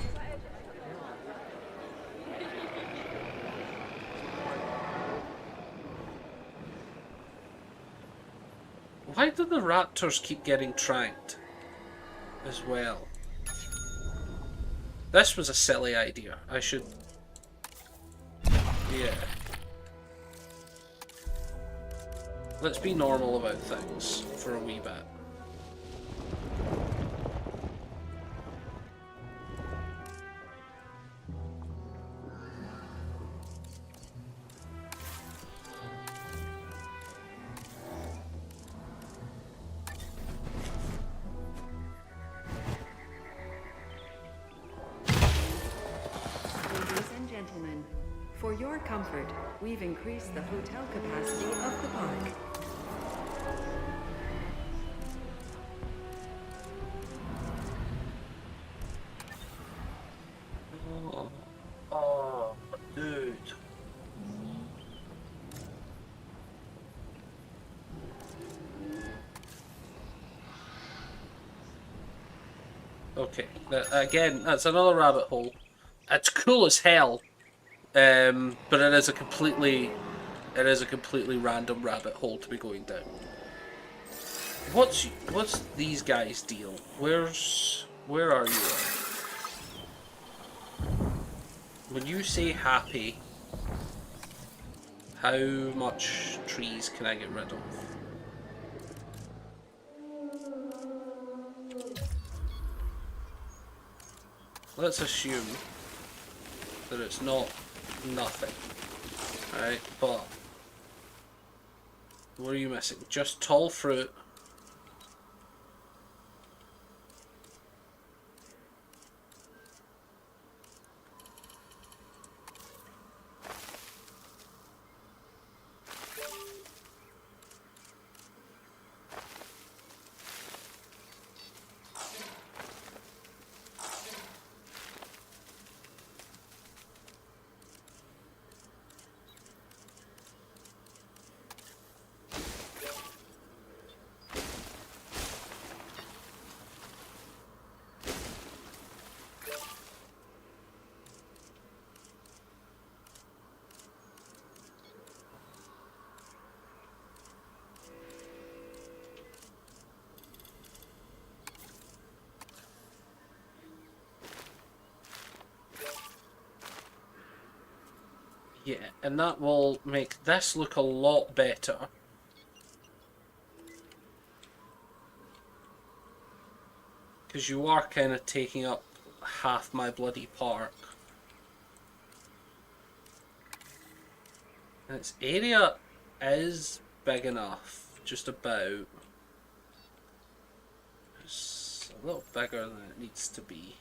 Why do the raptors keep getting tranked as well? This was a silly idea. I should... Yeah. Let's be normal about things for a wee bit. gentlemen, for your comfort, we've increased the hotel capacity of the park. Oh, dude. Okay, again, that's another rabbit hole. It's cool as hell, but it is a completely random rabbit hole to be going down. What's these guys' deal? Where are you? When you say happy, how much trees can I get rid of? Let's assume that it's not nothing. Alright, but what are you missing? Just tall fruit. Yeah, and that will make this look a lot better. Because you are kind of taking up half my bloody park. And its area is big enough, just about. It's a little bigger than it needs to be.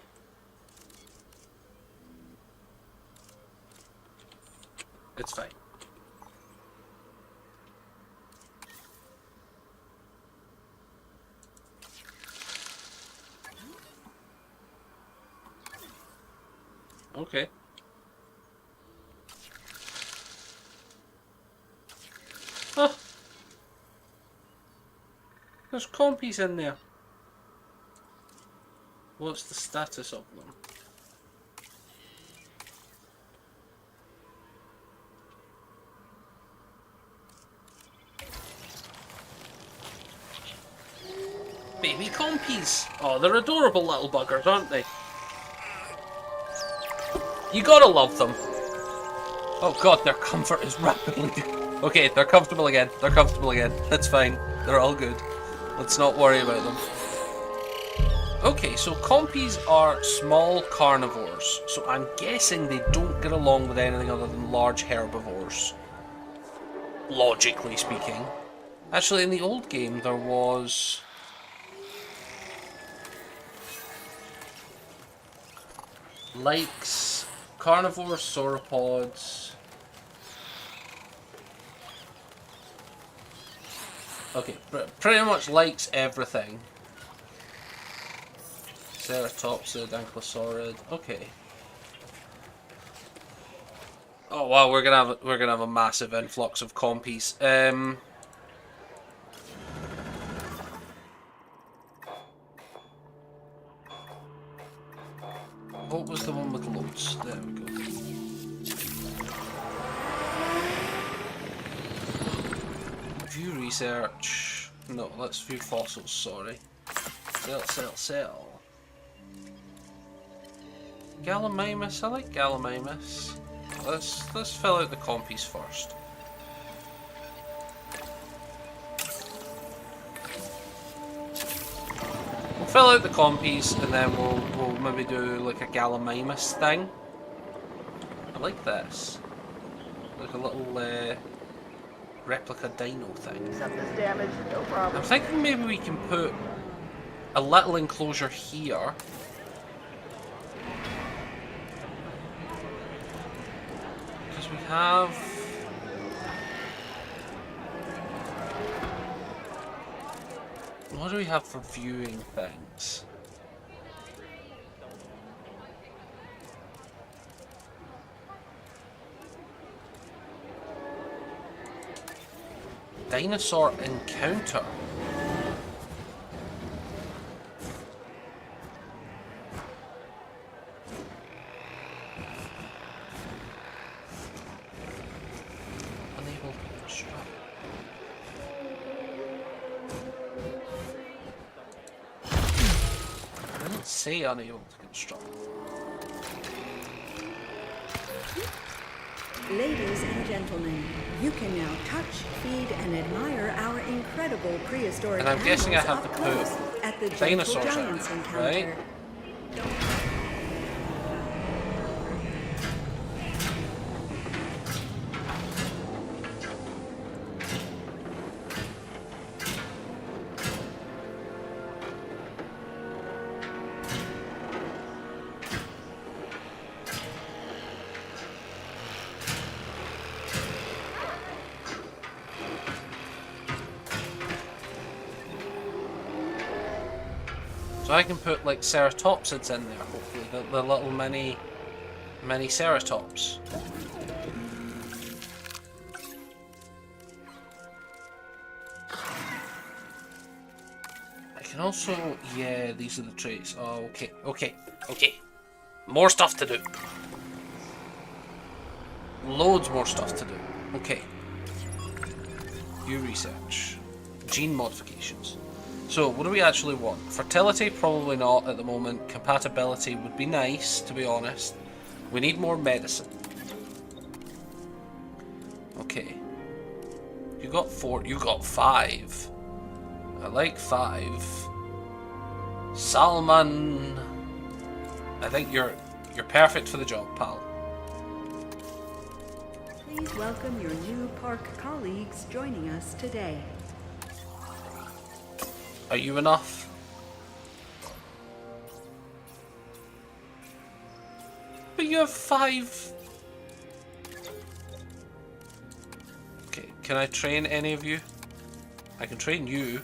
It's fine. Okay. Oh! There's compies in there. What's the status of them? Baby compies! Oh, they're adorable little buggers, aren't they? You gotta love them. Oh god, their comfort is rapidly... Okay, they're comfortable again. They're comfortable again. That's fine. They're all good. Let's not worry about them. Okay, so compies are small carnivores. So I'm guessing they don't get along with anything other than large herbivores. Logically speaking. Actually, in the old game there was... likes, carnivore sauropods. Okay, pretty much likes everything. Ceratopsid, Ankylosaurid. Okay. Oh wow, we're gonna have a massive influx of compies. What was the one with loads? There we go. View research. No, let's view fossils, sorry. Sell. Gallimimus, I like Gallimimus. Let's fill out the compies first. We'll fill out the compies and then we'll maybe do like a Gallimimus thing. I like this. Like a little replica dino thing. Something's damaged, no problem. I'm thinking maybe we can put a little enclosure here. have... What do we have for viewing things? Dinosaur encounter. Unable to construct. I didn't say unable to construct. Ladies and gentlemen, you can now touch, feed, and admire our incredible prehistoric And I'm guessing I animals have up to close put at the dinosaurs Gentle in Giants there, encounter. right? So I can put like ceratopsids in there, hopefully, the little mini ceratops. I can also, yeah, these are the traits. Oh, okay. More stuff to do. Loads more stuff to do. Okay. View research. Gene modifications. So, what do we actually want? Fertility? Probably not at the moment. Compatibility would be nice, to be honest. We need more medicine. Okay. You got 4. You got 5. I like 5. Salmon. I think you're perfect for the job, pal. Please welcome your new park colleagues joining us today. Are you enough? But you have 5. Okay, can I train any of you? I can train you.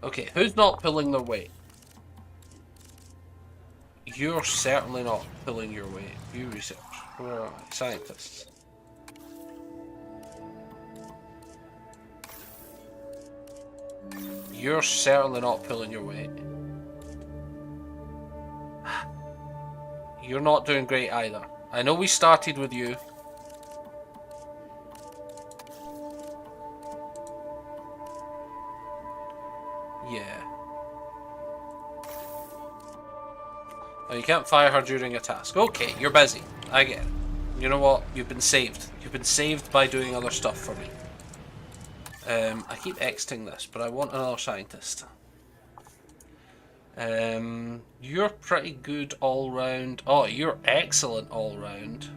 Okay, who's not pulling their weight? You're certainly not pulling your weight. View research. Where are we? Scientists. You're certainly not pulling your weight. You're not doing great either. I know we started with you. Yeah. Oh, you can't fire her during a task. Okay, you're busy. I get it. You know what? You've been saved. You've been saved by doing other stuff for me. I keep exiting this, but I want another scientist. You're pretty good all round. Oh, you're excellent all round.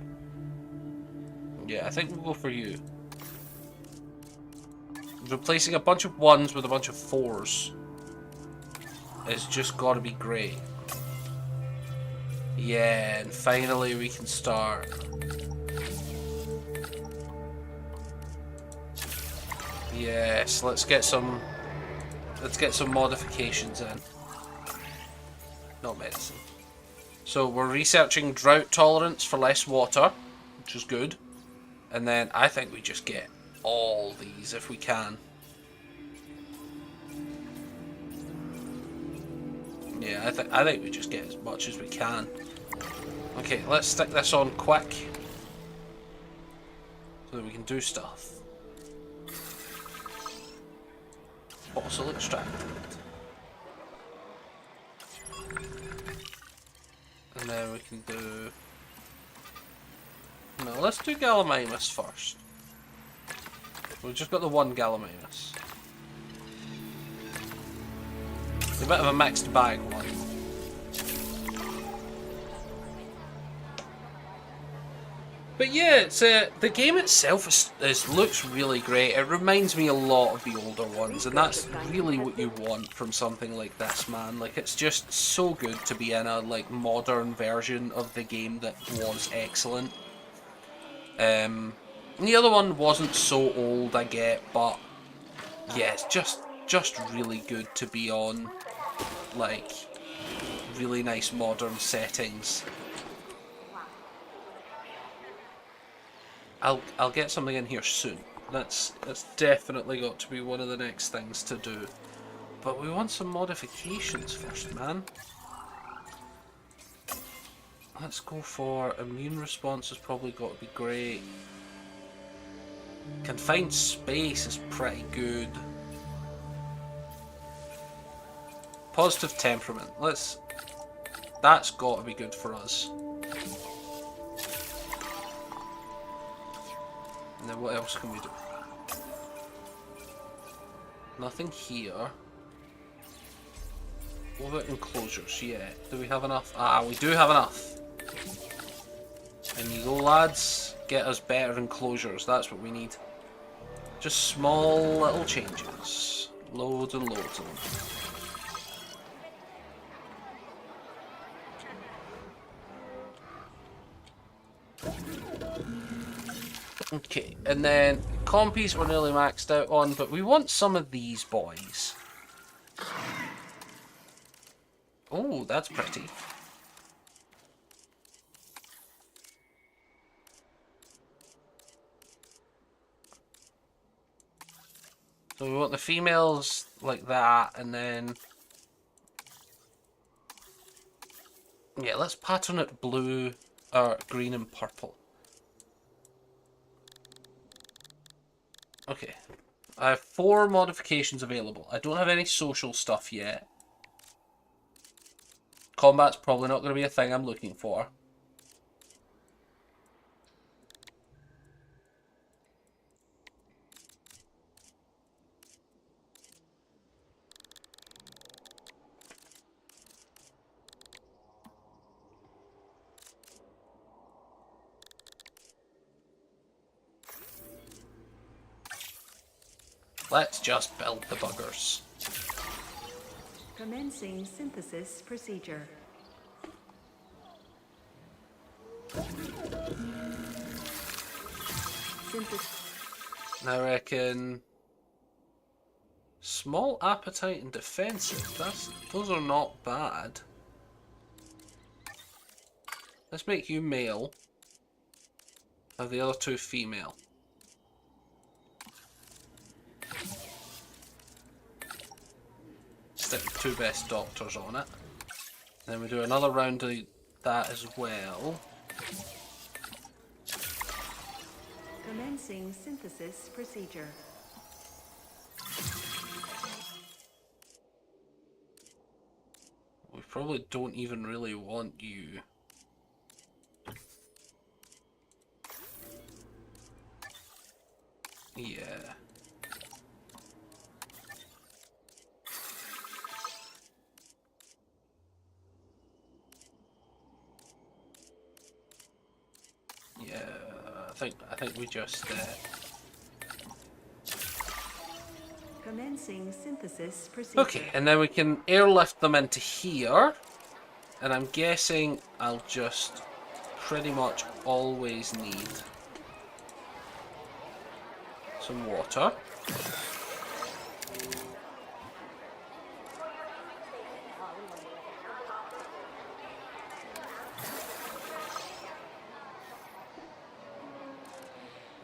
Yeah, I think we'll go for you. Replacing a bunch of 1s with a bunch of 4s. It's just gotta be great. Yeah, and finally we can start. Yes, let's get some modifications in. Not medicine. So we're researching drought tolerance for less water, which is good. And then I think we just get all these if we can. Yeah, I think we just get as much as we can. Okay, let's stick this on quick so that we can do stuff. Fossil extracted. And then we can do... No, let's do Gallimimus first. We've just got the 1 Gallimimus. It's a bit of a mixed bag one. But yeah, it's the game itself looks really great. It reminds me a lot of the older ones, and that's really what you want from something like this, man. Like, it's just so good to be in a like modern version of the game that was excellent. And the other one wasn't so old, I get, but yeah, it's just really good to be on like really nice modern settings. I'll get something in here soon. That's definitely got to be one of the next things to do. But we want some modifications first, man. Let's go for immune response has probably got to be great. Confined space is pretty good. Positive temperament. That's got to be good for us. And then what else can we do? Nothing here. What about enclosures? Yeah. Do we have enough? Ah, we do have enough. And you go, lads. Get us better enclosures. That's what we need. Just small little changes. Loads and loads of them. Okay, and then compies we're nearly maxed out on, but we want some of these boys. Oh, that's pretty. So we want the females like that, and then... yeah, let's pattern it blue, or green and purple. Okay, I have 4 modifications available. I don't have any social stuff yet. Combat's probably not going to be a thing I'm looking for. Let's just build the buggers. Commencing synthesis procedure. I reckon small appetite and defensive. Those are not bad. Let's make you male. Have the other 2 female. Stick the 2 best doctors on it. Then we do another round of that as well. Commencing synthesis procedure. We probably don't even really want you. Yeah. Yeah, I think we just Commencing synthesis procedure. okay, and then we can airlift them into here, and I'm guessing I'll just pretty much always need some water.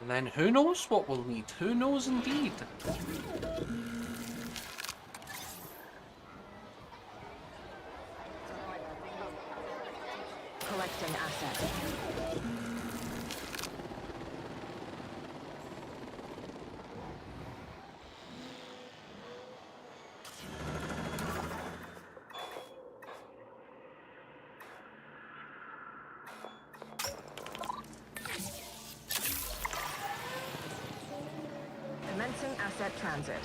And then who knows what we'll need? Who knows indeed? Collecting assets. Commencing asset transit.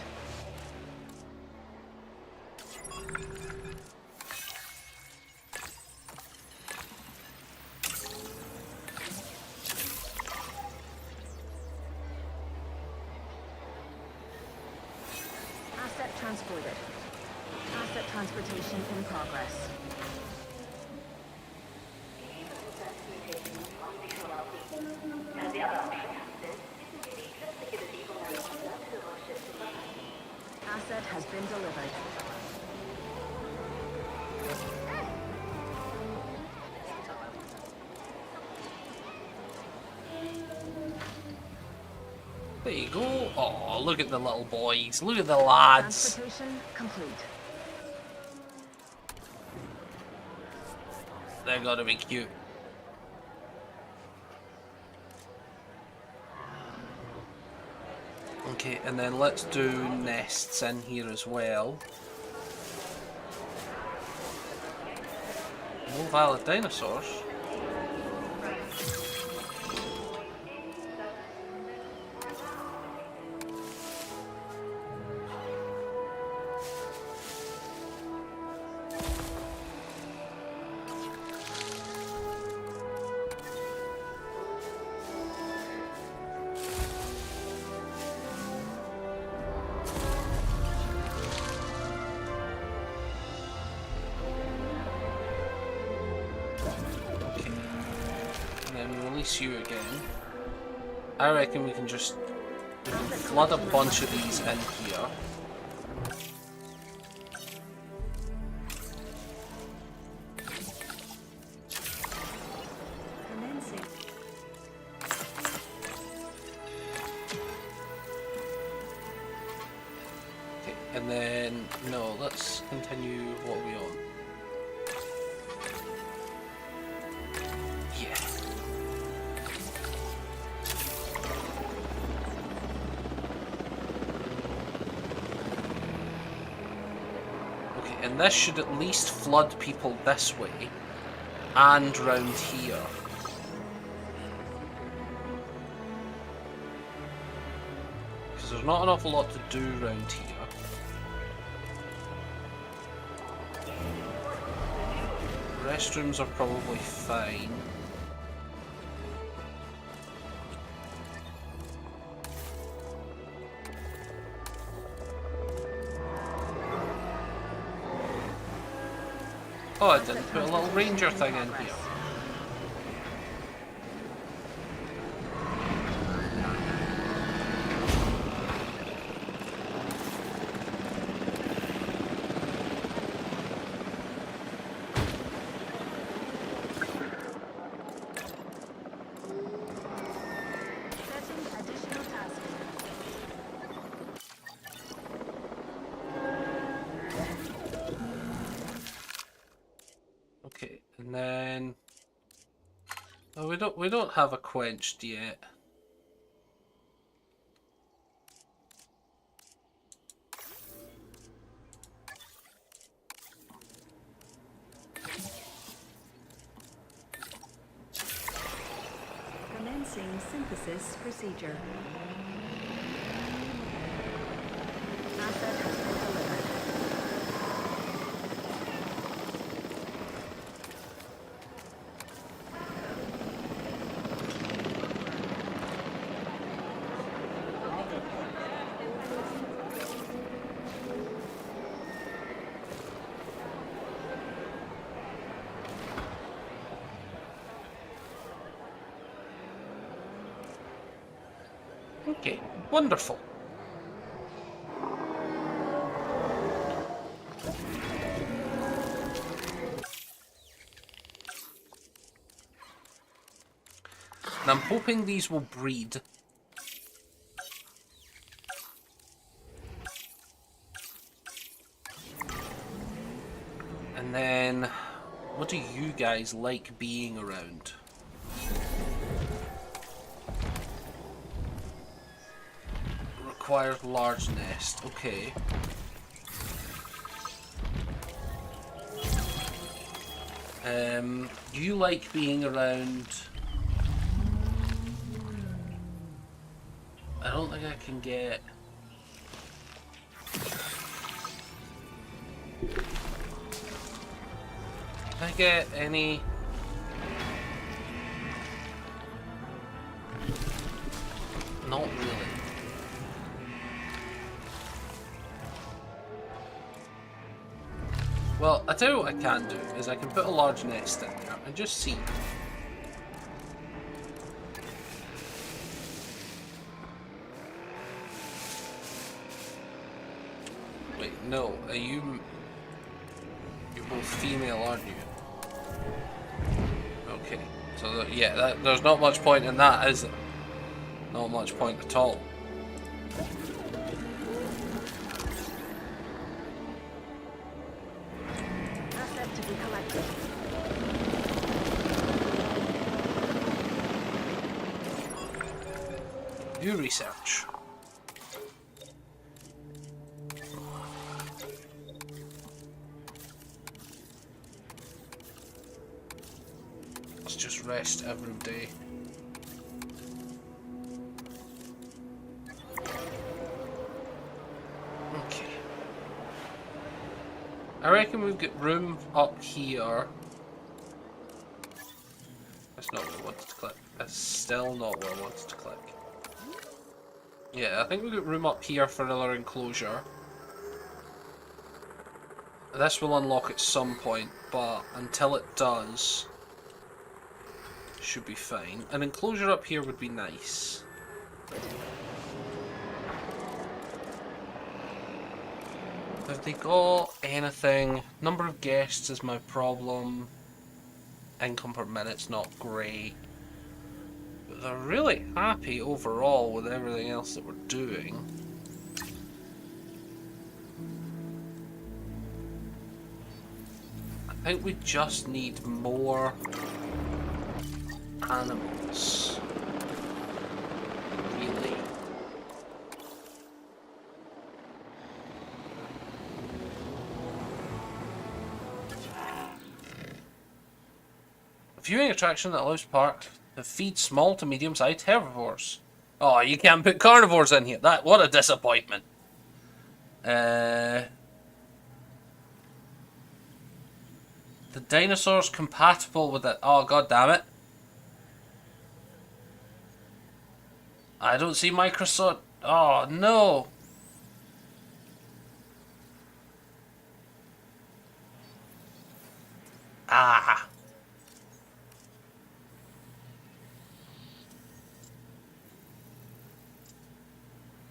transported. Asset transportation in progress. Asset has been delivered. There you go. Oh, look at the little boys. Look at the lads. Transportation complete. They're gonna be cute. Okay, and then let's do nests in here as well. No valid dinosaurs. You again. I reckon we can just flood a bunch of these in here. Commencing. Okay, and then no, let's continue. What are we on? And this should at least flood people this way and round here. Because there's not an awful lot to do round here. Restrooms are probably fine. Oh, I didn't put a little ranger thing in here. Okay, and then oh, we don't have a quenched yet. Commencing synthesis procedure. Asset has been delivered. Okay, wonderful. And I'm hoping these will breed. And then, what do you guys like being around? Required large nest, okay. Do you like being around? I don't think I can get. Can I get any? Not really. Well, I tell you what I can do, is I can put a large nest in there and just see. Wait, no, are you... You're both female, aren't you? Okay, so yeah, there's not much point in that, is there? Not much point at all. Asset to be collected. New research. Let's just rest every day. Okay. I reckon we've got room up here. That's not what I wanted to click. That's still not what I wanted to click. Yeah, I think we've got room up here for another enclosure. This will unlock at some point, but until it does, should be fine. An enclosure up here would be nice. Have they got anything? Number of guests is my problem. Income per minute's not great. But they're really happy overall with everything else that we're doing. I think we just need more animals. Really. A viewing attraction that allows park to feed small to medium-sized herbivores. Oh, you can't put carnivores in here. What a disappointment. The dinosaur's compatible with it. Oh, god damn it. I don't see Microsoft. Oh, no. Ah.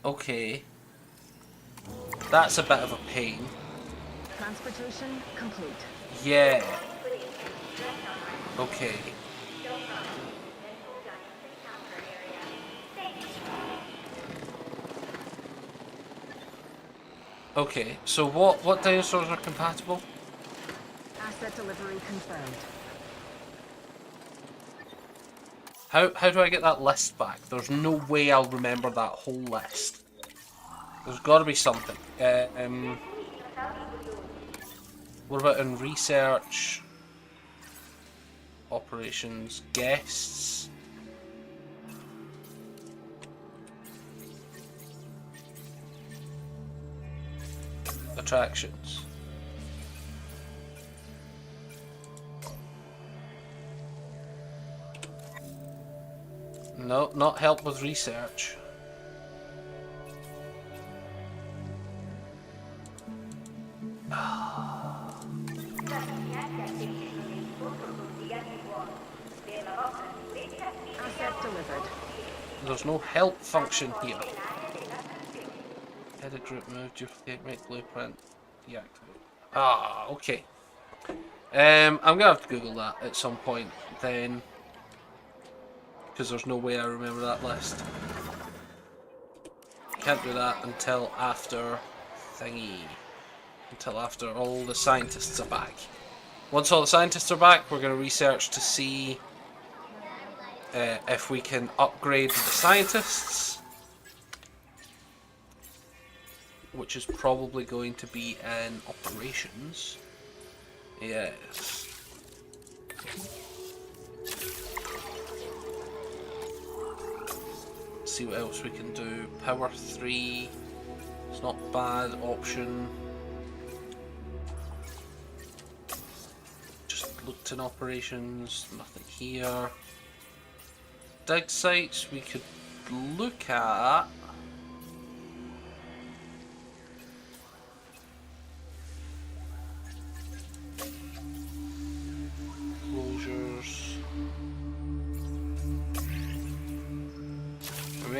Okay. That's a bit of a pain. Transportation complete. Yeah. Okay. Okay, so what dinosaurs are compatible? Asset delivery confirmed. How do I get that list back? There's no way I'll remember that whole list. There's got to be something. What about in research? Operations, guests. Attractions. No, not help with research. Asset delivered. There's no help function here. Edit group move, duplicate, make blueprint, deactivate. Ah, okay. I'm gonna have to Google that at some point then, because there's no way I remember that list. Can't do that until after thingy. Until after all the scientists are back. Once all the scientists are back, we're going to research to see if we can upgrade the scientists, which is probably going to be in operations. Yes. See what else we can do. Power 3. It's not a bad option. Just looked in operations. Nothing here. Dig sites we could look at.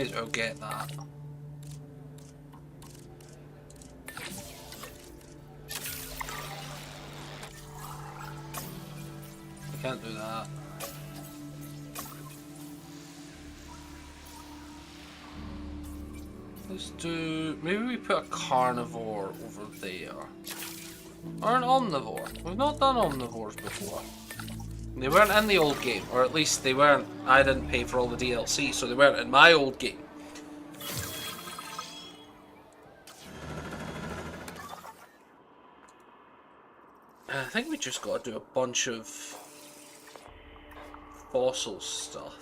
May as well get that. I can't do that. Let's do... maybe we put a carnivore over there. Or an omnivore. We've not done omnivores before. They weren't in the old game, or at least they weren't... I didn't pay for all the DLC, so they weren't in my old game. And I think we just got to do a bunch of fossil stuff.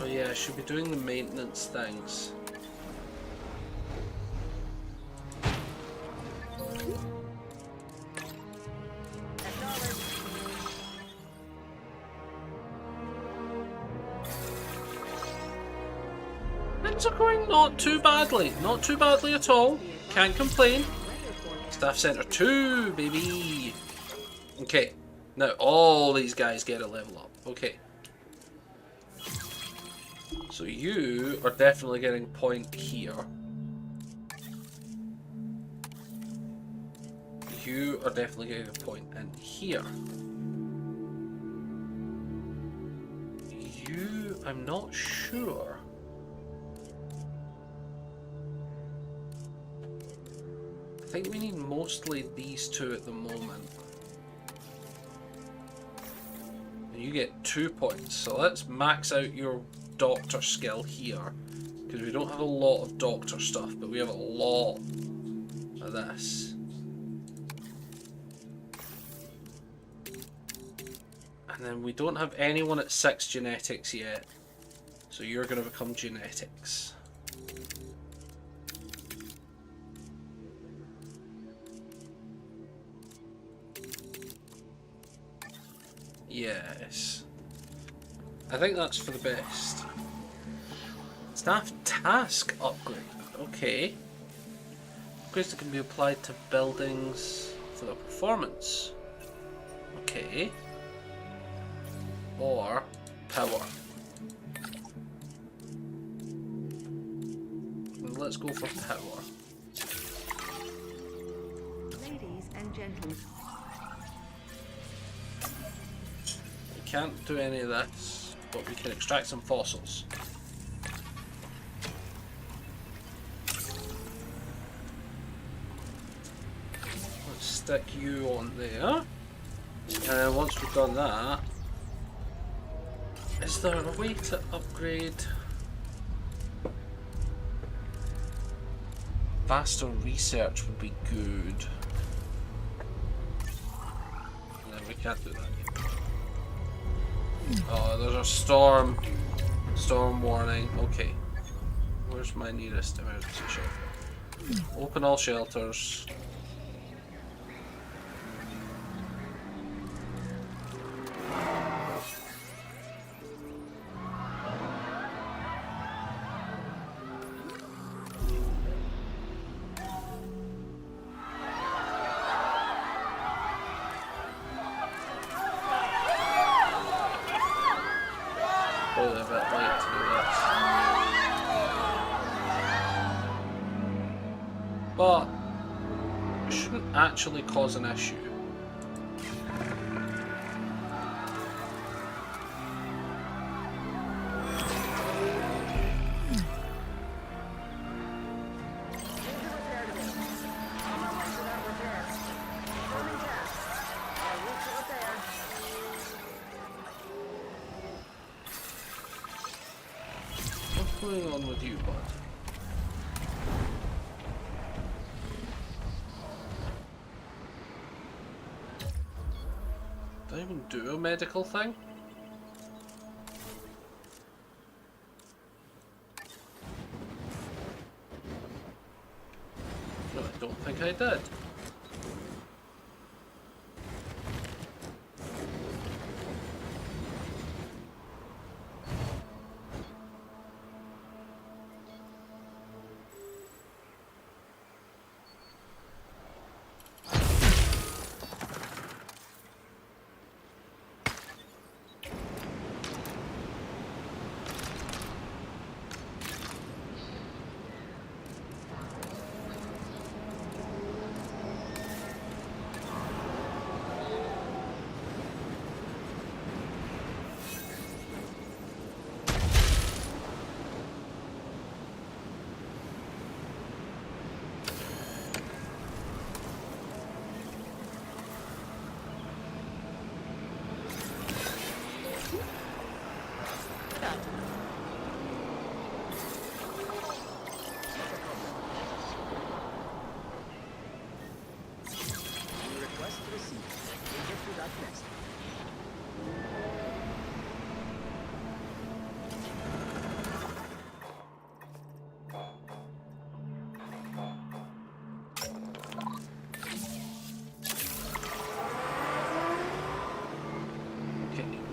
Oh yeah, I should be doing the maintenance things. Things are going not too badly. Not too badly at all. Can't complain. Staff Center 2, baby. Okay. Now all these guys get a level up. Okay. So you are definitely getting point here. You are definitely getting a point in here. You, I'm not sure. I think we need mostly these two at the moment. And you get 2 points, so let's max out your doctor skill here, because we don't have a lot of doctor stuff, but we have a lot of this. And then we don't have anyone at 6 genetics yet, so you're going to become genetics. Yes. I think that's for the best. Staff task upgrade. Okay. Upgrades that can be applied to buildings for their performance. Okay. Or power. Let's go for power. Ladies and gentlemen. We can't do any of this, but we can extract some fossils. Let's stick you on there. And then once we've done that, is there a way to upgrade? Faster research would be good. No, we can't do that yet. Oh, there's a storm. Storm warning. Okay. Where's my nearest emergency shelter? Open all shelters. Probably a bit late to do this. But it shouldn't actually cause an issue. What's going on with you, bud? Did I even do a medical thing? No, don't think I did.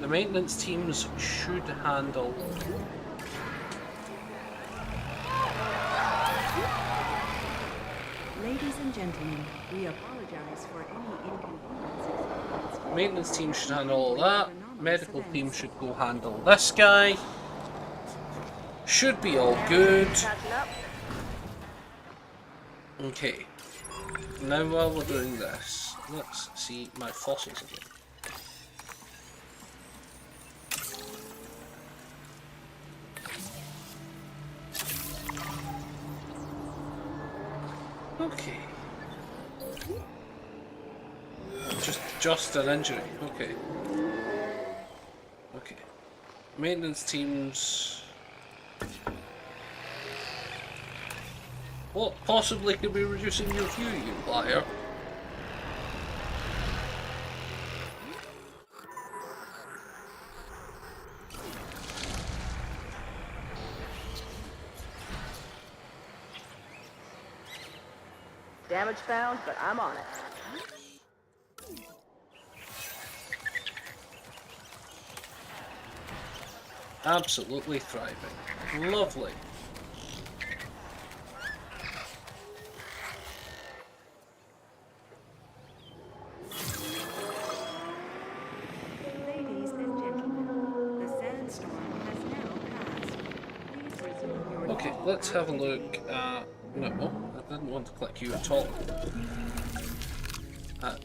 The maintenance teams should handle... Ladies and gentlemen, we apologize for any inconveniences. Maintenance team should handle all that. Medical team should go handle this guy. Should be all good. Okay. Now while we're doing this, let's see my fossils again. Okay. Just an injury. Okay. Okay. Maintenance teams. What possibly could be reducing your view, you liar? Damage found, but I'm on it. Absolutely thriving. Lovely. Ladies and gentlemen, the sandstorm has now passed. Please resume your... Okay, let's have a look at... No, I didn't want to click you at all. At.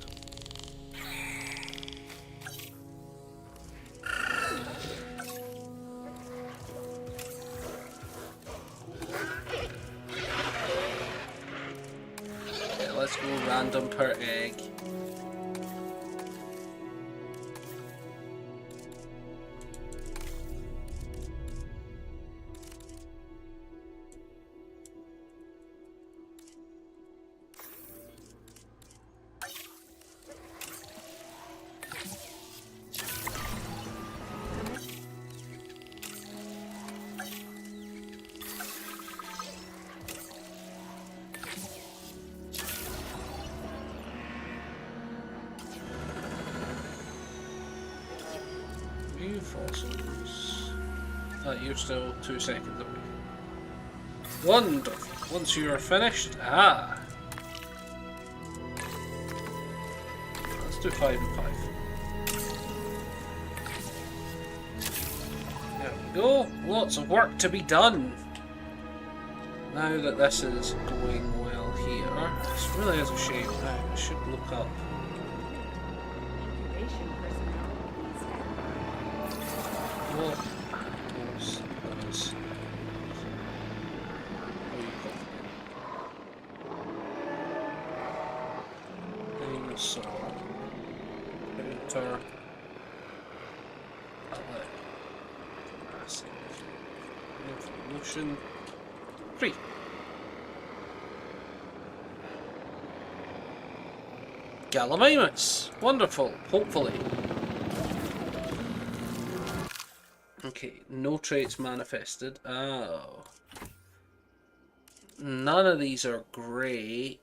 Okay, let's go random per egg. View fossils. You're still 2 seconds away. Wonderful. Once you are finished, let's do 5 and 5. There we go. Lots of work to be done. Now that this is going well here, this really is a shame. I should look up. Incubation personnel, please stand by. What was this? Dinosaur. Enter. Jurassic Evolution 3. Gallimimus! Wonderful, hopefully. Okay, no traits manifested. Oh. None of these are great.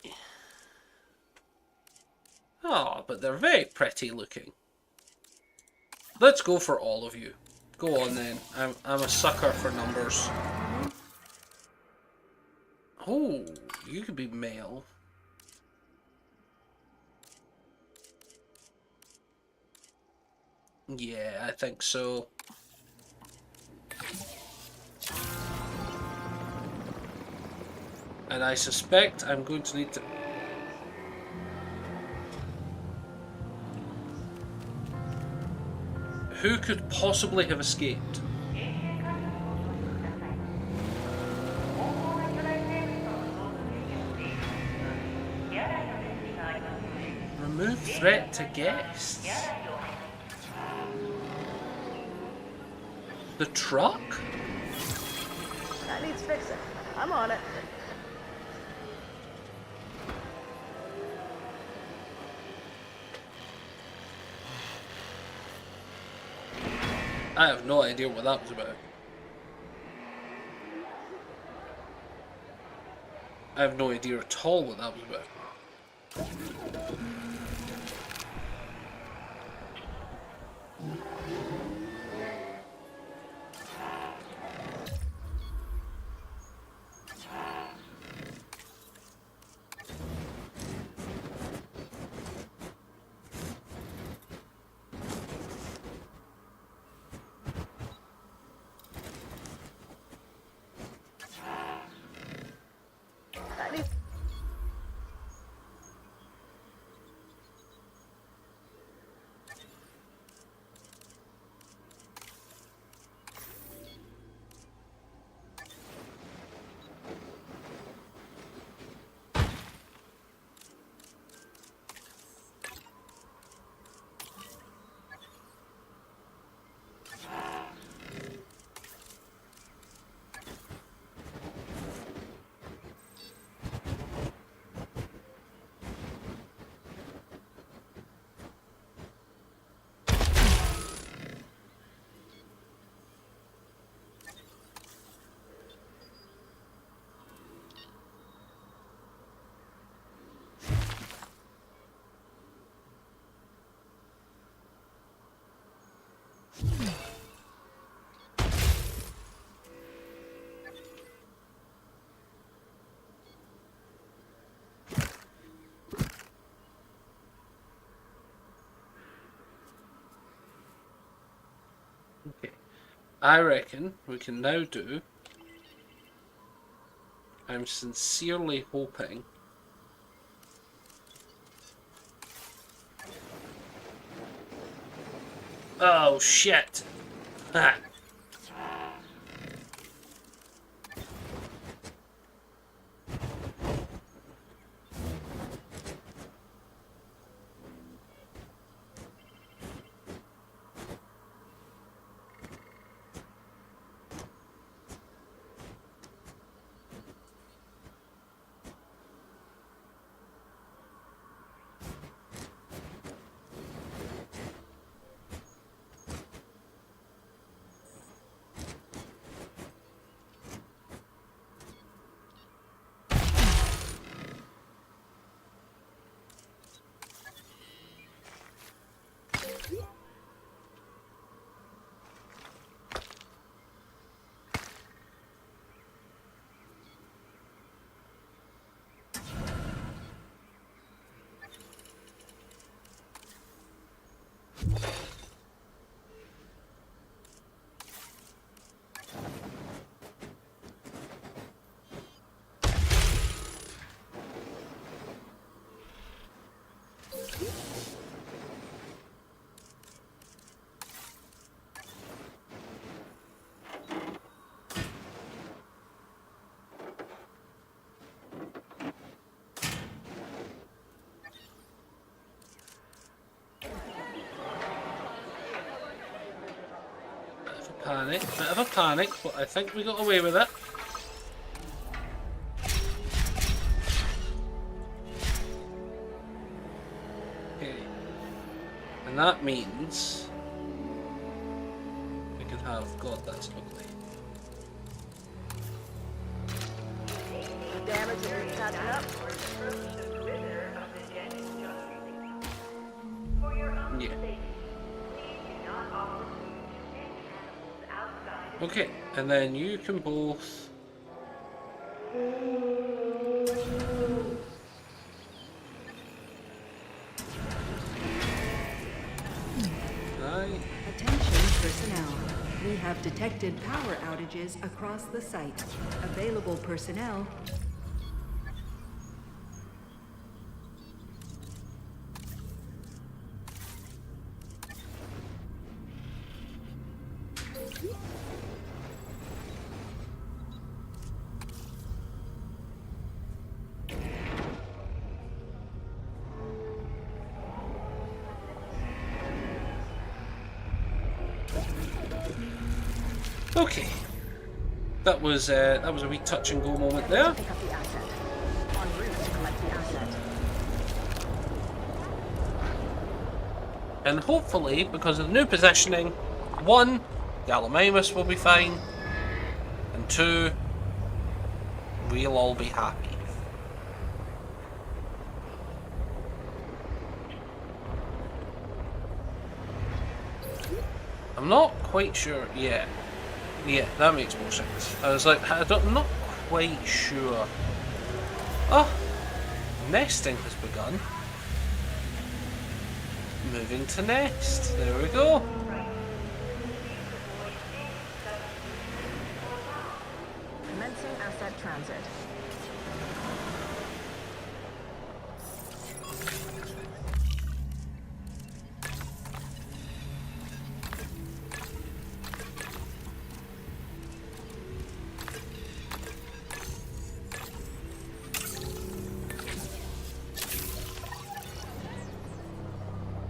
Oh, but they're very pretty looking. Let's go for all of you. Go on then. I'm a sucker for numbers. Oh, you could be male. Yeah, I think so. And I suspect I'm going to need to... Who could possibly have escaped? Remove threat to guests. The truck? That needs fixing. I'm on it. I have no idea what that was about. I have no idea at all what that was about. That needs... Okay. I reckon we can now do... I'm sincerely hoping... Oh, shit! Ha! Bit of a panic, but I think we got away with it. Okay. And that means we can have... God, that's ugly. Damage is catching up. Yeah. Okay, and then you can both... Aye. Attention personnel. We have detected power outages across the site. Available personnel. Okay. That was a wee touch and go moment there. Pick up the asset. En route to collect the asset. And hopefully, because of the new positioning, 1, Gallimimus will be fine, and 2, we'll all be happy. I'm not quite sure. Yeah, that makes more sense. I was like, I'm not quite sure. Oh, nesting has begun. Moving to nest. There we go. Commencing asset transit.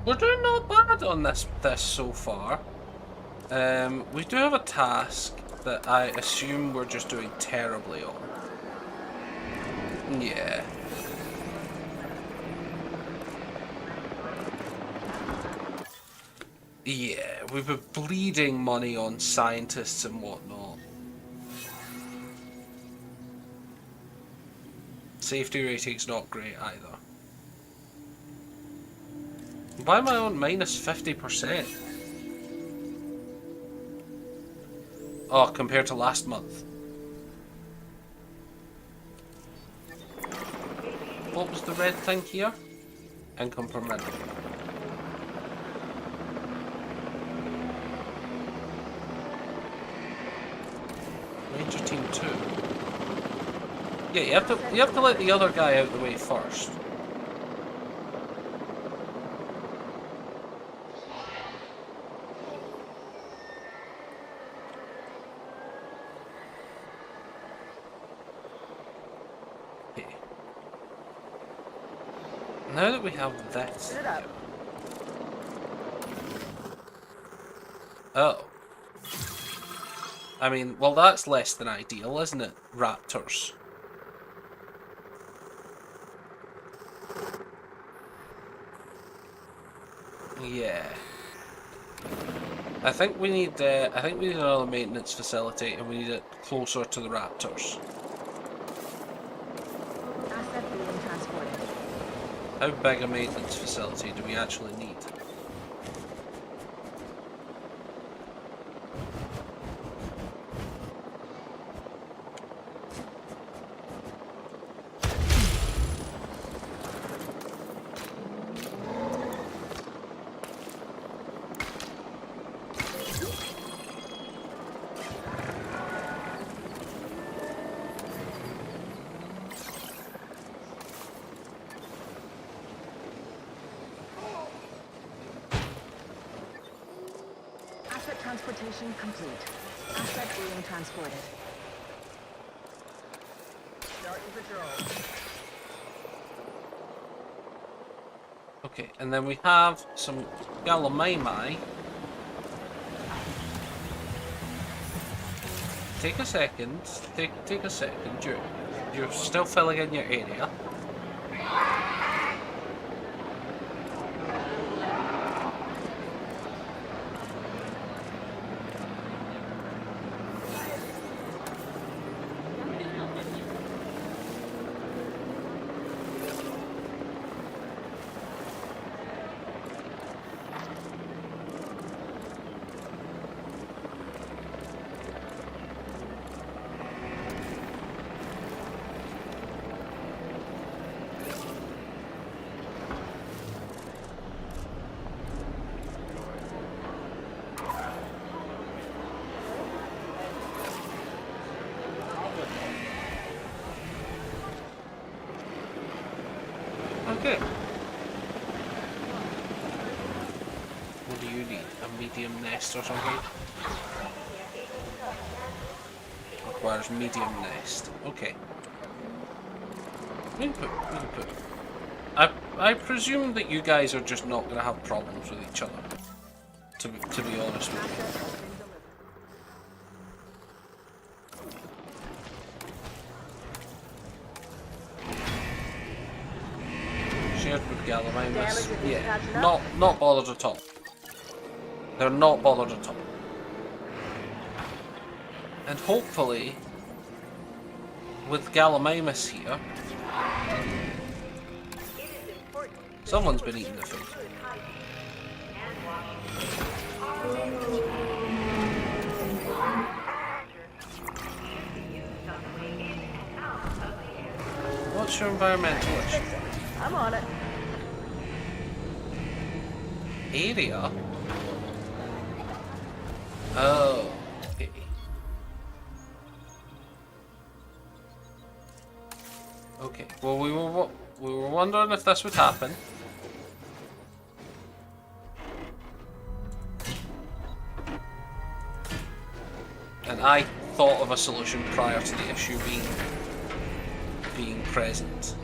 We're doing not bad on this so far. We do have a task that I assume we're just doing terribly on. Yeah. Yeah, we've been bleeding money on scientists and whatnot. Safety rating's not great either. Why am I on minus 50%? Oh, compared to last month. What was the red thing here? Income per minute. Ranger team 2. Yeah, you have to let the other guy out the way first. Now that we have this... Sit up. Oh. I mean, well, that's less than ideal, isn't it? Raptors. Yeah. I think we need another maintenance facility, and we need it closer to the raptors. Asset being transported. How big a maintenance facility do we actually need? Transportation complete. Asset being transported. Starting patrol. Okay, and then we have some Gallimimus. Take a second. Take a second. You're still filling in your area. Okay. What do you need? A medium nest or something? Requires medium nest. Okay. We can put. I presume that you guys are just not going to have problems with each other. To be honest with you. Shared with Gallimimus. Yeah. Not bothered at all. They're not bothered at all. And hopefully, with Gallimimus here, someone's been eating the food. What's your environmental issue? I'm on it. Area? Oh, okay. Okay. Well, we were wondering if this would happen. And I thought of a solution prior to the issue being present.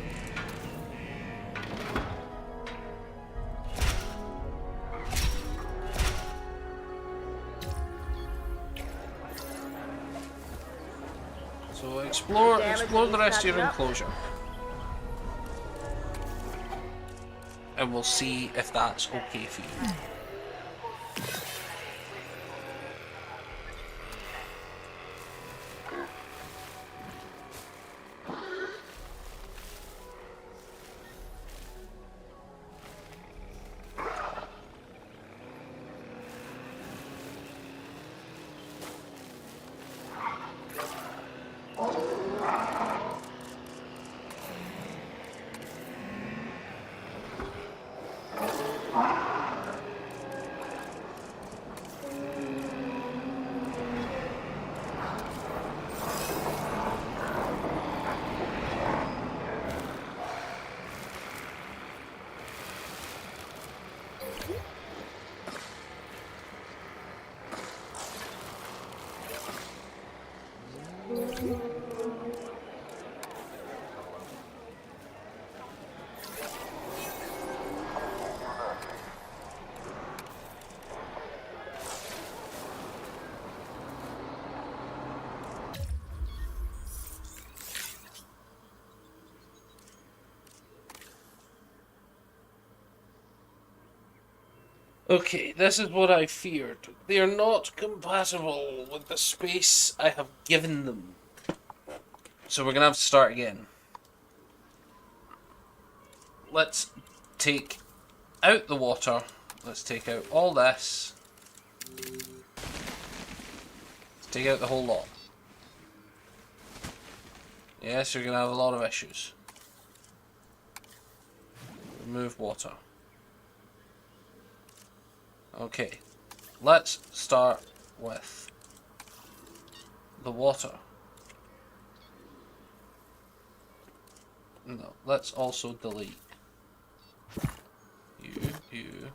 So explore the rest of your enclosure. And we'll see if that's okay for you. Okay, this is what I feared. They are not compatible with the space I have given them. So we're gonna have to start again. Let's take out the water. Let's take out all this. Let's take out the whole lot. Yes, you're gonna have a lot of issues. Remove water. Okay, let's start with the water. No, let's also delete you.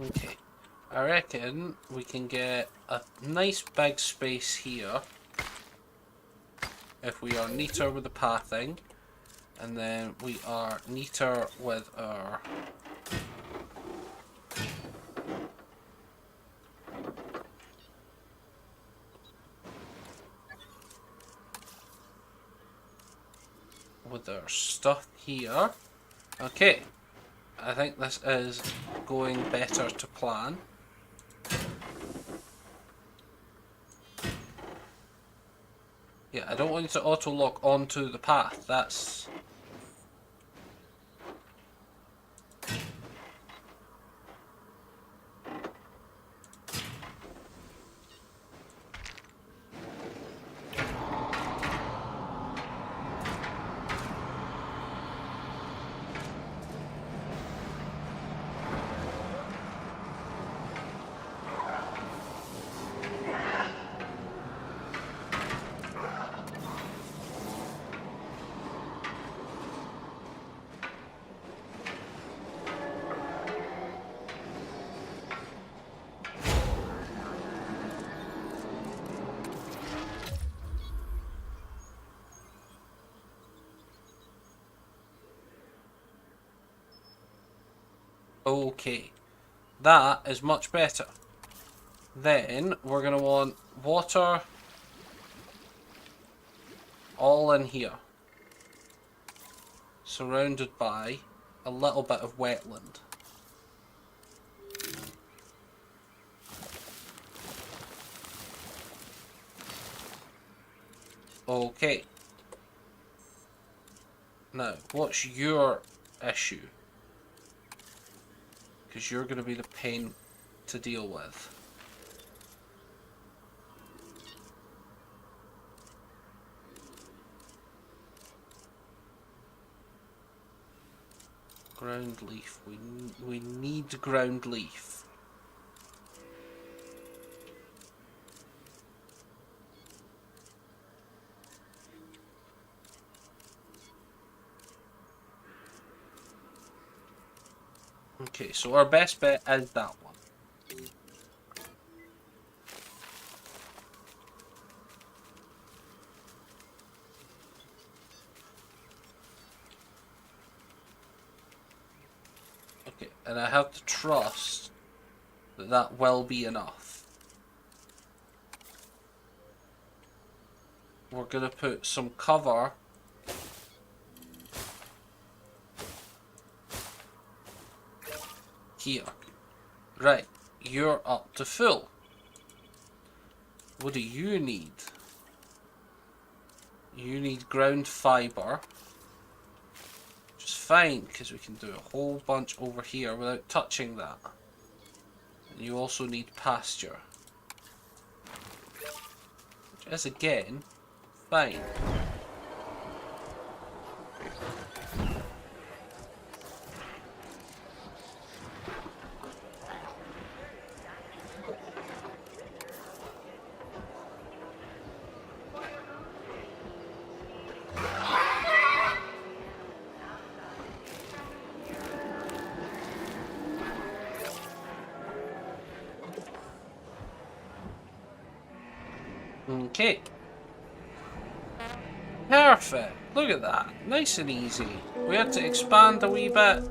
Okay. I reckon we can get a nice big space here if we are neater with the pathing, and then we are neater with our stuff here. Okay, I think this is going better to plan. Yeah, I don't want you to auto-lock onto the path. That's... Okay, that is much better. Then we're going to want water all in here, surrounded by a little bit of wetland. Okay. Now, what's your issue? Because you're going to be the pain to deal with. Ground leaf. We need ground leaf. Okay, so our best bet is that one. Okay, and I have to trust that that will be enough. We're going to put some cover here. Right, you're up to full. What do you need? You need ground fibre. Which is fine, because we can do a whole bunch over here without touching that. And you also need pasture. Which is, again, fine. Okay. Perfect. Look at that. Nice and easy. We had to expand a wee bit,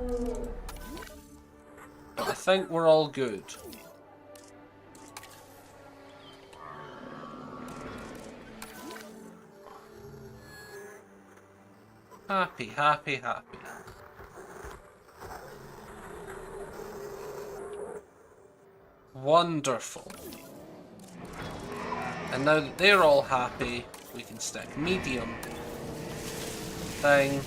but I think we're all good. Happy, happy, happy. Wonderful. And now that they're all happy, we can stick medium thing.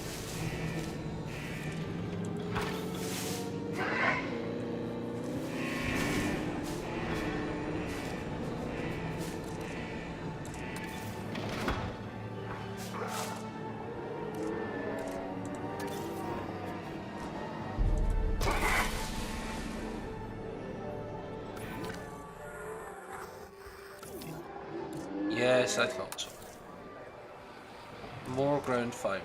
Yes, I thought so. More ground fibre.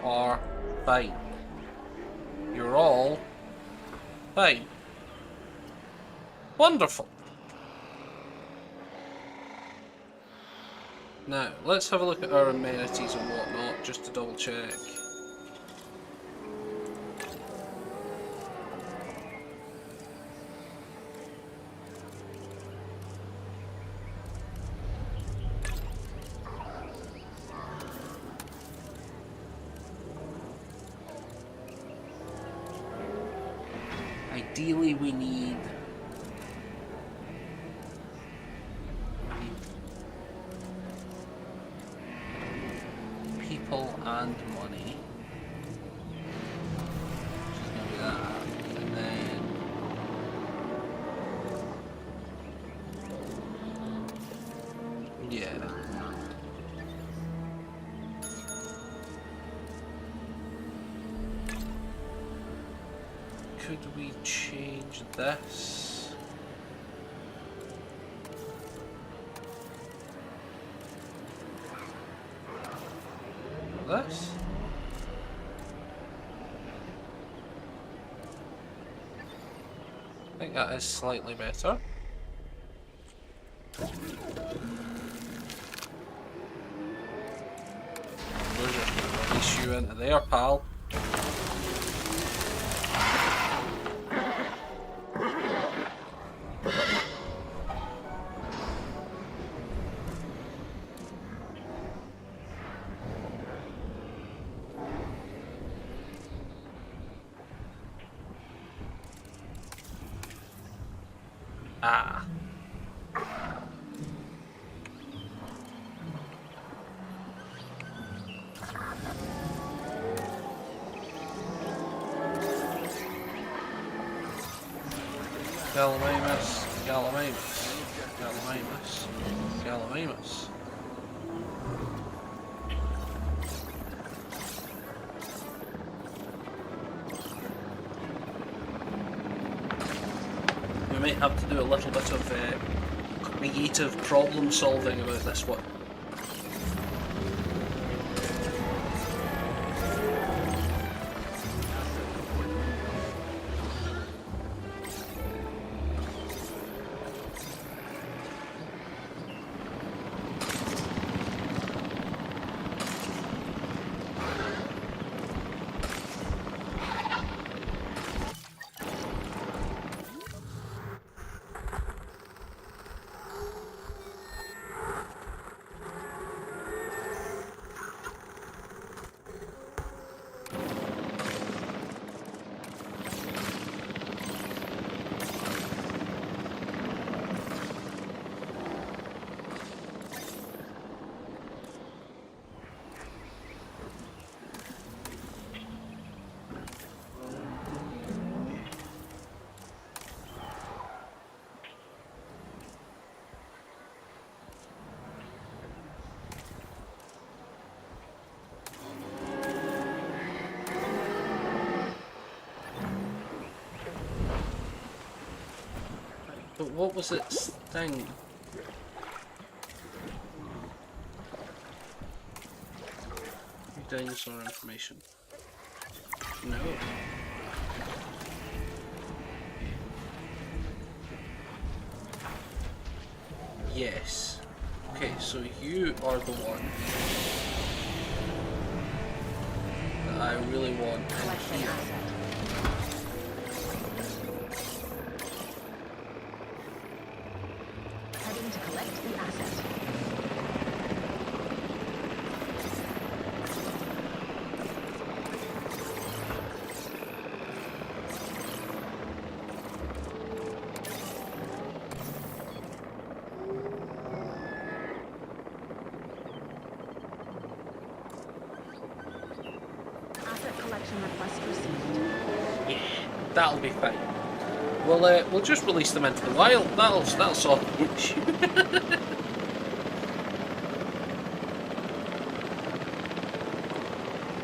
are fine. You're all fine. Wonderful. Now, let's have a look at our amenities and whatnot, just to double check. Ideally, we need people and money. Which is going to be that. And then yeah. Could we change this? This? I think that is slightly better. We'll just release you into there, pal. Ah. Gallimimus, Gallimimus, Gallimimus, Gallimimus. We might have to do a little bit of creative problem solving about this one. But what was its thing? Dinosaur information. No. Yes. Okay, so you are the one that I really want in here. Heading to collect the asset. That'll be fine. We'll just release them into the wild. That'll solve the issue.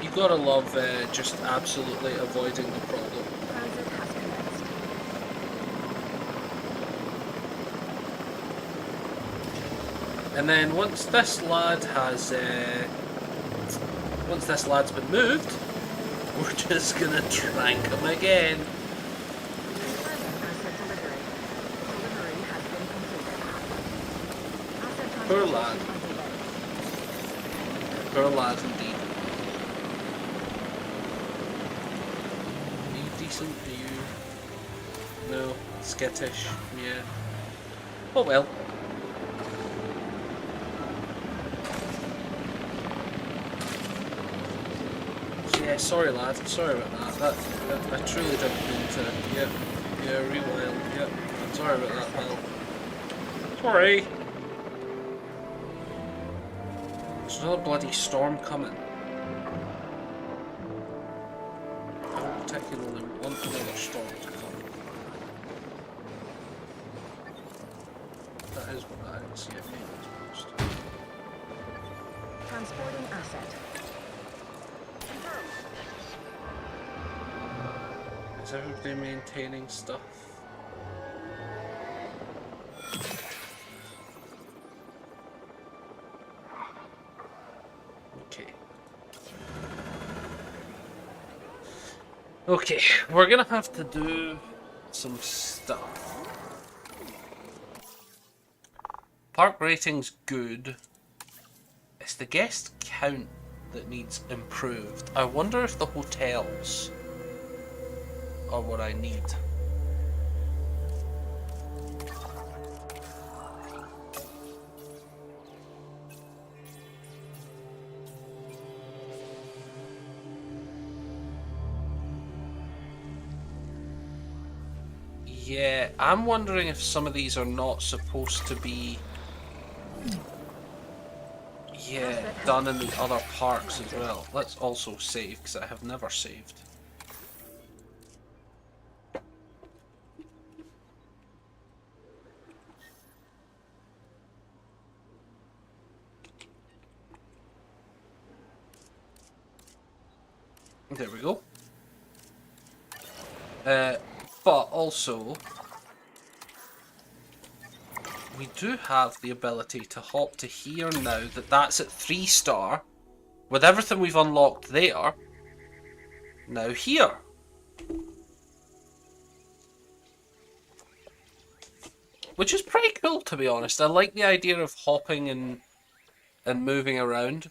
You gotta love just absolutely avoiding the problem. And then once this lad has once this lad's been moved, we're just gonna trank him again. Asset delivery. Delivery has been completed. Asset Poor transportation lad. underway. Poor lad indeed. Are you decent? Are you... No. Skittish? Yeah. Oh well. Yeah, sorry lad. Sorry about that. I truly didn't mean to... Yep. Yeah, rewild. Yep. Sorry about that, pal. Sorry! There's another bloody storm coming. I particularly want another storm to come. That is what that is. Yeah, maintenance post. Transporting asset. Is everybody maintaining stuff? Okay. Okay, we're gonna have to do some stuff. Park rating's good. It's the guest count that needs improved. I wonder if the hotels are what I need. Yeah, I'm wondering if some of these are not supposed to be done in the other parks as well. Let's also save, because I have never saved. There we go. But also, we do have the ability to hop to here now that that's at 3-star. With everything we've unlocked there, now here. Which is pretty cool, to be honest. I like the idea of hopping and moving around.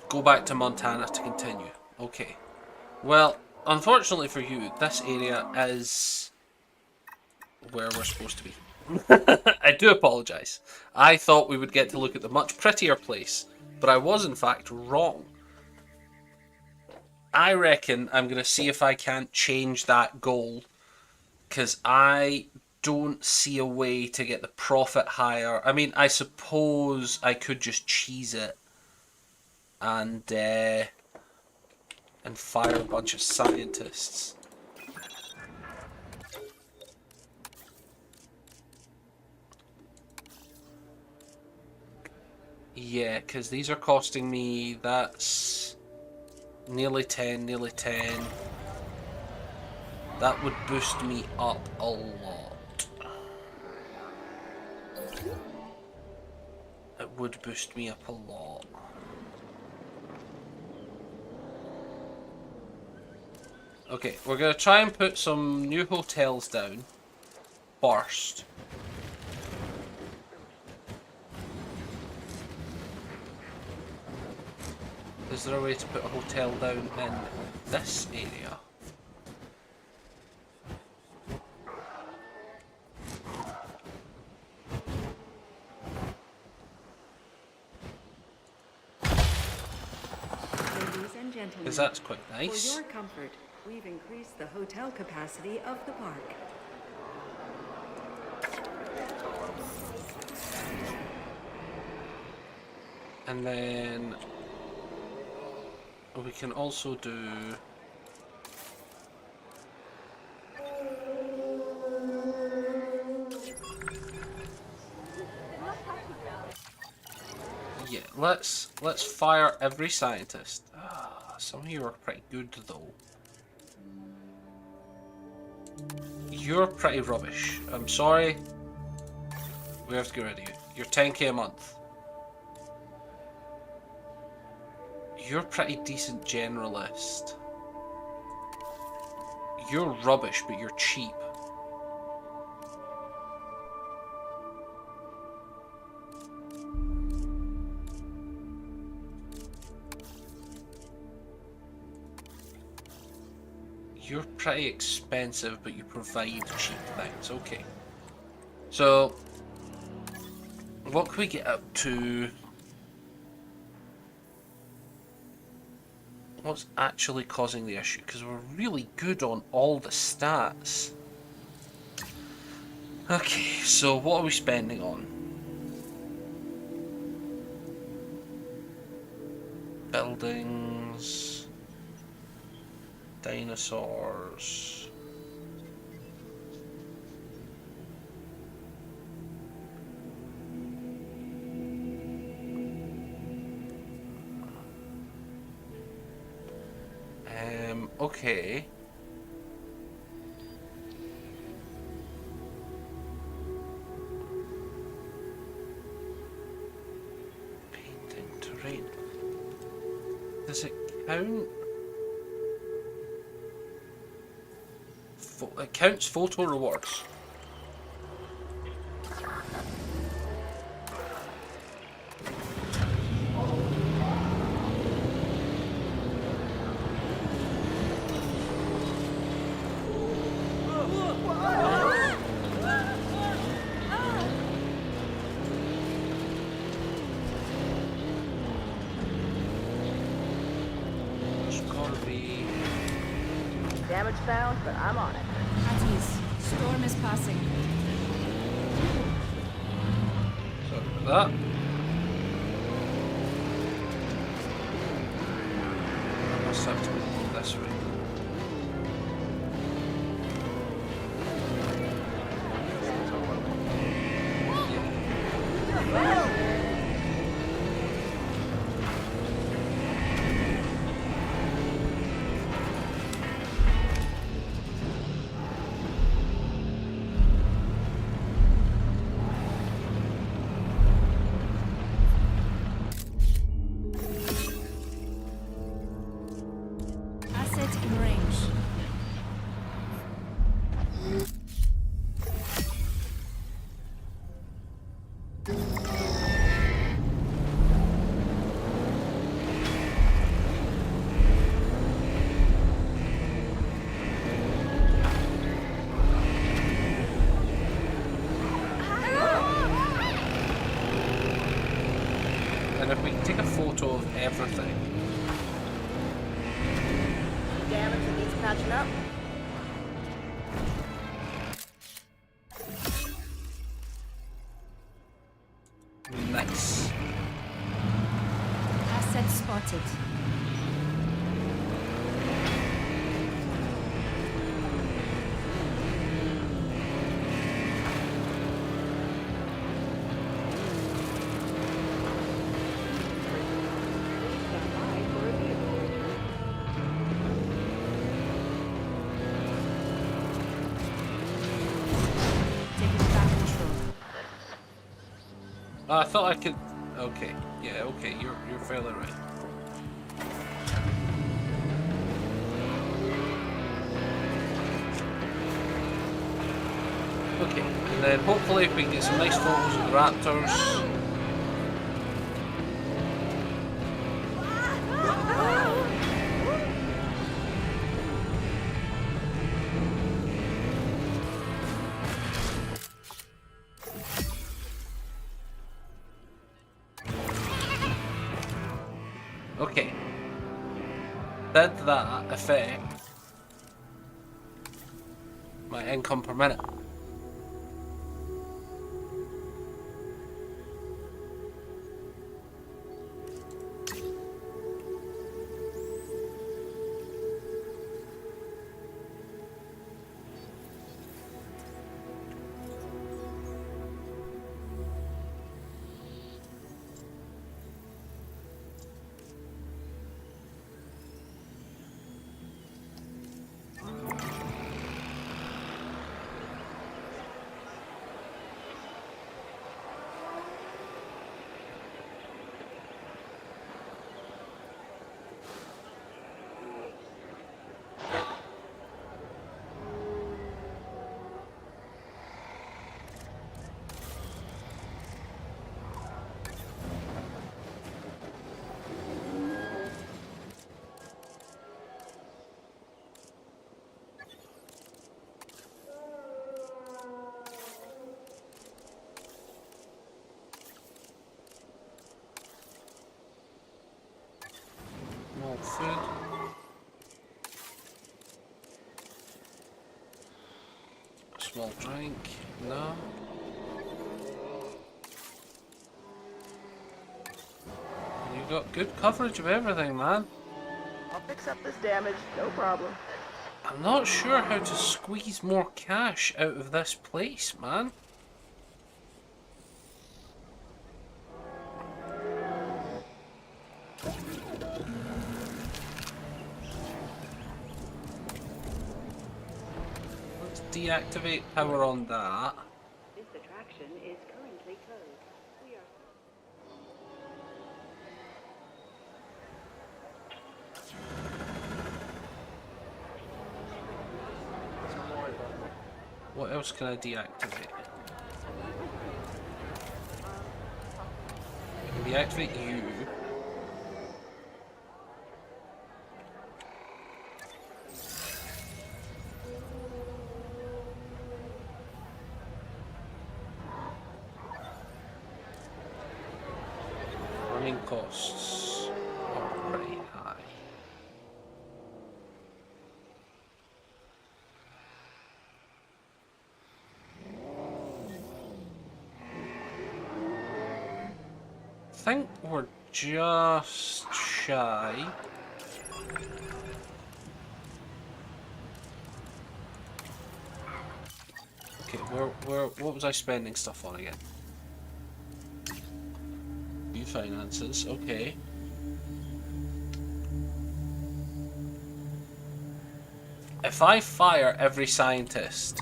Go back to Montana to continue. Okay. Well, unfortunately for you, this area is where we're supposed to be. I do apologise. I thought we would get to look at the much prettier place, but I was in fact wrong. I reckon I'm going to see if I can't change that goal, because I don't see a way to get the profit higher. I mean, I suppose I could just cheese it and fire a bunch of scientists. Yeah, because these are costing me, that's nearly 10, nearly 10. That would boost me up a lot. It would boost me up a lot. Okay, we're going to try and put some new hotels down first. Is there a way to put a hotel down in this area? Ladies and gentlemen, Because that's quite nice. for your comfort, we've increased the hotel capacity of the park. And then we can also do yeah, let's fire every scientist. Some of you are pretty good though. You're pretty rubbish. I'm sorry. We have to get rid of you. You're 10k a month. You're pretty decent generalist. You're rubbish, but you're cheap. You're pretty expensive, but you provide cheap things. Okay. So, what can we get up to? What's actually causing the issue? Because we're really good on all the stats. Okay, so what are we spending on? Buildings, dinosaurs. Okay. Painting terrain. Does it count? It counts photo rewards. Damage found, but I'm on it. At ease. Storm is passing. Sorry about that. I must have to go this way. Asset in range. And if we can take a photo of everything. Damage that needs patching up. Nice. Asset spotted. Taking back control. I thought I could. Okay, yeah, okay, you're fairly right. Okay, and then hopefully we can get some nice photos of the raptors. Okay. Did that affect my income per minute? small drink. No. You've got good coverage of everything, man. I'll fix up this damage, no problem. I'm not sure how to squeeze more cash out of this place, man. Let's deactivate power on that. This attraction is currently closed. We are... What else can I deactivate? I can deactivate you. Running costs are pretty high. I think we're just shy. Okay, what was I spending stuff on again? New finances, okay. If I fire every scientist,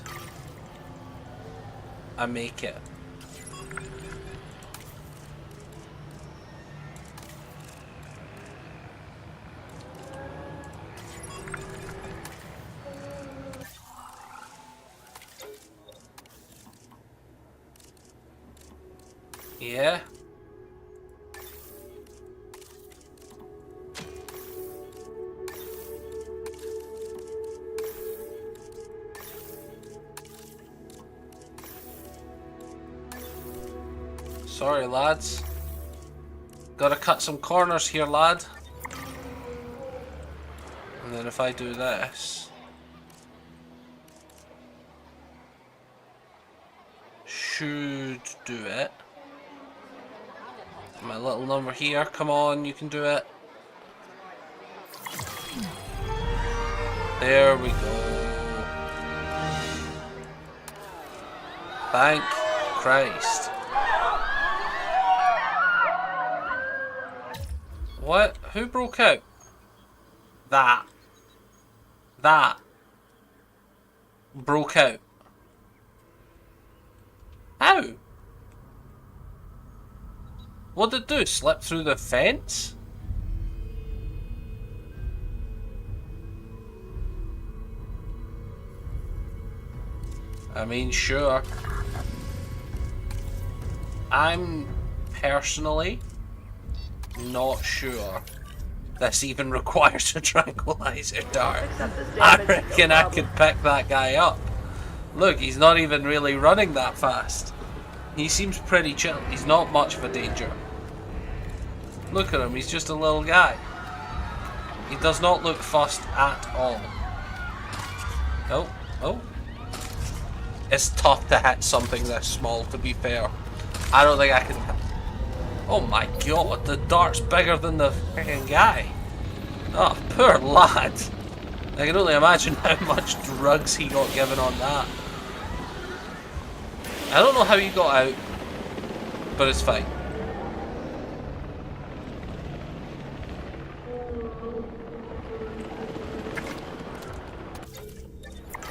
I make it. Yeah. Sorry, lads. Gotta cut some corners here, lad. And then if I do this... should do it. My little number here, come on, you can do it. There we go. Thank Christ. What? Who broke out? That broke out. How? What did it do? Slip through the fence? I mean, sure. I'm personally not sure this even requires a tranquilizer dart. I reckon I could pick that guy up. Look, he's not even really running that fast. He seems pretty chill. He's not much of a danger. Look at him, he's just a little guy. He does not look fussed at all. Oh, oh. It's tough to hit something this small, to be fair. I don't think I can... Oh my god, the dart's bigger than the freaking guy. Oh, poor lad. I can only imagine how much drugs he got given on that. I don't know how he got out, but it's fine.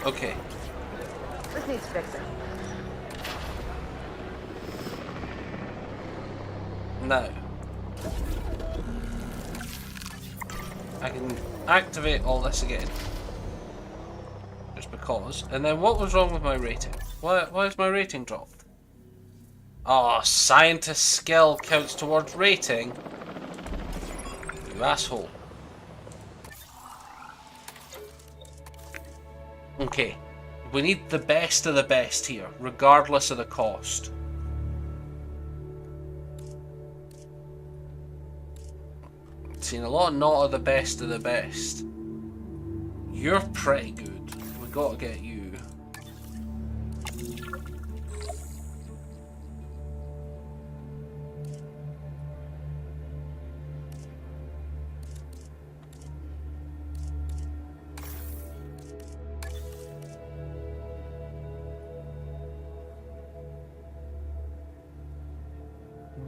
Okay. This needs fixing. Now, I can activate all this again. Just because. And then what was wrong with my rating? Why is my rating dropped? Oh, scientist skill counts towards rating? You asshole. Okay. We need the best of the best here, regardless of the cost. Seen a lot not of the best of the best. You're pretty good. We gotta get you.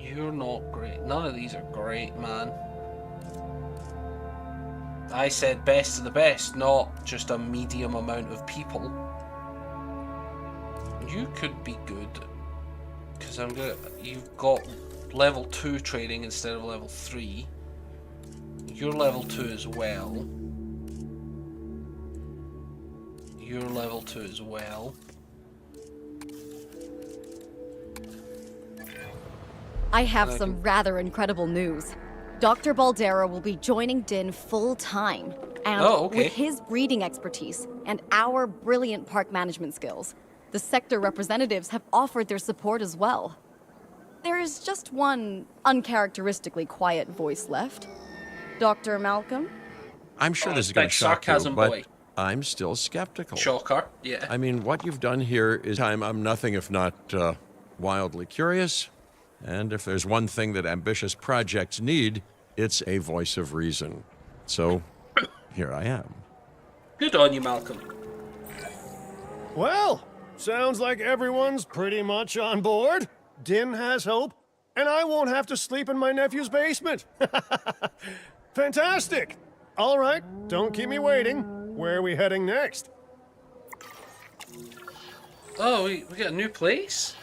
You're not great. None of these are great, man. I said best of the best, not just a medium amount of people. You could be good. Because you've got level 2 training instead of level 3. You're level 2 as well. You're level 2 as well. I have some rather incredible news. Dr. Baldera will be joining Din full-time. And with his breeding expertise and our brilliant park management skills, the sector representatives have offered their support as well. There is just one uncharacteristically quiet voice left. Dr. Malcolm? I'm sure this is going to shock you, but I'm still skeptical. Shocker, yeah. I mean, what you've done here is I'm nothing if not wildly curious. And if there's one thing that ambitious projects need, it's a voice of reason. So, here I am. Good on you, Malcolm. Well, sounds like everyone's pretty much on board. Din has hope, and I won't have to sleep in my nephew's basement. Fantastic! All right, don't keep me waiting. Where are we heading next? Oh, we got a new place?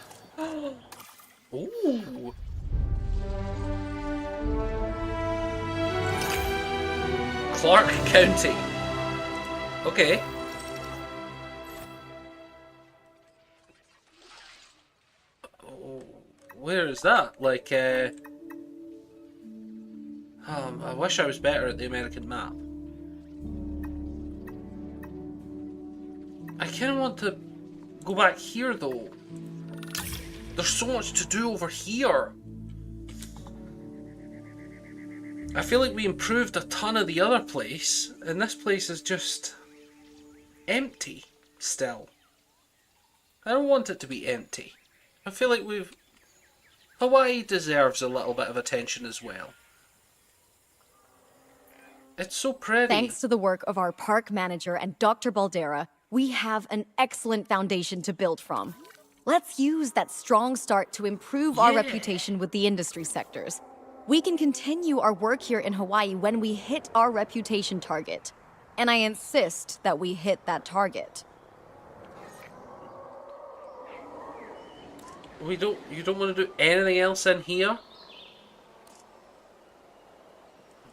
Ooh. Clark County. Okay. Where is that? Like, I wish I was better at the American map. I kind of want to go back here, though. There's so much to do over here. I feel like we improved a ton of the other place, and this place is just empty still. I don't want it to be empty. I feel like Hawaii deserves a little bit of attention as well. It's so pretty. Thanks to the work of our park manager and Dr. Baldera, we have an excellent foundation to build from. Let's use that strong start to improve our reputation with the industry sectors. We can continue our work here in Hawaii when we hit our reputation target. And I insist that we hit that target. You don't want to do anything else in here?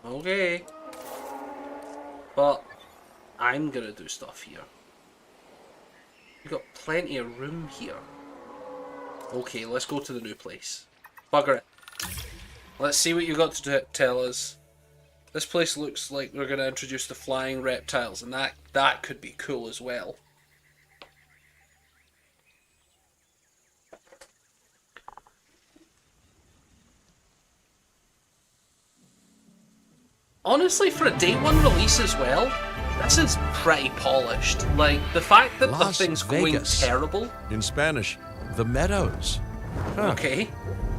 Okay. But I'm gonna do stuff here. We've got plenty of room here. Okay, let's go to the new place. Bugger it. Let's see what you got to tell us. This place looks like we're going to introduce the flying reptiles, and that could be cool as well. Honestly, for a day one release as well, this is pretty polished. Like, the fact that the thing's Vegas. going terrible... In Spanish, the meadows. Huh. Okay.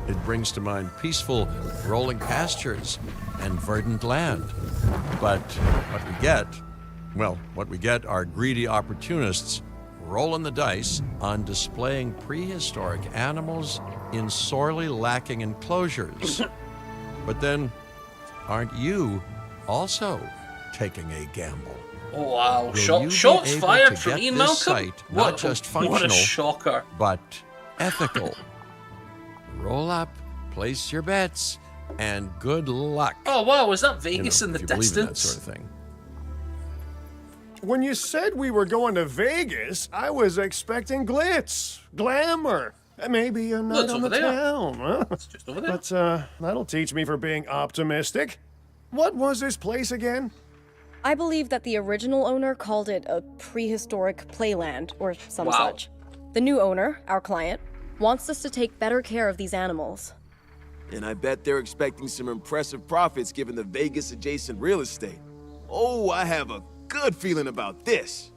It brings to mind peaceful, rolling pastures and verdant land. But what we get are greedy opportunists rolling the dice on displaying prehistoric animals in sorely lacking enclosures. But then, aren't you also taking a gamble? Oh, wow. Will you be Shots able fired to from get Ian this Malcolm? site not just functional, what a shocker. but ethical? Roll up, place your bets, and good luck. Oh, wow. Was that Vegas in the if you believe in that distance? sort of thing. When you said we were going to Vegas, I was expecting glitz, glamour, maybe a night it's on the over there. town. Huh? It's just over there. But that'll teach me for being optimistic. What was this place again? I believe that the original owner called it a prehistoric playland or some such. The new owner, our client, wants us to take better care of these animals. And I bet they're expecting some impressive profits given the Vegas adjacent real estate. Oh, I have a good feeling about this.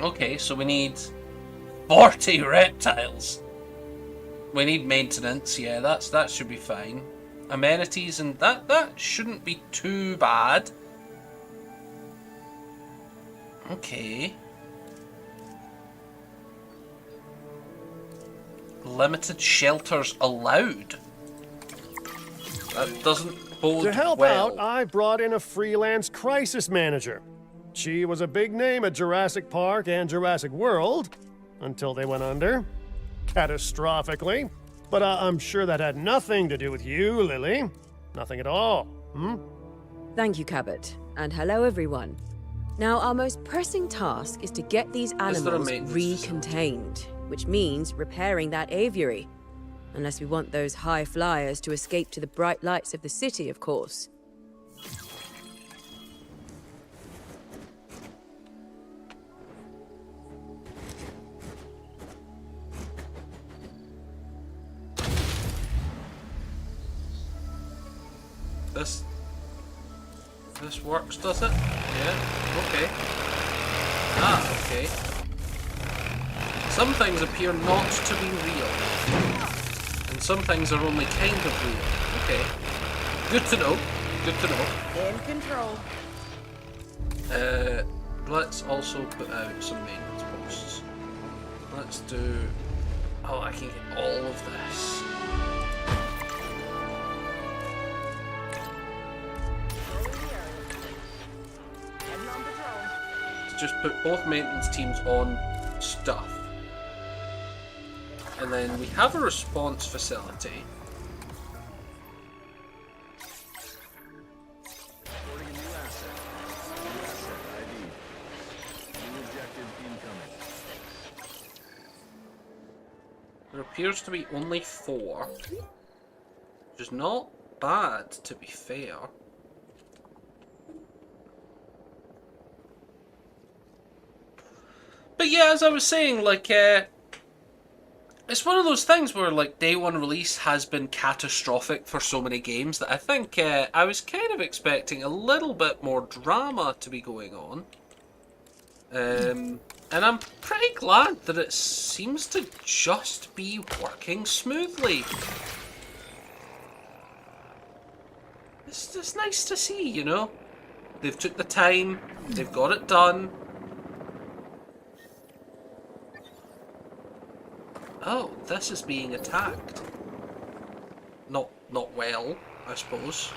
Okay, so we need 40 reptiles. We need maintenance, yeah, that should be fine. Amenities and that shouldn't be too bad. Okay. limited shelters allowed. That doesn't bode To help well. out, I brought in a freelance crisis manager. She was a big name at Jurassic Park and Jurassic World until they went under. Catastrophically. But I'm sure that had nothing to do with you, Lily. Nothing at all. Hmm? Thank you, Cabot. And hello, everyone. Now, our most pressing task is to get these animals recontained, which means repairing that aviary. Unless we want those high flyers to escape to the bright lights of the city, of course. This works, does it? Yeah, okay. Ah, okay. Some things appear not to be real. And some things are only kind of real. Okay. Good to know. Good to know. In control. Let's also put out some maintenance posts. Let's do... Oh, I can get all of this. Just put both maintenance teams on stuff. And then we have a response facility. Reporting a new asset. New asset ID. New objective incoming. There appears to be only 4. Which is not bad, to be fair. But yeah, as I was saying, like, it's one of those things where, like, day one release has been catastrophic for so many games that I think I was kind of expecting a little bit more drama to be going on. And I'm pretty glad that it seems to just be working smoothly. It's just nice to see, you know? They've took the time, they've got it done. Oh, this is being attacked. Not well, I suppose.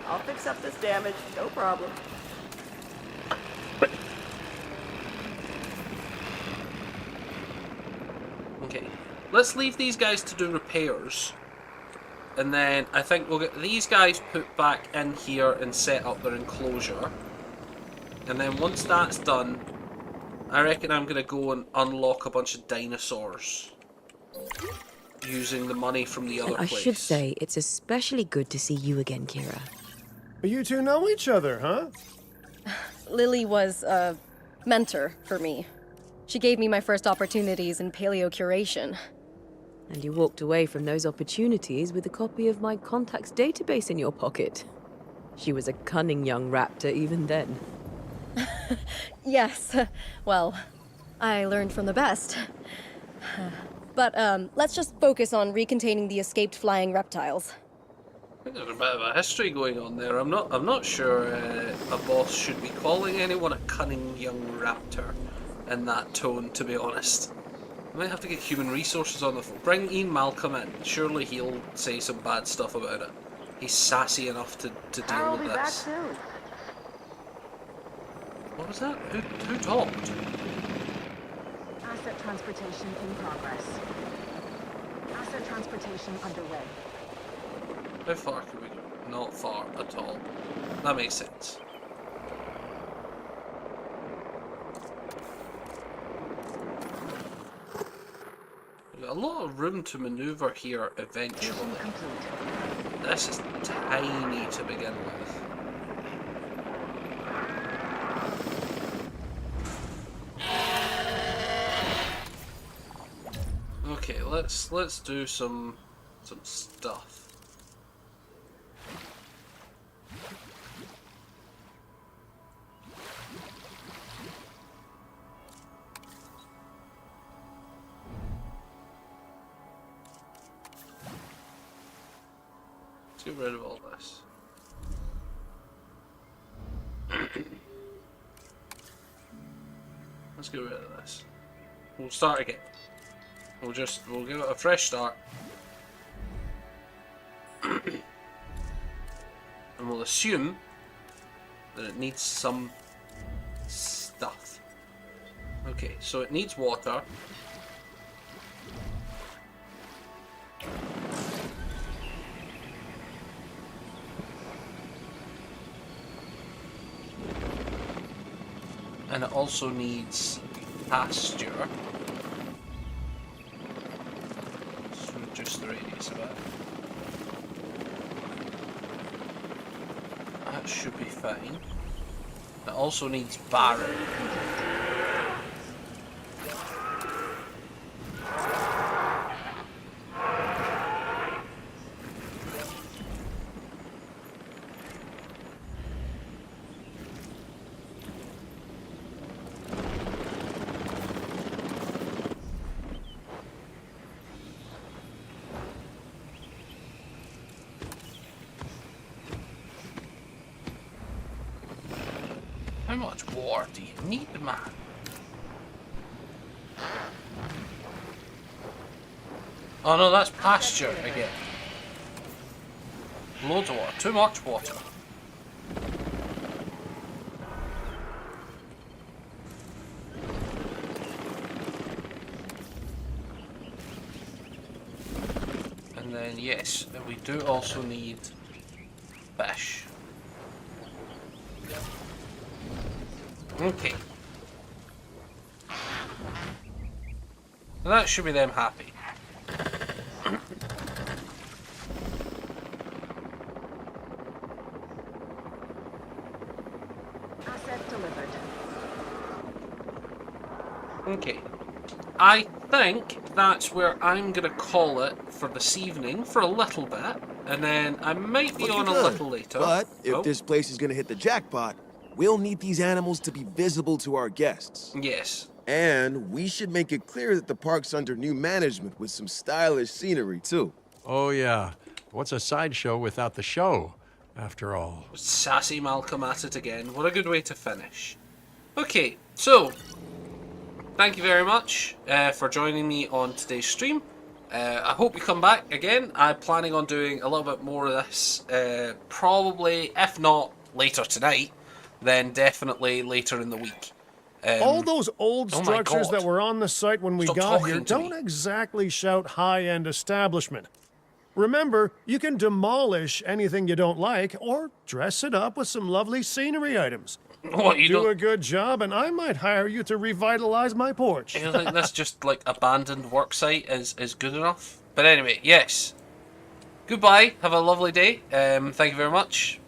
I'll fix up this damage, no problem. Okay, let's leave these guys to do repairs. And then I think we'll get these guys put back in here and set up their enclosure. And then once that's done, I reckon I'm going to go and unlock a bunch of dinosaurs. Using the money from the other I place. should say, it's especially good to see you again, Kira. You two know each other, huh? Lily was a mentor for me. She gave me my first opportunities in paleocuration. And you walked away from those opportunities with a copy of my contacts database in your pocket. She was a cunning young raptor even then. Yes, well, I learned from the best. But let's just focus on recontaining the escaped flying reptiles. I think there's a bit of a history going on there. I'm not sure a boss should be calling anyone a cunning young raptor in that tone, to be honest. I might have to get human resources on the phone. Bring Ian Malcolm in. Surely he'll say some bad stuff about it. He's sassy enough to deal I'll with be this. back soon. What was that? Who talked? Asset transportation in progress. Asset transportation underway. How far can we go? Not far at all. That makes sense. We've got a lot of room to maneuver here eventually. This is tiny to begin with. Okay, let's do some stuff. Let's get rid of all this. Let's get rid of this. We'll start again. We'll give it a fresh start. And we'll assume that it needs some stuff. Okay, so it needs water. And it also needs pasture. Let's reduce the radius of it. That should be fine. It also needs barren. How much water do you need, man? Oh no, that's pasture again. Loads of water. Too much water. And then, yes, we do also need fish. Okay. That should be them happy. Asset delivered. Okay. I think that's where I'm gonna call it for this evening for a little bit, and then I might be on a little later. But if this place is gonna hit the jackpot, we'll need these animals to be visible to our guests. Yes. And we should make it clear that the park's under new management with some stylish scenery, too. Oh, yeah. What's a sideshow without the show, after all? Sassy Malcolm at it again. What a good way to finish. Okay, so thank you very much for joining me on today's stream. I hope you come back again. I'm planning on doing a little bit more of this, probably, if not later tonight, then definitely later in the week. All those old oh structures that were on the site when we Stop got talking here to don't me. exactly shout high-end establishment. Remember, you can demolish anything you don't like or dress it up with some lovely scenery items. What, you Do don't... a good job and I might hire you to revitalize my porch. I think this just like abandoned work site is good enough. But anyway, yes. Goodbye. Have a lovely day. Thank you very much.